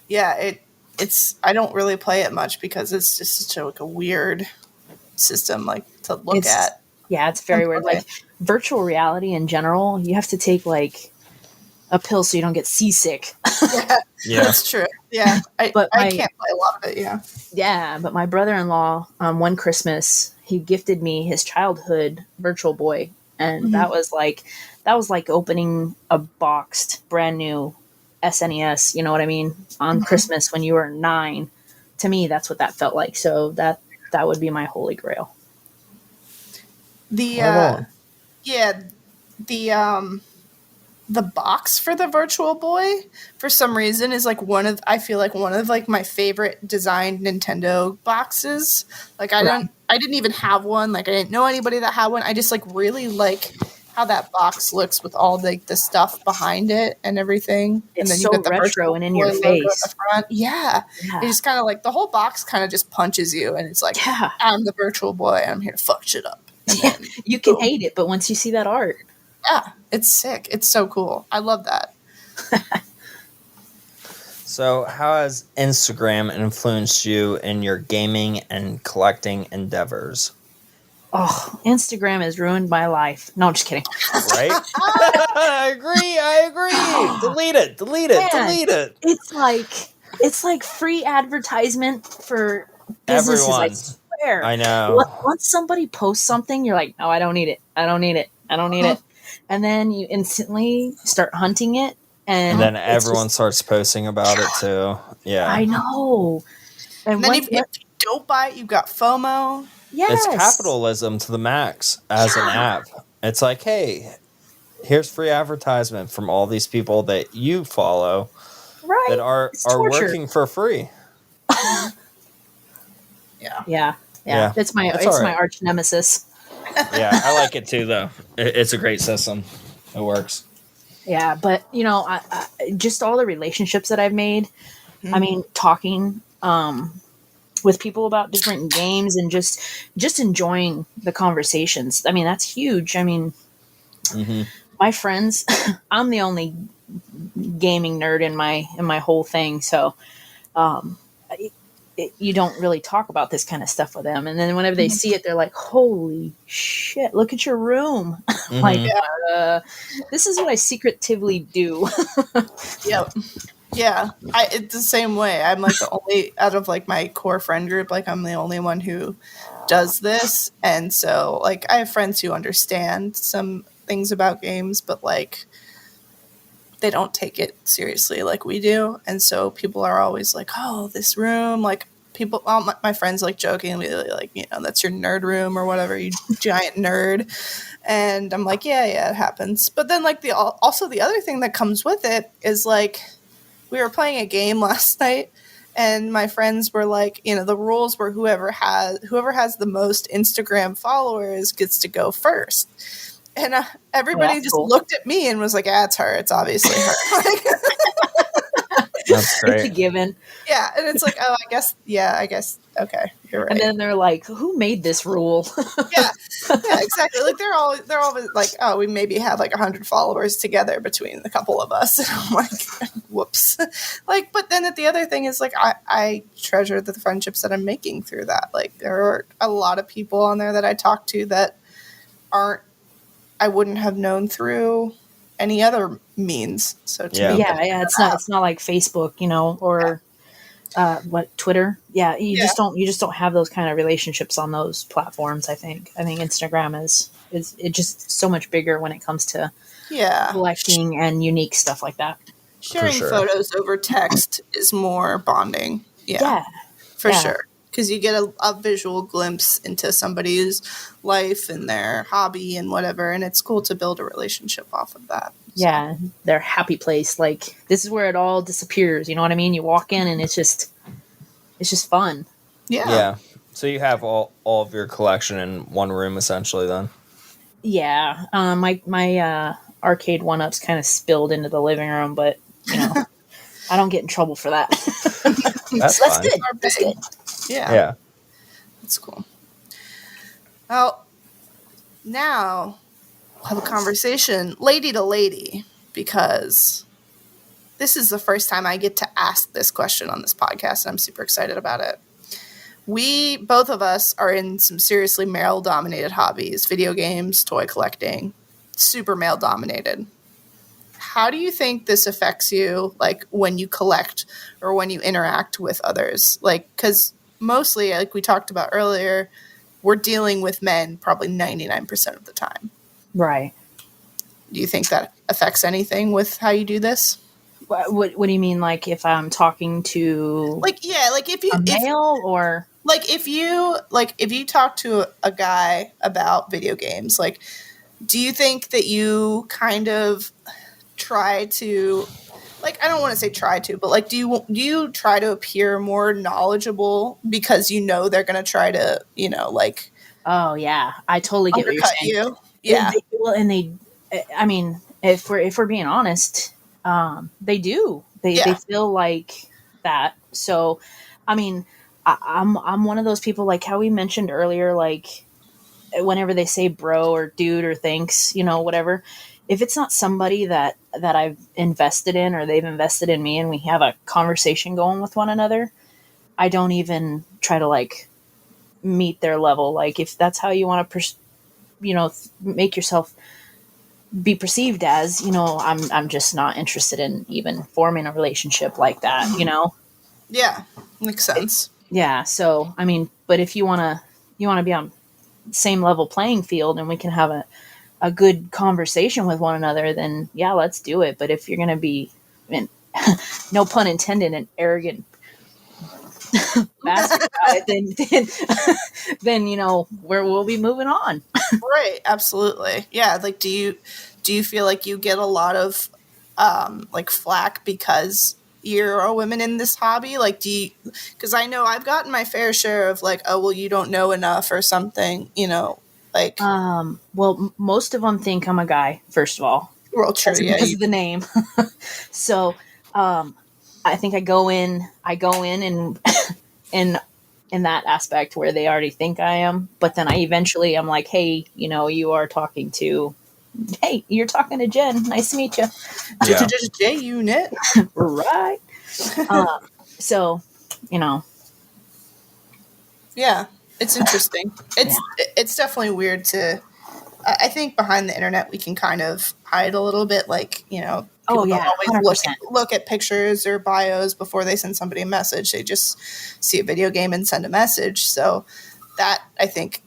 yeah, it's I don't really play it much because it's just such a weird system, like, to look at. Yeah, it's very weird. Like virtual reality in general, you have to take like a pill so you don't get seasick. Yeah, that's true. Yeah, I can't play a lot of it. Yeah. Yeah, but my brother-in-law, one Christmas, he gifted me his childhood Virtual Boy, and that was like opening a boxed brand new SNES. You know what I mean? On Christmas when you were 9. To me, that's what that felt like. So that would be my holy grail. The box for the Virtual Boy, for some reason, is like one of like my favorite designed Nintendo boxes. Like, I didn't even have one. Like, I didn't know anybody that had one. I just like really like how that box looks with all the stuff behind it and everything. It's and then so you get the retro and in your face. In the front. Yeah. It just kind of like the whole box kind of just punches you, and it's like, I'm the Virtual Boy. I'm here to fuck shit up. Yeah, you can hate it, but once you see that art. Yeah, it's sick. It's so cool. I love that. So, how has Instagram influenced you in your gaming and collecting endeavors? Oh, Instagram has ruined my life. No, I'm just kidding. Right? I agree. Delete it. It's like free advertisement for businesses. Everyone. I swear. I know. Once somebody posts something, you're like, no, I don't need it. And then you instantly start hunting it. And then everyone starts posting about it too. Yeah. I know. And then if you don't buy it, you've got FOMO. Yes. It's capitalism to the max as an app. It's like, hey, here's free advertisement from all these people that you follow that are working for free. Yeah. It's my arch nemesis. Yeah, I like it too, though. It's a great system. It works. Yeah, but I just all the relationships that I've made. I mean, talking with people about different games and just enjoying the conversations. I mean, that's huge. I mean, my friends. I'm the only gaming nerd in my whole thing, so you don't really talk about this kind of stuff with them. And then whenever they see it, they're like, "Holy shit! Look at your room!" Like, this is what I secretively do. Yep. Yeah, it's the same way. I'm like the only out of like my core friend group. Like, I'm the only one who does this, and so like I have friends who understand some things about games, but like they don't take it seriously like we do. And so people are always like, "Oh, this room," like all my friends like jokingly like, "That's your nerd room or whatever, you giant nerd." And I'm like, yeah, it happens. But then like also the other thing that comes with it is like, we were playing a game last night, And my friends were like, the rules were whoever has the most Instagram followers gets to go first. And everybody just looked at me and was like, it's her. It's obviously her. That's great. It's a given. Yeah. And it's like, oh, I guess. Okay. You're right. And then they're like, who made this rule? Yeah, exactly. Like they're all like, oh, we maybe have like 100 followers together between the couple of us. And I'm like, whoops. Like, but then the other thing is like, I treasure the friendships that I'm making through that. Like there are a lot of people on there that I talk to that I wouldn't have known through any other means. So to me, it's not like Facebook, or Twitter. Yeah, you just don't have those kind of relationships on those platforms. I think Instagram is it just so much bigger when it comes to collecting and unique stuff like that. Sharing photos over text is more bonding. Yeah, for sure. Because you get a visual glimpse into somebody's life and their hobby and whatever, and it's cool to build a relationship off of that. So. Yeah, their happy place. Like this is where it all disappears. You know what I mean? You walk in and it's just fun. Yeah. Yeah. So you have all of your collection in one room essentially then? Yeah. My arcade one-ups kind of spilled into the living room, but I don't get in trouble for that. That's good. That's good. Yeah. That's cool. Well, now we'll have a conversation lady to lady, because this is the first time I get to ask this question on this podcast, and I'm super excited about it. Both of us are in some seriously male-dominated hobbies, video games, toy collecting, super male-dominated. How do you think this affects you, like, when you collect or when you interact with others? Like, because mostly, like we talked about earlier, we're dealing with men probably 99% of the time. Right. Do you think that affects anything with how you do this? What do you mean? Like if I'm talking to if you a male or if you talk to a guy about video games, like, do you think that you kind of try to, like, I don't want to say try to, but like, do you try to appear more knowledgeable because they're going to try to, like, oh yeah, I totally get what you're saying. You. Yeah. I mean, if we're being honest, they do. They feel like that. So, I mean, I'm one of those people, like how we mentioned earlier, like whenever they say bro or dude or thanks, whatever, if it's not somebody that I've invested in or they've invested in me and we have a conversation going with one another, I don't even try to like meet their level. Like if that's how you want to, make yourself be perceived as, I'm just not interested in even forming a relationship like that, Yeah, makes sense. Yeah. So, I mean, but if you want to be on same level playing field and we can have a good conversation with one another, then yeah, let's do it. But if you're going to be, no pun intended, an arrogant bastard about it, then we'll be moving on. Right. Absolutely. Yeah. Like, do you feel like you get a lot of like flack because you're a woman in this hobby? Like, because I know I've gotten my fair share of like, oh, well, you don't know enough or something, like. Well, most of them think I'm a guy, first of all. Well, true. Because of the name. So, I think I go in and in that aspect where they already think I am, but then I'm like, hey, you're talking to Jen. Nice to meet you. Yeah. J Unit. Right. So, Yeah, it's interesting. It's definitely weird to. I think behind the internet we can kind of hide a little bit, like, people don't always look at pictures or bios before they send somebody a message. They just see a video game and send a message. So that, I think,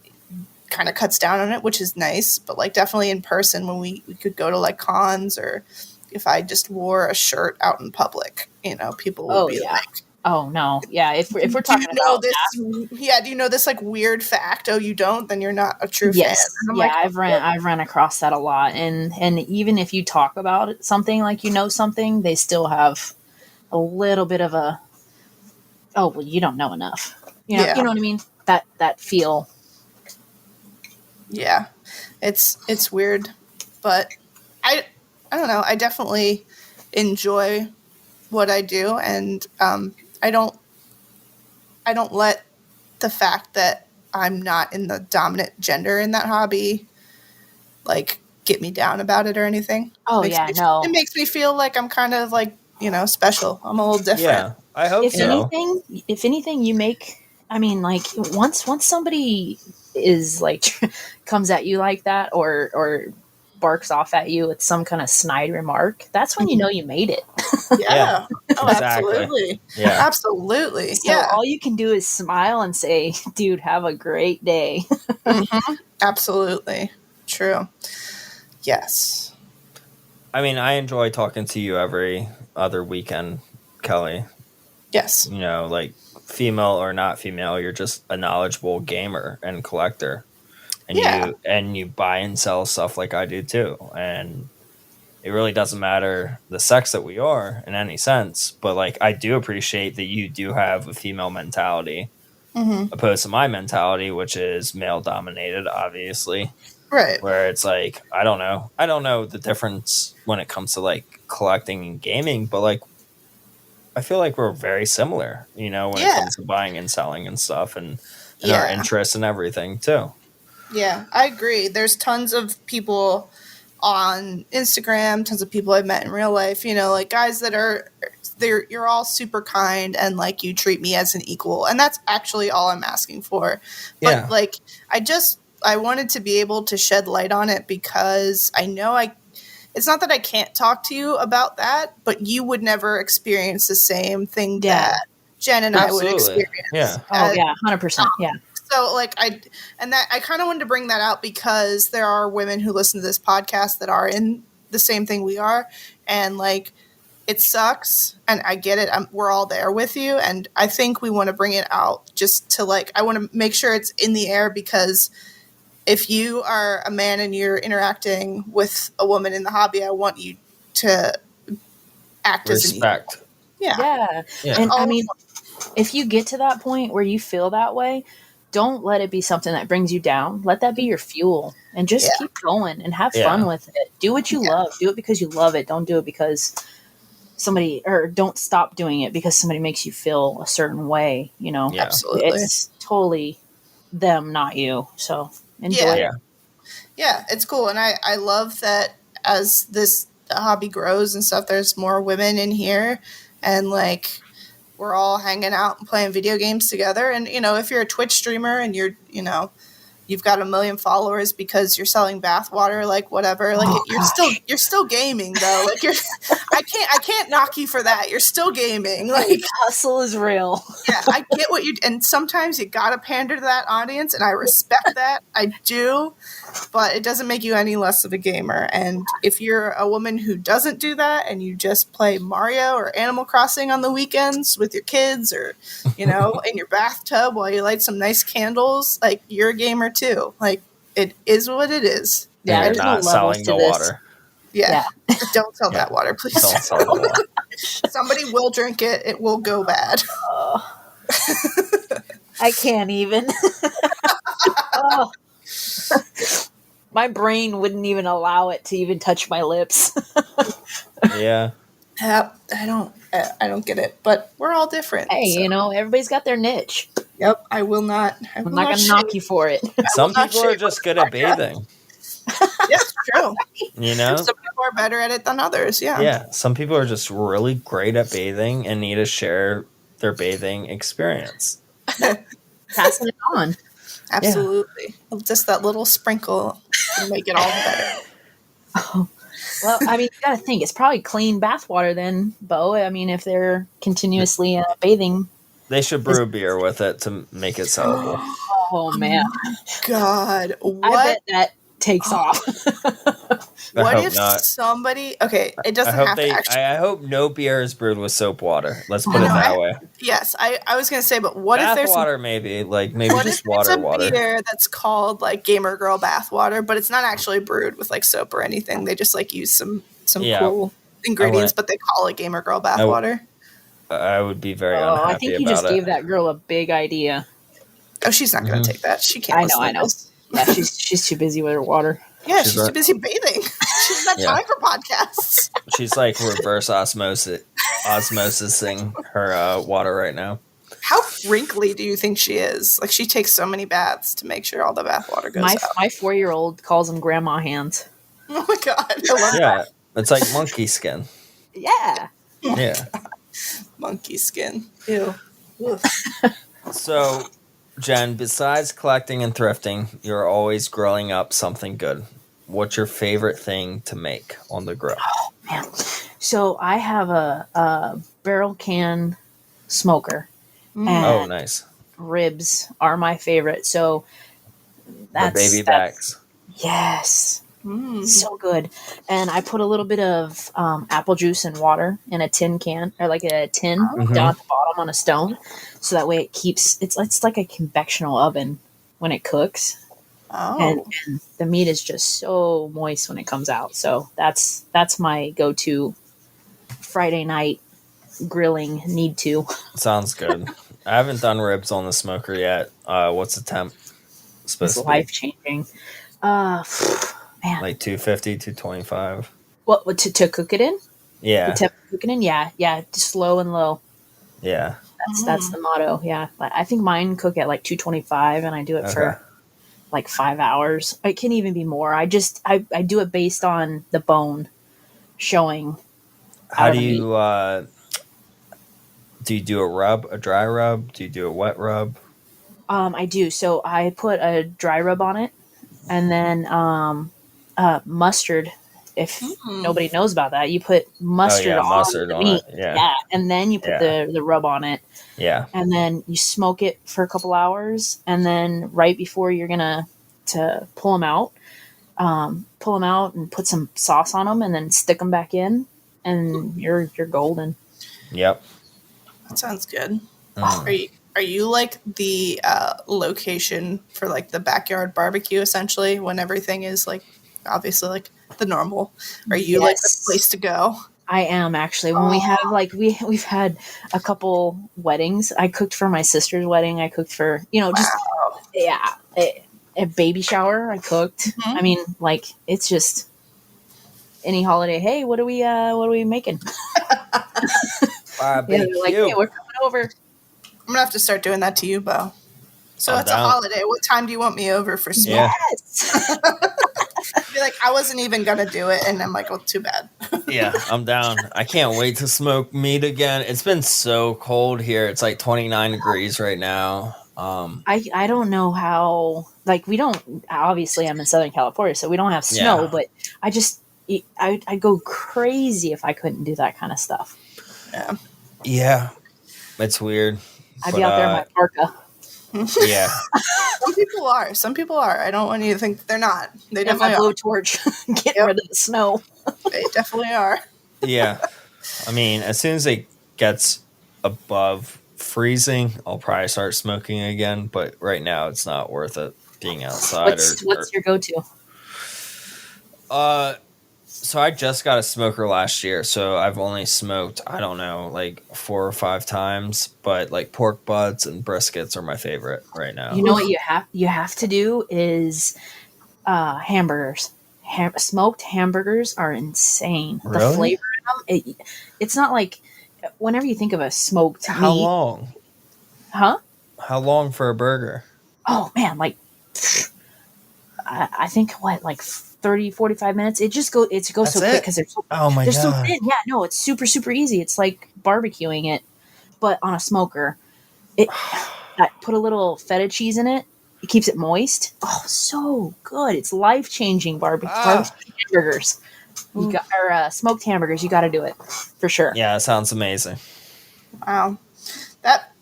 kind of cuts down on it, which is nice. But like definitely in person, when we could go to like cons, or if I just wore a shirt out in public, people would be like, oh no, yeah. If we're talking about this, do you know this like weird fact? Oh, you don't? Then you're not a true fan. Yeah, like, I've run across that a lot, and even if you talk about something like something, they still have a little bit of a oh, well, you don't know enough. You know, Yeah. you know what I mean? That feel. Yeah. It's weird, but I don't know. I definitely enjoy what I do, and I don't let the fact that I'm not in the dominant gender in that hobby like get me down about it or anything. Oh, no. It makes me feel like I'm kind of like, special. I'm a little different. Yeah, I hope If so. anything, you make. I mean, like once somebody is like comes at you like that, or barks off at you with some kind of snide remark, that's when you know you made it. Yeah. Oh, Exactly. absolutely. Yeah. Absolutely. So all you can do is smile and say, "Dude, have a great day." Mhm. Absolutely. True. Yes. I mean, I enjoy talking to you every other weekend, Kelly. Yes. You know, like female or not female, you're just a knowledgeable gamer and collector. And you buy and sell stuff like I do too. And it really doesn't matter the sex that we are in any sense, but like I do appreciate that you do have a female mentality opposed to my mentality, which is male dominated, obviously. Right. Where it's like I don't know the difference when it comes to like collecting and gaming, but like I feel like we're very similar, you know, when it comes to buying and selling and stuff, and our interests and everything too. Yeah, I agree. There's tons of people on Instagram, tons of people I've met in real life, like guys that you're all super kind and like you treat me as an equal. And that's actually all I'm asking for. But like, I wanted to be able to shed light on it because I know it's not that I can't talk to you about that, but you would never experience the same thing that Jen and I would experience. Yeah. Oh yeah, 100%. Yeah. So like I kind of wanted to bring that out because there are women who listen to this podcast that are in the same thing we are, and like it sucks, and I get it. We're all there with you, and I think we want to bring it out just to like I want to make sure it's in the air because if you are a man and you're interacting with a woman in the hobby, I want you to act as an equal. Yeah. And I mean, if you get to that point where you feel that way, don't let it be something that brings you down. Let that be your fuel and just keep going and have fun with it. Do what you love. Do it because you love it. Don't do it because don't stop doing it because somebody makes you feel a certain way, Absolutely. It's totally them, not you. So enjoy it. Yeah, it's cool. And I love that as this hobby grows and stuff, there's more women in here and like we're all hanging out and playing video games together. And, if you're a Twitch streamer and you're, you've got 1 million followers because you're selling bathwater, like whatever, like you're still gaming though. Like I can't knock you for that. You're still gaming. Like hustle is real. Yeah, I get what and sometimes you gotta pander to that audience, and I respect that. I do, but it doesn't make you any less of a gamer. And if you're a woman who doesn't do that and you just play Mario or Animal Crossing on the weekends with your kids or, in your bathtub while you light some nice candles, like you're a gamer too. Like it is what it is. Yeah, you're not selling the water. Yeah. Don't sell that water, please. Don't sell the water. Somebody will drink it. It will go bad. I can't even. My brain wouldn't even allow it to even touch my lips. Yeah. I don't get it, but we're all different. Hey, everybody's got their niche. Yep, I'm not going to knock you for it. Some people are just good at bathing. Yes, true. Some people are better at it than others. Yeah. Yeah. Some people are just really great at bathing and need to share their bathing experience. Passing it on. Absolutely. Yeah. Just that little sprinkle can make it all better. Oh. Well, I mean, you got to think it's probably clean bath water then, Bo. I mean, if they're continuously bathing. They should brew beer with it to make it sellable. Oh, man. God. What? I bet that takes off. What if somebody... Okay, it doesn't have to actually... I hope no beer is brewed with soap water. Let's put it that way. Yes, I was going to say, but what if there's... Bath water, maybe. Like, maybe just water. What if it's a beer that's called, like, Gamer Girl bath water, but it's not actually brewed with, like, soap or anything. They just, like, use some cool ingredients, but they call it Gamer Girl bath water. I would be very Oh, unhappy I think you about just it. gave that girl a big idea. Oh, she's not going to take that. She can't. I listen know, to I know. this. Yeah, she's too busy with her water. Yeah, She's she's right. too busy bathing. She doesn't have Yeah. time for podcasts. She's like reverse osmosising her water right now. How wrinkly do you think she is? Like, she takes so many baths to make sure all the bath water goes out. My 4-year-old calls them grandma hands. Oh my god, I love Yeah, it's like monkey skin. Yeah. Yeah. monkey skin. Ew. So, Jen, besides collecting and thrifting, you're always grilling up something good. What's your favorite thing to make on the grill? Man. So I have a barrel can smoker. Oh, And nice. ribs are my favorite. So The baby backs. Yes. Mm. So good. And I put a little bit of apple juice and water in a tin can, or like a tin down at the bottom on a stone. So that way it keeps, it's like a convectional oven when it cooks. Oh. And the meat is just so moist when it comes out. So that's my go-to Friday night grilling need to. Sounds good. I haven't done ribs on the smoker yet. What's the temp supposed It's to be? life-changing. Man. Like 250, 225. What to cook it in? Yeah. The temp cooking in? Yeah. Just slow and low. Yeah. That's the motto. Yeah. I think mine cook at like 225 and I do it for like 5 hours. It can even be more. I do it based on the bone showing. How do you do a rub, a dry rub? Do you do a wet rub? I do. So I put a dry rub on it and then mustard. If nobody knows about that, you put mustard on the meat. It. Yeah. And then you put the rub on it. Yeah. And then you smoke it for a couple hours. And then right before you're going to pull them out and put some sauce on them and then stick them back in. And you're golden. Yep. That sounds good. Are you like the location for like the backyard barbecue essentially when everything is like obviously like the normal? Are you like the place to go? I am actually. When we have like we've had a couple weddings. I cooked for my sister's wedding. I cooked for a baby shower. I cooked. I mean, like it's just any holiday. Hey, what are we making? Barbecue. Yeah, like, hey, we're coming over. I'm gonna have to start doing that to you, Bo. So it's a holiday. What time do you want me over for smoke? Yes. Be like, I wasn't even gonna do it, and I'm like, oh, too bad. Yeah, I'm down. I can't wait to smoke meat again. It's been so cold here. It's like 29 degrees right now. I don't know how. Like we don't. Obviously, I'm in Southern California, so we don't have snow. But I'd go crazy if I couldn't do that kind of stuff. Yeah, it's weird. I'd be out there in my parka. Yeah. Some people are. I don't want you to think they're not. They And my definitely are. blowtorch, getting rid of the snow. They definitely are. Yeah. I mean, as soon as it gets above freezing, I'll probably start smoking again. But right now, it's not worth it being outside. What's your go-to? So I just got a smoker last year, so I've only smoked, I don't know, like 4 or 5 times, but like pork butts and briskets are my favorite right now. You know what you have to do is hamburgers. Smoked hamburgers are insane. Really? The flavor in them, it's not like whenever you think of a smoked How meat, long? Huh? How long for a burger? Oh man, like I think like 30, 45 minutes. It goes so quick because they're so so thin. Yeah, no, it's super, super easy. It's like barbecuing it, but on a smoker. I put a little feta cheese in it. It keeps it moist. Oh, so good. It's life-changing barbecue hamburgers. Smoked hamburgers. You got to do it for sure. Yeah, it sounds amazing. Wow.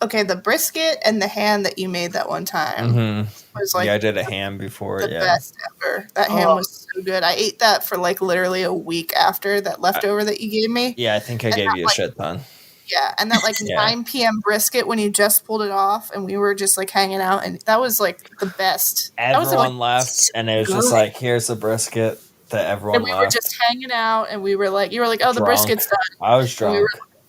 The brisket and the ham that you made that one time was like I did a ham before. The best ever. That ham was so good. I ate that for like literally a week after that leftover that you gave me. Yeah, I think I gave you a shit ton. Yeah, and that like 9 p.m. brisket when you just pulled it off and we were just like hanging out and that was like the best. Everyone left and it was just like, here's the brisket that everyone left. And we were just hanging out and we were like, you were like, oh, the brisket's done. I was drunk.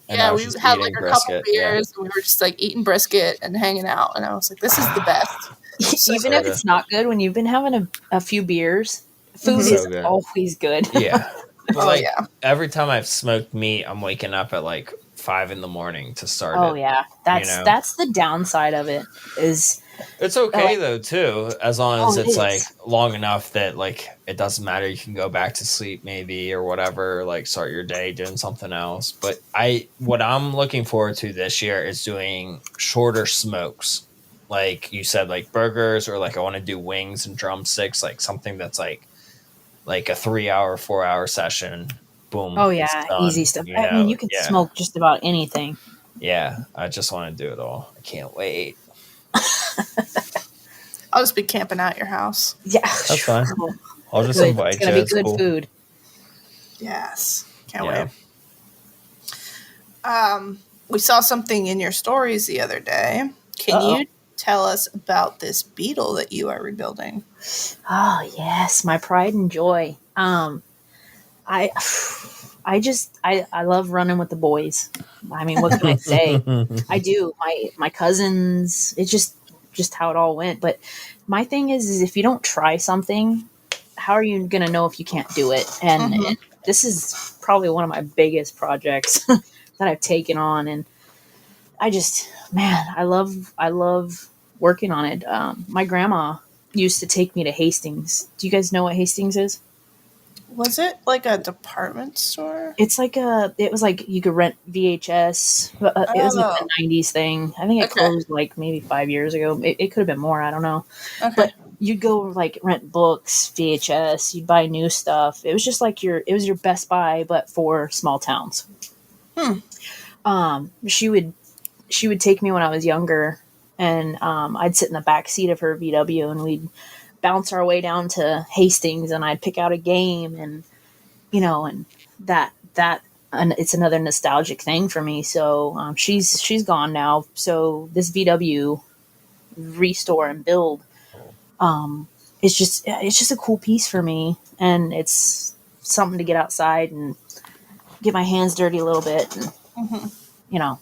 And I Yeah, was we just had like eating a couple brisket. Yeah. beers and we were just like eating brisket and hanging out. And I was like, this is the best. So Even if good. it's not good, when you've been having a few beers, food So is good. always good. Yeah. But Oh, like yeah. every time I've smoked meat, I'm waking up at like 5 a.m. to start Oh it. yeah, that's the downside of it. Is It's okay like, though too, as long as oh, it it's like is. long enough that like it doesn't matter. You can go back to sleep maybe or whatever. Like start your day doing something else. But what I'm looking forward to this year is doing shorter smokes. Like you said, like burgers, or like I want to do wings and drumsticks. Like something that's like a 3 hour, 4 hour session. Boom. Oh It's yeah, easy done. stuff. You I mean, know. you can Yeah. smoke just about anything. Yeah. I just want to do it all. I can't wait. I'll just be camping out at your house. Yeah, That's fine. I'll just Good. invite It's gonna you. be It's good cool. food. Yes. Can't Yeah. wait. We saw something in your stories the other day. Can Uh-oh. you tell us about this beetle that you are rebuilding? Oh yes, my pride and joy. I love running with the boys. I mean, what can I say? I do. My cousins. It's just how it all went. But my thing is if you don't try something, how are you gonna know if you can't do it? And Mhm. this is probably one of my biggest projects that I've taken on, and I love working on it. My grandma used to take me to Hastings. Do you guys know what Hastings is? Was it like a department store? It's like it was like you could rent VHS. It was like Oh. a 90s thing. I think it Okay. closed like maybe 5 years ago. It could have been more. I don't know. Okay. But you'd go like rent books, VHS, you'd buy new stuff. It was just like it was your Best Buy, but for small towns. She would take me when I was younger, and I'd sit in the back seat of her VW, and we'd bounce our way down to Hastings, and I'd pick out a game, and and that and it's another nostalgic thing for me. So she's gone now. So this VW restore and build, it's just a cool piece for me, and it's something to get outside and get my hands dirty a little bit, and you know.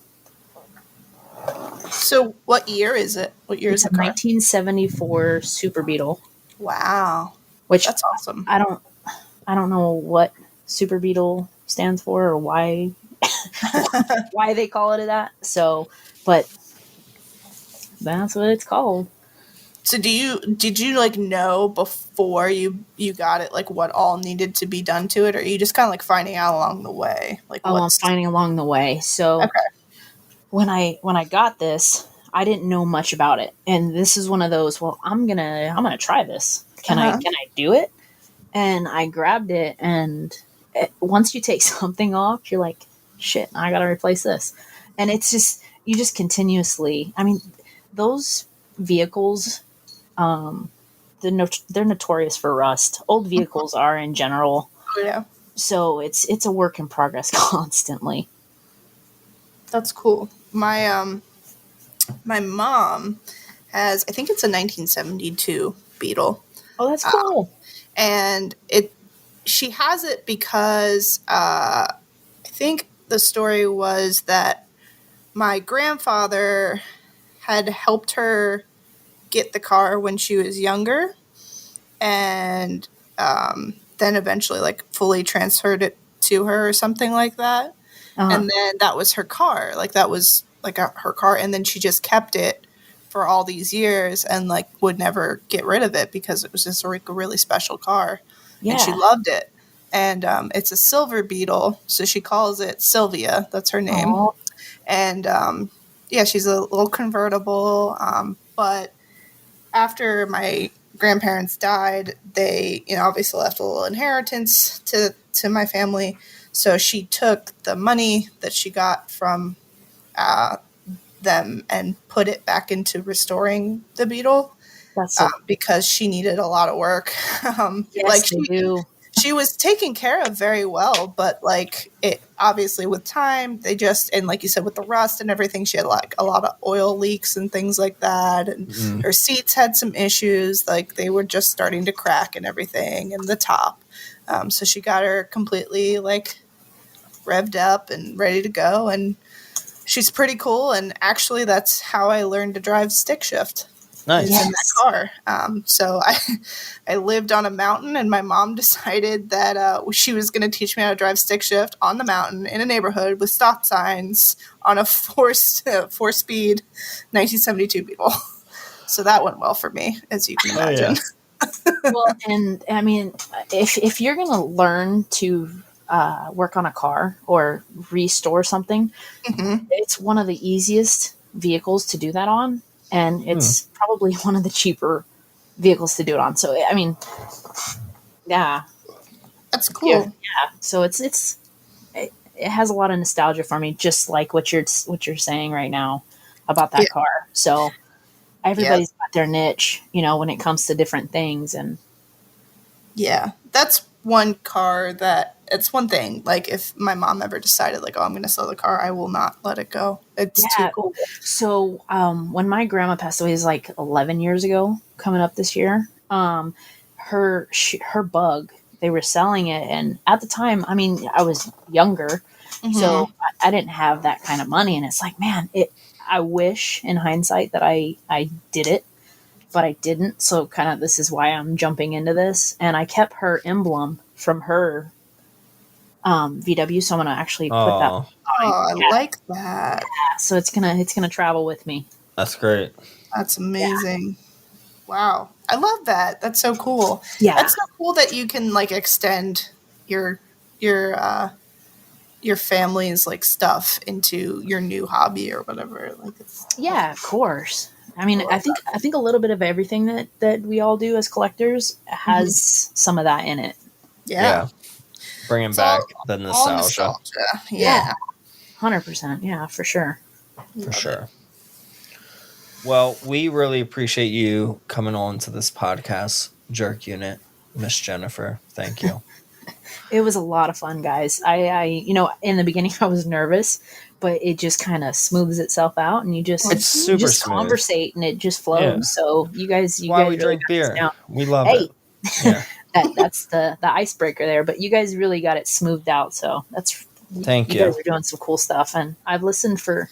So what year is it? What year is It's a the car? 1974 Super Beetle, Wow. which That's awesome. I don't know what Super Beetle stands for or why they call it that. So, but that's what it's called. So did you like know before you got it like what all needed to be done to it, or are you just kind of like finding out along the way? Like I'm finding along the way. So Okay. when I got this, I didn't know much about it, and this is one of those. Well, I'm gonna try this. Can I do it? And I grabbed it, and once you take something off, you're like, shit, I gotta replace this. And it's just you just continuously. I mean, those vehicles, they're notorious for rust. Old vehicles are in general. Oh, yeah. So it's a work in progress constantly. That's cool. My mom has, I think it's a 1972 Beetle. Oh, that's cool. And she has it because I think the story was that my grandfather had helped her get the car when she was younger, and then eventually like fully transferred it to her or something like that. And then that was her car. Like that was like her car, and then she just kept it for all these years and like would never get rid of it because it was just a really special car. Yeah. And she loved it. And it's a silver Beetle, so she calls it Sylvia. That's her name. Aww. And yeah, she's a little convertible. But after my grandparents died, they obviously left a little inheritance to my family. So she took the money that she got from them and put it back into restoring the Beetle. That's so because she needed a lot of work. yes, like they do. She was taken care of very well, but like it obviously with time they just, and like you said with the rust and everything, she had like a lot of oil leaks and things like that, and her seats had some issues, like they were just starting to crack and everything, and the top. So she got her completely like revved up and ready to go. And she's pretty cool. And actually, that's how I learned to drive stick shift. Nice. Is in that car. So I lived on a mountain, and my mom decided that she was going to teach me how to drive stick shift on the mountain in a neighborhood with stop signs on a four-speed 1972 Beetle. So that went well for me, as you can imagine. Well, and I mean, if you're going to learn to work on a car or restore something, it's one of the easiest vehicles to do that on. And it's probably one of the cheaper vehicles to do it on. So, I mean, yeah. That's cool. Yeah. So it has a lot of nostalgia for me, just like what you're saying right now about that car. So everybody's got their niche, when it comes to different things. And yeah, that's one car it's one thing. Like, if my mom ever decided, like, oh, I'm going to sell the car, I will not let it go. It's too cool. So when my grandma passed away, it was like 11 years ago, coming up this year, her Bug, they were selling it. And at the time, I mean, I was younger, so I didn't have that kind of money. And it's like, man, I wish in hindsight that I did it, but I didn't. So kind of this is why I'm jumping into this. And I kept her emblem from her VW, so I'm gonna actually put that. Oh, I like that. Yeah, so it's gonna travel with me. That's great. That's amazing. Yeah. Wow, I love that. That's so cool. Yeah, that's so cool that you can like extend your family's like stuff into your new hobby or whatever. Like, of course. I mean, I think a little bit of everything that we all do as collectors has some of that in it. Yeah. Bringing back the nostalgia. Yeah. 100%. Yeah, for sure. For sure. Well, we really appreciate you coming on to this podcast, Jerk Unit, Miss Jennifer. Thank you. It was a lot of fun, guys. I in the beginning I was nervous, but it just kind of smooths itself out, and it's super smooth. Conversate, and it just flows. Yeah. So you guys we really drink beer. We love it. Yeah. That's the icebreaker there, but you guys really got it smoothed out. So thank you. You guys are doing some cool stuff, and I've listened for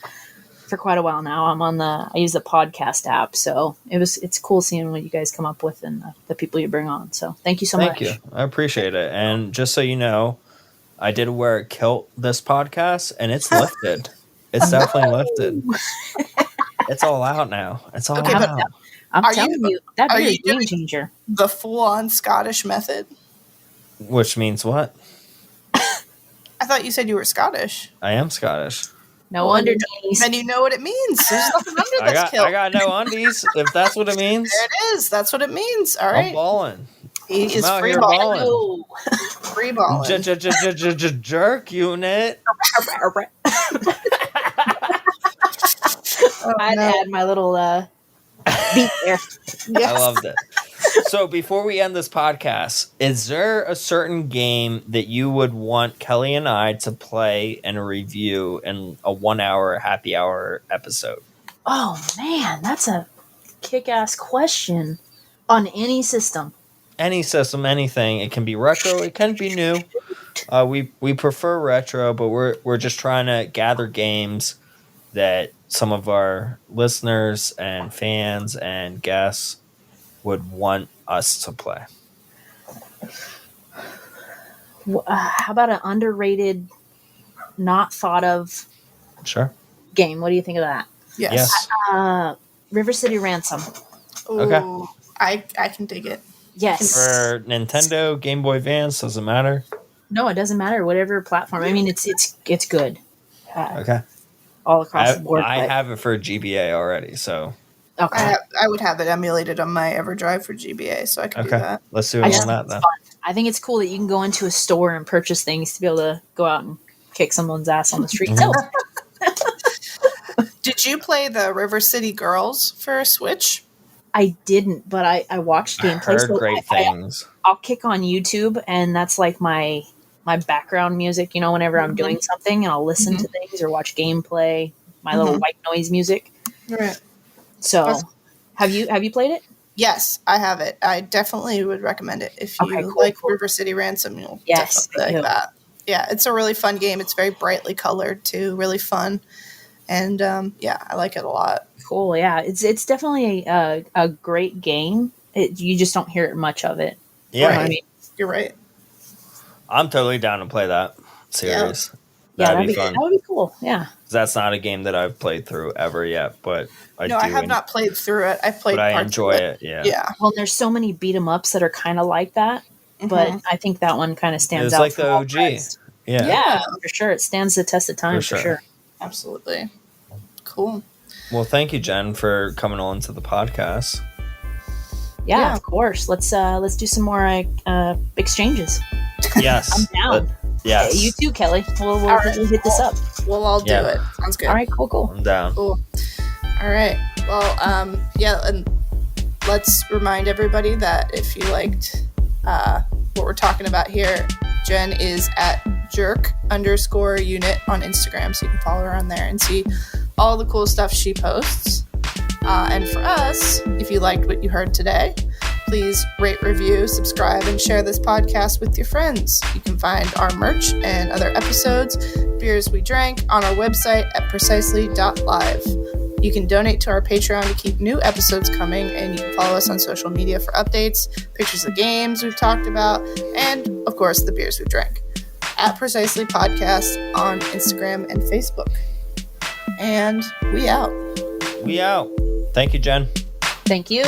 quite a while now. I use the podcast app, so it's cool seeing what you guys come up with and the people you bring on. So thank you so much. Thank you. I appreciate it. And just so you know, I did wear a kilt this podcast, and it's lifted. It's definitely lifted. It's all out now. It's all out. I'm telling you, that beer is a game changer. The full-on Scottish method? Which means what? I thought you said you were Scottish. I am Scottish. No undies. Then you know what it means. There's nothing under this kilt. I got no undies, if that's what it means. There it is. That's what it means. All right. I'm balling. He is free balling. Free balling. Jerk unit. I'd add my little beat there. Yes. I loved it. So before we end this podcast, is there a certain game that you would want Kelly and I to play and review in a 1 hour happy hour episode? Oh man, that's a kick-ass question. On any system. Any system, anything. It can be retro, it can be new. We prefer retro, but we're just trying to gather games that some of our listeners and fans and guests would want us to play. How about an underrated, not thought of game? What do you think of that? Yes. River City Ransom. Ooh, okay. I can dig it. Yes. For Nintendo, Game Boy Advance, doesn't matter? No, it doesn't matter. Whatever platform. I mean, it's good. Okay. All across the board. I have it for GBA already, so. Okay. I would have it emulated on my EverDrive for GBA, so I can do that. Let's do it on that then. I think it's cool that you can go into a store and purchase things to be able to go out and kick someone's ass on the street. Did you play the River City Girls for Switch? I didn't, but I watched gameplay. I heard great things. I'll kick on YouTube, and that's like my background music, whenever I'm doing something, and I'll listen to things or watch gameplay, my little white noise music. Right. So, have you played it? Yes, I have it. I definitely would recommend it if you like River City Ransom. You'll definitely like that. Yeah, it's a really fun game. It's very brightly colored too, really fun. And I like it a lot. Cool. Yeah, it's definitely a great game. You just don't hear much of it. Yeah, Right. I mean, You're right. I'm totally down to play that series. yeah, That'd be fun. That would be cool. Yeah. That's not a game that I've played through ever yet, but I have not played through it. I've played but I parts enjoy of it. Yeah. Yeah. Well, there's so many beat 'em ups that are kind of like that, but I think that one kind of stands It's out. like from the all OG. rest. Yeah. Yeah, for sure. It stands the test of time for sure. Absolutely. Cool. Well, thank you, Jen, for coming on to the podcast. Yeah, of course. Let's do some more exchanges. Yes. I'm down. Yes. You too, Kelly. We'll hit this up. We'll all do it. Sounds good. All right, cool. I'm down. Cool. All right. Well, and let's remind everybody that if you liked what we're talking about here, Jen is at jerk_unit on Instagram, so you can follow her on there and see all the cool stuff she posts. And for us, if you liked what you heard today, please rate, review, subscribe, and share this podcast with your friends. You can find our merch and other episodes, Beers We Drank, on our website at precisely.live. You can donate to our Patreon to keep new episodes coming, and you can follow us on social media for updates, pictures of games we've talked about, and, of course, the beers we drank. At Precisely Podcast on Instagram and Facebook. And we out. We out. Thank you, Jen. Thank you.